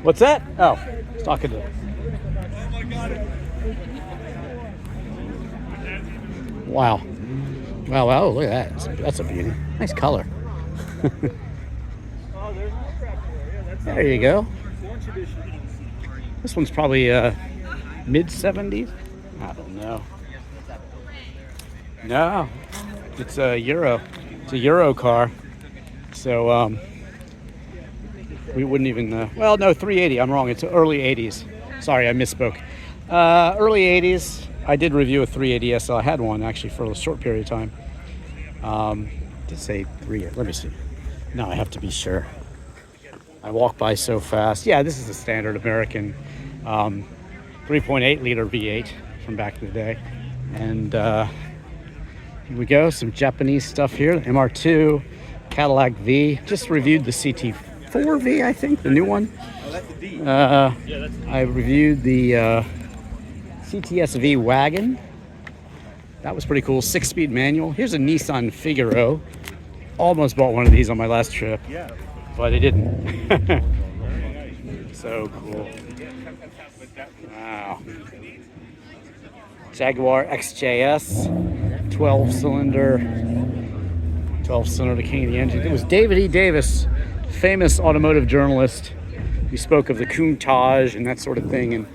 [SPEAKER 3] What's that? Oh, I was talking to. Wow. Wow, wow, look at that. That's a beauty. Nice color. There you go. This one's probably mid-70s. I don't know. No, it's a Euro. It's a Euro car. So we wouldn't even. Well, no, 380. I'm wrong. It's early 80s. Sorry, I misspoke. Early 80s. I did review a 380 SL. I had one actually for a short period of time. To say 3. Let me see. No, I have to be sure. I walk by so fast. Yeah, this is a standard American 3.8 liter V8 from back in the day. And here we go. Some Japanese stuff here. MR2, Cadillac V. Just reviewed the CT4 V, I think, the new one. I reviewed the CTS-V Wagon. That was pretty cool. 6-speed manual. Here's a Nissan Figaro. Almost bought one of these on my last trip, but I didn't. So cool. Wow. Jaguar XJS, 12-cylinder, the king of the engine. It was David E. Davis, famous automotive journalist. We spoke of the Countach and that sort of thing, and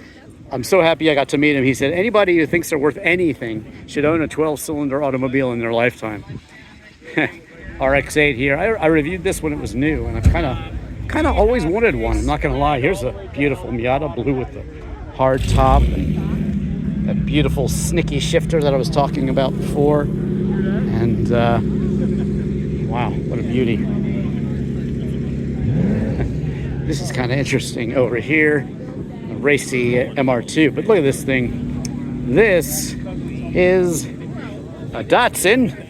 [SPEAKER 3] I'm so happy I got to meet him. He said anybody who thinks they're worth anything should own a 12-cylinder automobile in their lifetime. RX-8 here. I reviewed this when it was new, and I've kind of always wanted one. I'm not gonna lie. Here's a beautiful Miata blue with the hard top and that beautiful snicky shifter that I was talking about before. And wow, what a beauty! This is kind of interesting over here. A racy MR2, but look at this thing. This is a Datsun.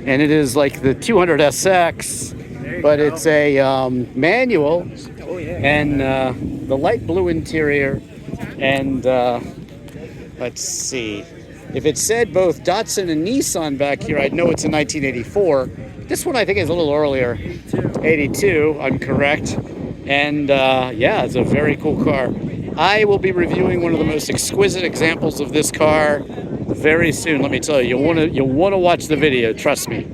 [SPEAKER 3] And it is like the 200 SX, but it's a manual, and the light blue interior. And let's see, if it said both Datsun and Nissan back here, I'd know it's a 1984. This one I think is a little earlier, 82. I'm correct. And yeah, it's a very cool car. I will be reviewing one of the most exquisite examples of this car very soon. Let me tell you, you'll want to watch the video. Trust me.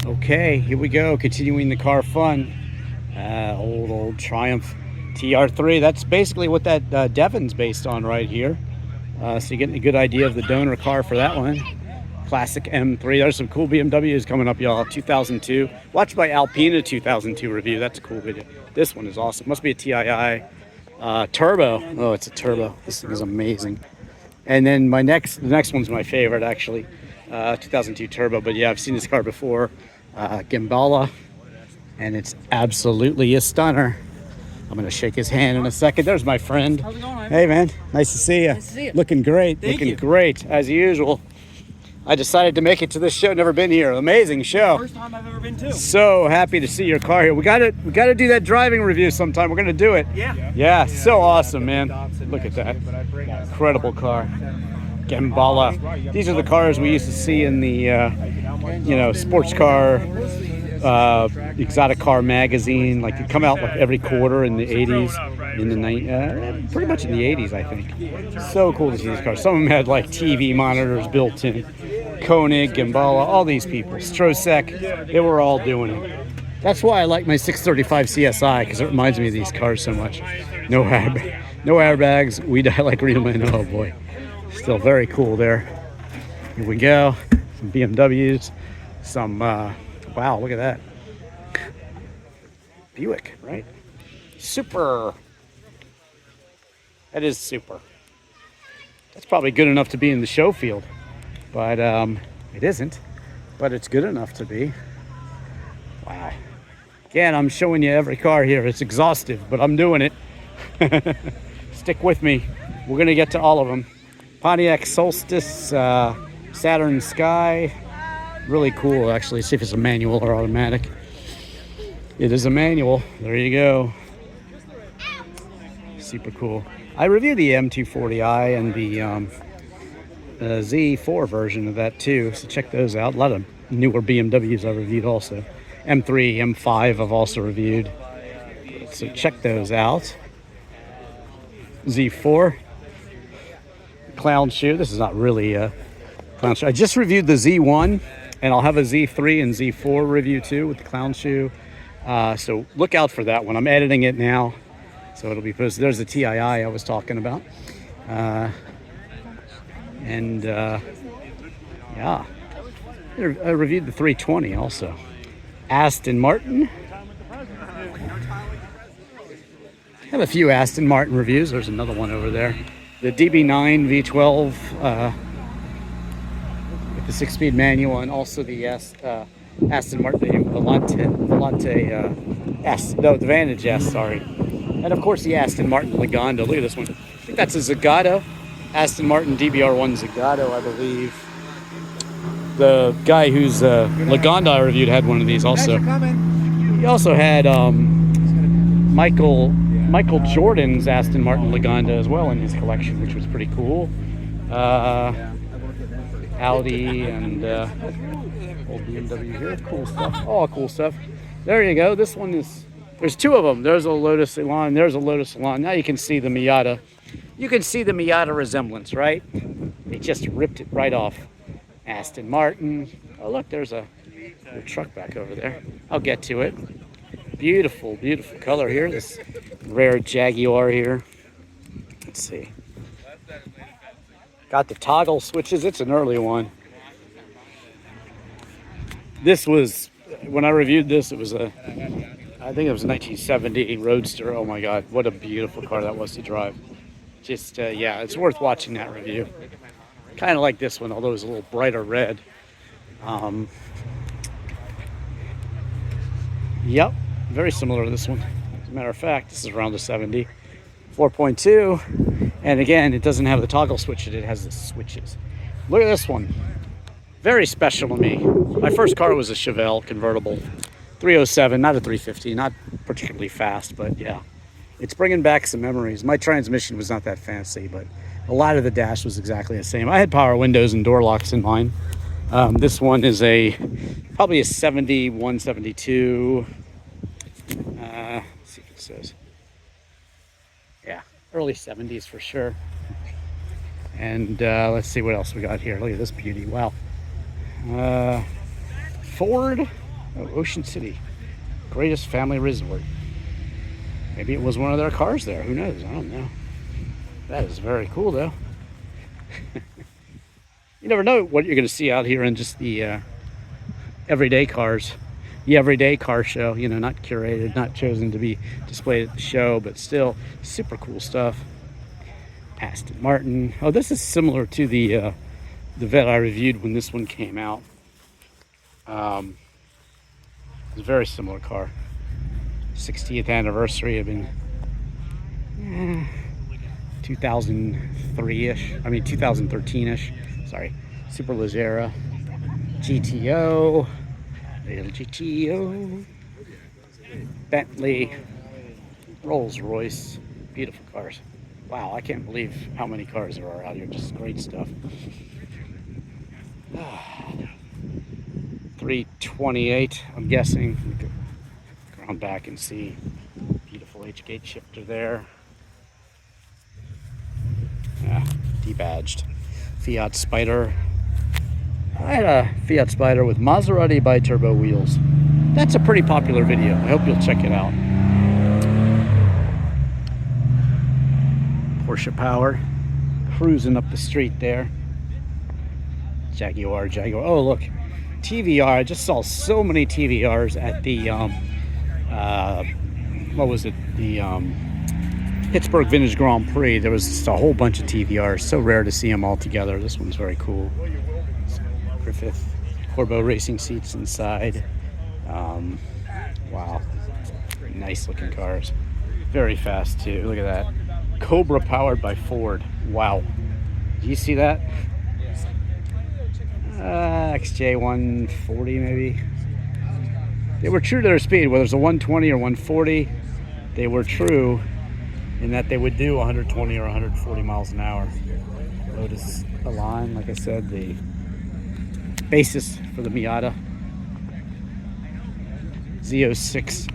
[SPEAKER 3] Okay, here we go. Continuing the car fun. Old Triumph TR3. That's basically what that Devon's based on right here. So you're getting a good idea of the donor car for that one. Classic M3. There's some cool BMWs coming up, y'all. 2002. Watch my Alpina 2002 review. That's a cool video. This one is awesome. Must be a TII. Turbo. Oh, it's a turbo. This thing is amazing. And then the next one's my favorite, actually. 2002 Turbo. But yeah, I've seen this car before. Gimbala. And it's absolutely a stunner. I'm going to shake his hand in a second. There's my friend. How's it going, Ivan? Hey, man. Nice to see you.
[SPEAKER 15] Nice to see you.
[SPEAKER 3] Looking great.
[SPEAKER 15] Thank you.
[SPEAKER 3] Great, as usual. I decided to make it to this show. Never been here. Amazing show.
[SPEAKER 15] First time I've ever been to.
[SPEAKER 3] So happy to see your car here. We got to do that driving review sometime. We're gonna do it.
[SPEAKER 15] Yeah.
[SPEAKER 3] Yeah. So awesome, man. Look at that. Incredible car. Gambala. These are the cars we used to see in the sports car, exotic car magazine. Like, it come out like every quarter in the 80s, in the pretty much in the 80s, I think. So cool to see these cars. Some of them had like TV monitors built in. Koenig, Gambala, all these people. Strosek, they were all doing it. That's why I like my 635 CSI, because it reminds me of these cars so much. No airbags. We die like real men. Oh boy. Still very cool there. Here we go. Some BMWs. Some, wow, look at that. Buick, right? Super. That is super. That's probably good enough to be in the show field. But it isn't. But it's good enough to be. Wow. Again, I'm showing you every car here. It's exhaustive, but I'm doing it. Stick with me. We're going to get to all of them. Pontiac Solstice, Saturn Sky. Really cool, actually. See if it's a manual or automatic. It is a manual. There you go. Super cool. I reviewed the M240i and the Z4 version of that too, so check those out. A lot of newer BMWs I reviewed also. M3, M5 I've also reviewed. So check those out. Z4. Clown shoe. This is not really a clown shoe. I just reviewed the Z1, and I'll have a Z3 and Z4 review too with the clown shoe. So look out for that one. I'm editing it now, so it'll be posted. There's the TII I was talking about. Yeah. I reviewed the 320 also. Aston Martin. I have a few Aston Martin reviews. There's another one over there. The DB9 V12 with the 6-speed manual, and also the Aston Martin Volante S. No, the Vantage S, sorry. And of course the Aston Martin Legondo. Look at this one. I think that's a Zagato. Aston Martin DBR1 Zagato, I believe. The guy who's Legondo I reviewed had one of these also. He also had Michael Jordan's Aston Martin Legondo as well in his collection, which was pretty cool. Audi and old BMW here. Cool stuff. All cool stuff. There you go. This one is, there's two of them. There's a Lotus Elan. There's a Lotus Elan. Now you can see the Miata. You can see the Miata resemblance, right? They just ripped it right off. Aston Martin. Oh, look, there's a truck back over there. I'll get to it. Beautiful, beautiful color here. This rare Jaguar here. Let's see. Got the toggle switches. It's an early one. This was, when I reviewed this, it was I think it was a 1970 Roadster. Oh my God, what a beautiful car that was to drive. Just, yeah, it's worth watching that review. Kind of like this one, although it's a little brighter red. Yep, very similar to this one. As a matter of fact, this is around the 70. 4.2, and again, it doesn't have the toggle switch, it has the switches. Look at this one. Very special to me. My first car was a Chevelle convertible. 307, not a 350, not particularly fast, but yeah. It's bringing back some memories. My transmission was not that fancy, but a lot of the dash was exactly the same. I had power windows and door locks in mine. This one is probably a 71, 72. Let's see if it says. Yeah, early 70s for sure. And let's see what else we got here. Look at this beauty. Wow. Ford, Ocean City, greatest family resort. Maybe it was one of their cars there. Who knows? I don't know. That is very cool, though. You never know what you're going to see out here in just the everyday cars. The everyday car show, you know, not curated, not chosen to be displayed at the show, but still super cool stuff. Aston Martin. Oh, this is similar to the Vet I reviewed when this one came out. It's a very similar car. 60th anniversary of been 2003-ish. I mean 2013-ish. Sorry, Superleggera, GTO, little GTO, Bentley, Rolls Royce, beautiful cars. Wow, I can't believe how many cars there are out here, just great stuff. 328, I'm guessing. We could go around back and see. Beautiful H-gate shifter there. Yeah, debadged. Fiat Spider. I had a Fiat Spider with Maserati bi-turbo wheels. That's a pretty popular video. I hope you'll check it out. Porsche powered. Cruising up the street there. Jaguar. Oh, look. TVR. I just saw so many TVRs at the, what was it? The Pittsburgh Vintage Grand Prix. There was just a whole bunch of TVRs. So rare to see them all together. This one's very cool. Griffith Corbeau racing seats inside. Wow. Nice looking cars. Very fast too. Look at that. Cobra powered by Ford. Wow. Do you see that? XJ 140 maybe. They were true to their speed, whether it's a 120 or 140. They were true in that they would do 120 or 140 miles an hour. Lotus Elan, like I said, the basis for the Miata. Z06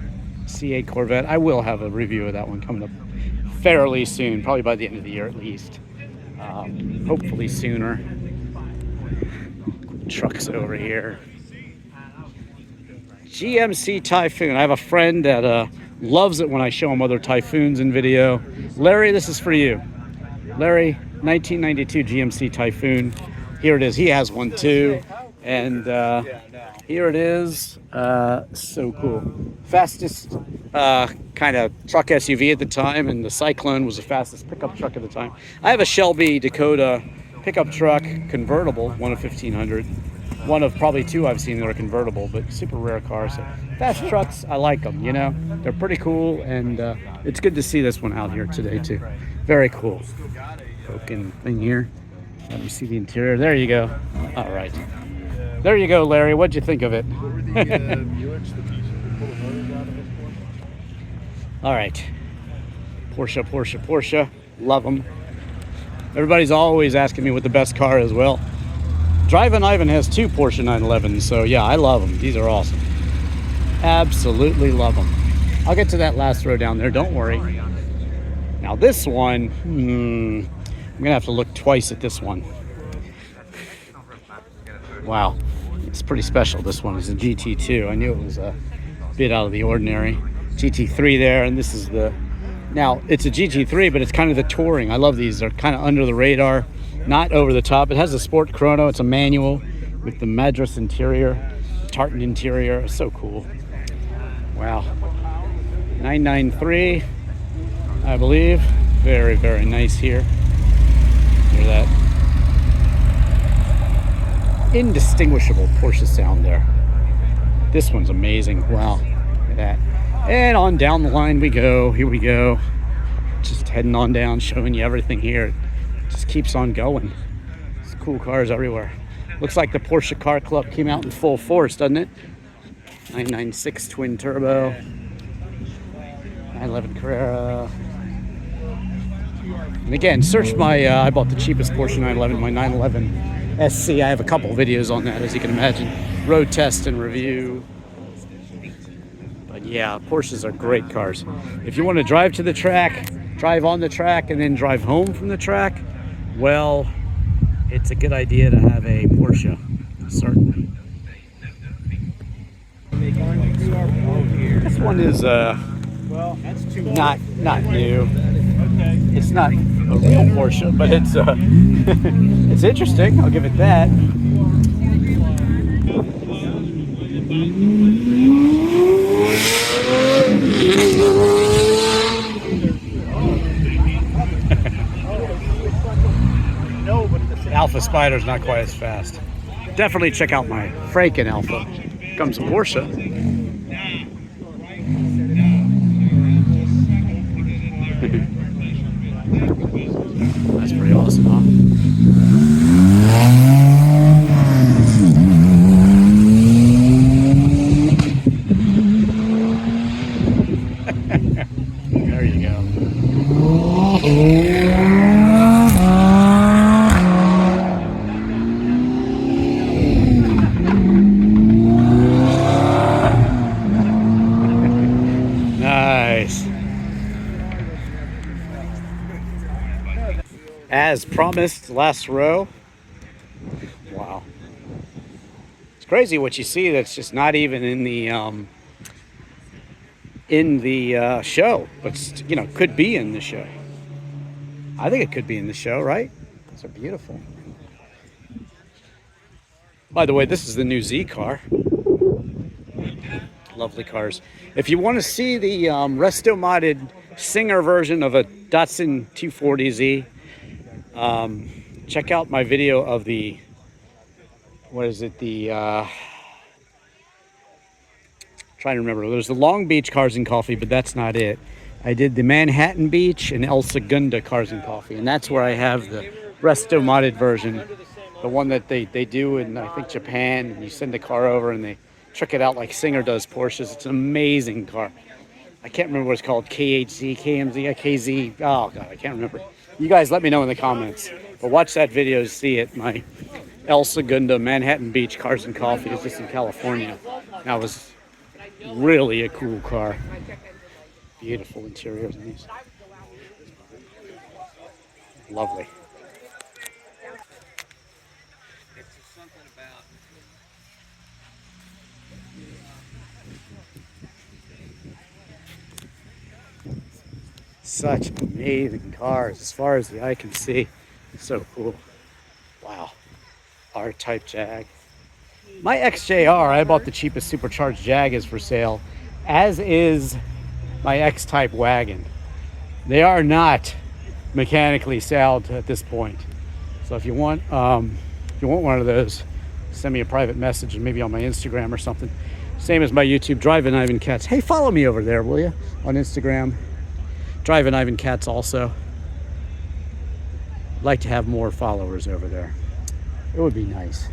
[SPEAKER 3] C8 Corvette. I will have a review of that one coming up fairly soon, probably by the end of the year at least. Hopefully sooner. Trucks over here. GMC Typhoon. I have a friend that loves it when I show him other Typhoons in video. Larry, this is for you. Larry, 1992 GMC Typhoon. Here it is. He has one too. And here it is. So cool. Fastest kind of truck SUV at the time, and the Cyclone was the fastest pickup truck at the time. I have a Shelby Dakota pickup truck, convertible, one of 1,500. One of probably two I've seen that are convertible, but super rare cars. So fast trucks, I like them, you know. They're pretty cool, and it's good to see this one out here today too. Very cool. Broken thing here. Let me see the interior. There you go. All right. There you go, Larry. What'd you think of it? All right. Porsche. Love them. Everybody's always asking me what the best car is. Well, Drivin Ivan has two Porsche 911s, so yeah, I love them. These are awesome. Absolutely love them. I'll get to that last row down there, don't worry. Now this one, I'm gonna have to look twice at this one. Wow, it's pretty special. This one is a GT2. I knew it was a bit out of the ordinary. GT3 there, and this is the, now it's a GT3, but it's kind of the touring. I love these. They're kind of under the radar, not over the top. It has a sport chrono. It's a manual with the Madras interior, tartan interior. It's so cool. Wow. 993, I believe. Very, very nice here. Hear that? Indistinguishable Porsche sound there. This one's amazing. Wow. Look at that. And on down the line we go. Here we go. Just heading on down, showing you everything here. It just keeps on going. It's cool cars everywhere. Looks like the Porsche Car Club came out in full force, doesn't it? 996 twin turbo. 911 Carrera. And again, search my, I bought the cheapest Porsche 911, my 911 SC. I have a couple videos on that, as you can imagine. Road test and review. But yeah, Porsches are great cars. If you want to drive to the track, drive on the track, and then drive home from the track, well, it's a good idea to have a Porsche, certainly. This one is not new. It's not a real Porsche, but it's it's interesting. I'll give it that. Alpha Spider's not quite as fast. Definitely check out my Franken Alpha. Comes a Porsche. That's pretty awesome, huh? There you go. Nice. As promised, last row. Wow. It's crazy what you see that's just not even in the show, but you know, could be in the show. I think it could be in the show, right? Those are beautiful. By the way, this is the new Z car. Lovely cars. If you want to see the resto modded Singer version of a Datsun 240Z, check out my video of the, what is it, the trying to remember, there's the Longbeach Cars and Coffee, but that's not it. I did the Manhattan Beach and El Segundo Cars and Coffee, and that's where I have the resto modded version, the one that they do in, I think, Japan, and you send the car over and they trick it out like Singer does Porsches. It's an amazing car. I can't remember what it's called, KHZ, KMZ, KZ, oh God, I can't remember. You guys let me know in the comments, but watch that video to see it. My El Segundo Manhattan Beach Cars and Coffee is just in California. That was really a cool car. Beautiful interiors in these. Lovely. Such amazing cars as far as the eye can see. So cool. Wow. R-Type Jag. My XJR, I bought the cheapest supercharged Jag, is for sale, as is my X-Type Wagon. They are not mechanically sound at this point. So if you want one of those, send me a private message and maybe on my Instagram or something. Same as my YouTube, Drivin Ivan Hey, follow me over there, will you? On Instagram. Drivin Ivan also. I'd like to have more followers over there. It would be nice.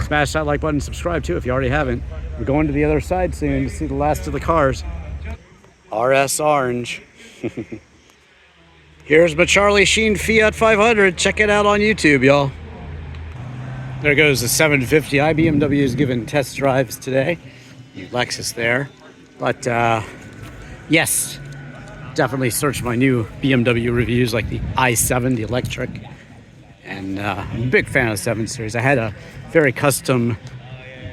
[SPEAKER 3] Smash that like button, subscribe too if you already haven't. We're going to the other side soon to see the last of the cars. RS Orange. Here's my Charlie Sheen Fiat 500. Check it out on YouTube, y'all. There goes the 750. BMW is giving test drives today. Lexus there. But yes, definitely search my new BMW reviews like the i7, the electric. And I'm a big fan of the 7 Series. I had a very custom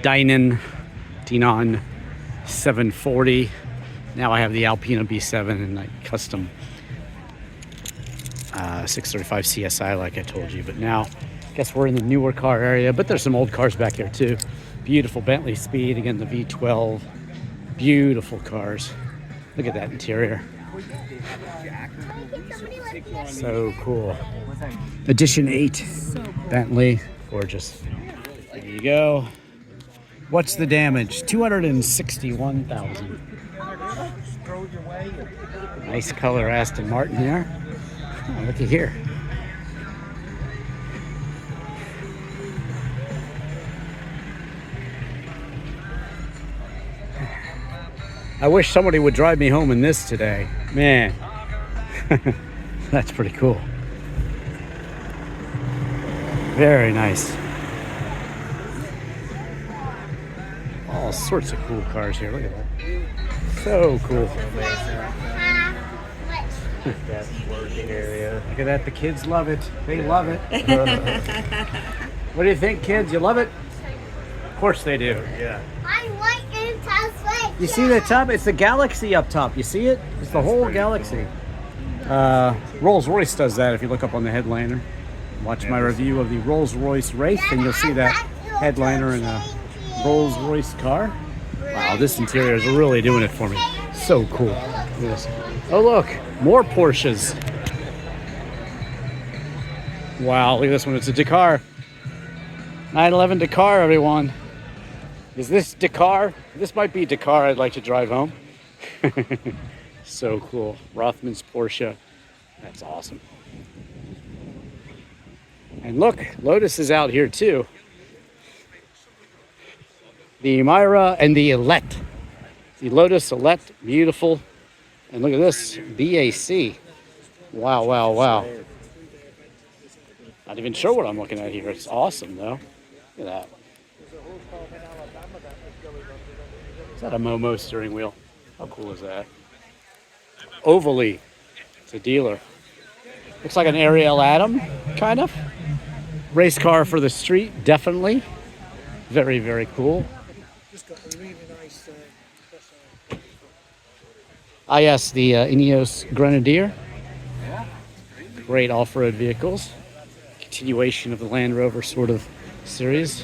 [SPEAKER 3] Denon 740. Now I have the Alpina B7 and like custom 635 CSI like I told you. But now, I guess we're in the newer car area, but there's some old cars back here too. Beautiful Bentley Speed, again the V12. Beautiful cars. Look at that interior. So cool. Edition 8 Bentley, gorgeous. There you go. What's the damage? 261,000. Nice color Aston Martin here. Oh, looky here. I wish somebody would drive me home in this today. Man, that's pretty cool. Very nice. All sorts of cool cars here. Look at that. So cool.
[SPEAKER 7] That working area.
[SPEAKER 3] Look at that. The kids love it. They love it. What do you think, kids? You love it? Of course they do.
[SPEAKER 7] Yeah.
[SPEAKER 9] I like it.
[SPEAKER 3] You see the top? It's the Galaxy up top. You see it? It's the whole Galaxy. Rolls-Royce does that if you look up on the headliner. Watch my review of the Rolls-Royce Wraith and you'll see that headliner in a Rolls-Royce car. Wow, this interior is really doing it for me. So cool. Look at this. Oh look, more Porsches. Wow, look at this one. It's a Dakar. 911 Dakar, everyone. Is this Dakar? This might be Dakar I'd like to drive home. So cool. Rothman's Porsche. That's awesome. And look, Lotus is out here too. The Myra and the Elette. The Lotus Elette, beautiful. And look at this, BAC. Wow, wow, wow. Not even sure what I'm looking at here. It's awesome, though. Look at that. Is that a Momo steering wheel? How cool is that? Ovally. It's a dealer. Looks like an Ariel Atom, kind of. Race car for the street, definitely. Very, very cool. Ah, yes, the Ineos Grenadier. Great off-road vehicles. Continuation of the Land Rover sort of series.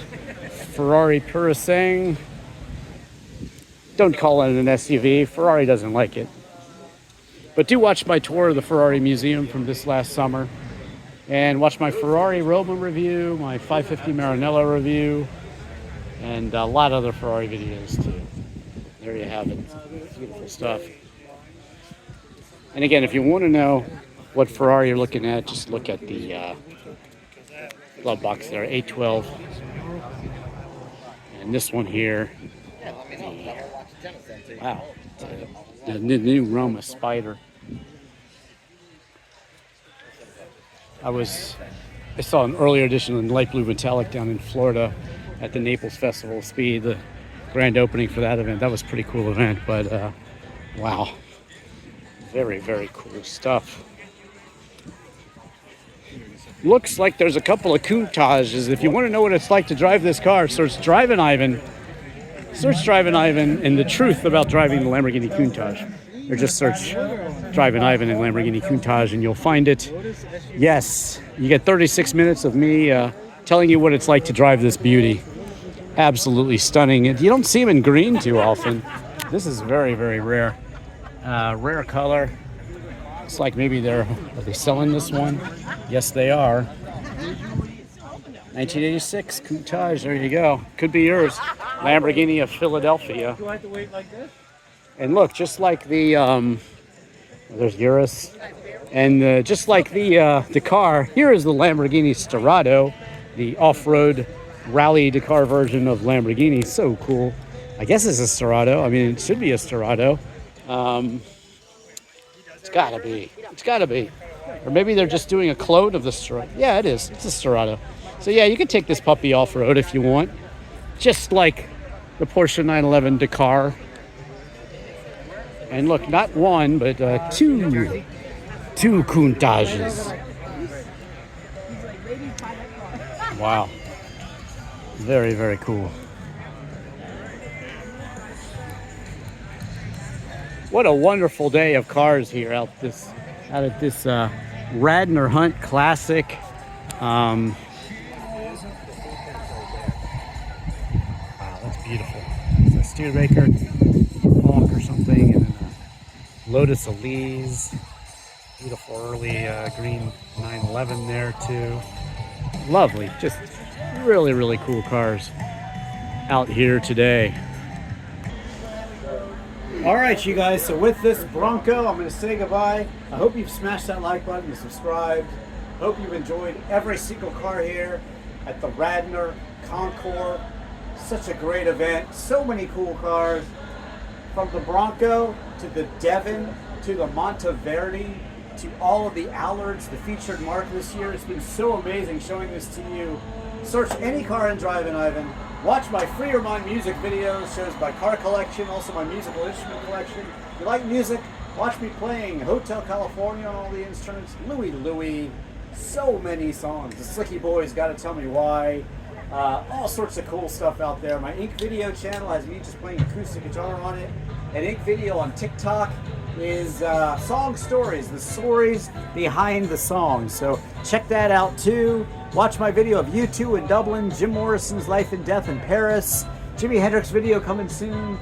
[SPEAKER 3] Ferrari Purisang. Don't call it an SUV. Ferrari doesn't like it. But do watch my tour of the Ferrari Museum from this last summer. And watch my Ferrari Roma review, my 550 Maranello review, and a lot of other Ferrari videos too. There you have it. Beautiful stuff. And again, if you want to know what Ferrari you're looking at, just look at the glove box there, 812. And this one here, wow, the new Roma Spider. I saw an earlier edition in light blue metallic down in Florida at the Naples Festival of Speed, the grand opening for that event. That was a pretty cool event, but wow. Very, very cool stuff. Looks like there's a couple of Countaches. If you want to know what it's like to drive this car, search Drivin Ivan. Search Drivin Ivan and the truth about driving the Lamborghini Countach. Or just search Drivin Ivan and Lamborghini Countach and you'll find it. Yes, you get 36 minutes of me telling you what it's like to drive this beauty. Absolutely stunning. You don't see them in green too often. This is very, very rare. Rare color. It's like maybe are they selling this one? Yes, they are. 1986 Countach, there you go. Could be yours. Lamborghini of Philadelphia.
[SPEAKER 14] Do I have to wait like this?
[SPEAKER 3] And look, just like the, there's Urus. And just like the car, here is the Lamborghini Sterrato, the off-road rally Dakar version of Lamborghini. So cool. I guess it's a Sterrato. I mean, it should be a Sterrato. It's gotta be. It's gotta be. Or maybe they're just doing a clone of the Sterrato. Yeah, it is. It's a Sterrato. So yeah, you can take this puppy off-road if you want. Just like the Porsche 911 Dakar. And look, not one, but two Countaches. Wow. Very, very cool. What a wonderful day of cars here out at this Radnor Hunt Classic. Wow, that's beautiful. It's a Studebaker Hawk or something, and then a Lotus Elise. Beautiful early green 911 there too. Lovely, just really, really cool cars out here today. All right, you guys, so with this Bronco, I'm going to say goodbye. I hope you've smashed that like button and subscribed. I hope you've enjoyed every single car here at the Radnor Concours. Such a great event. So many cool cars. From the Bronco to the Devon to the Monteverdi to all of the Allards, the featured mark this year. It's been so amazing showing this to you. Search any car in Drivin Ivan. Watch my Free Your Mind music videos, shows my car collection, also my musical instrument collection. If you like music, watch me playing Hotel California on all the instruments, Louie, so many songs. The Slicky Boys Gotta Tell Me Why. All sorts of cool stuff out there. My Ink Video channel has me just playing acoustic guitar on it. And Ink Video on TikTok is song stories, the stories behind the songs. So check that out too. Watch my video of U2 in Dublin, Jim Morrison's Life and Death in Paris, Jimi Hendrix video coming soon,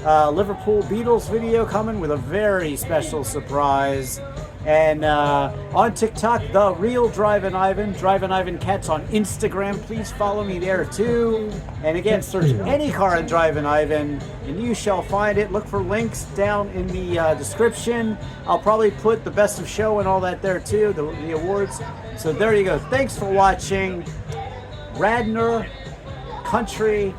[SPEAKER 3] Liverpool Beatles video coming with a very special surprise. And on TikTok, The Real Drivin Ivan, DrivinIvanKatz on Instagram. Please follow me there too. And again, search any car in Drivin Ivan and you shall find it. Look for links down in the description. I'll probably put the best of show and all that there too, the awards. So there you go. Thanks for watching. Radnor Country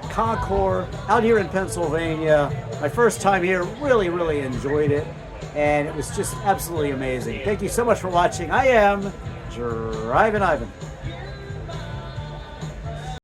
[SPEAKER 3] Concours out here in Pennsylvania. My first time here, really, really enjoyed it.
[SPEAKER 1] and it was just absolutely amazing. Thank you so much for watching. I am Drivin Ivan.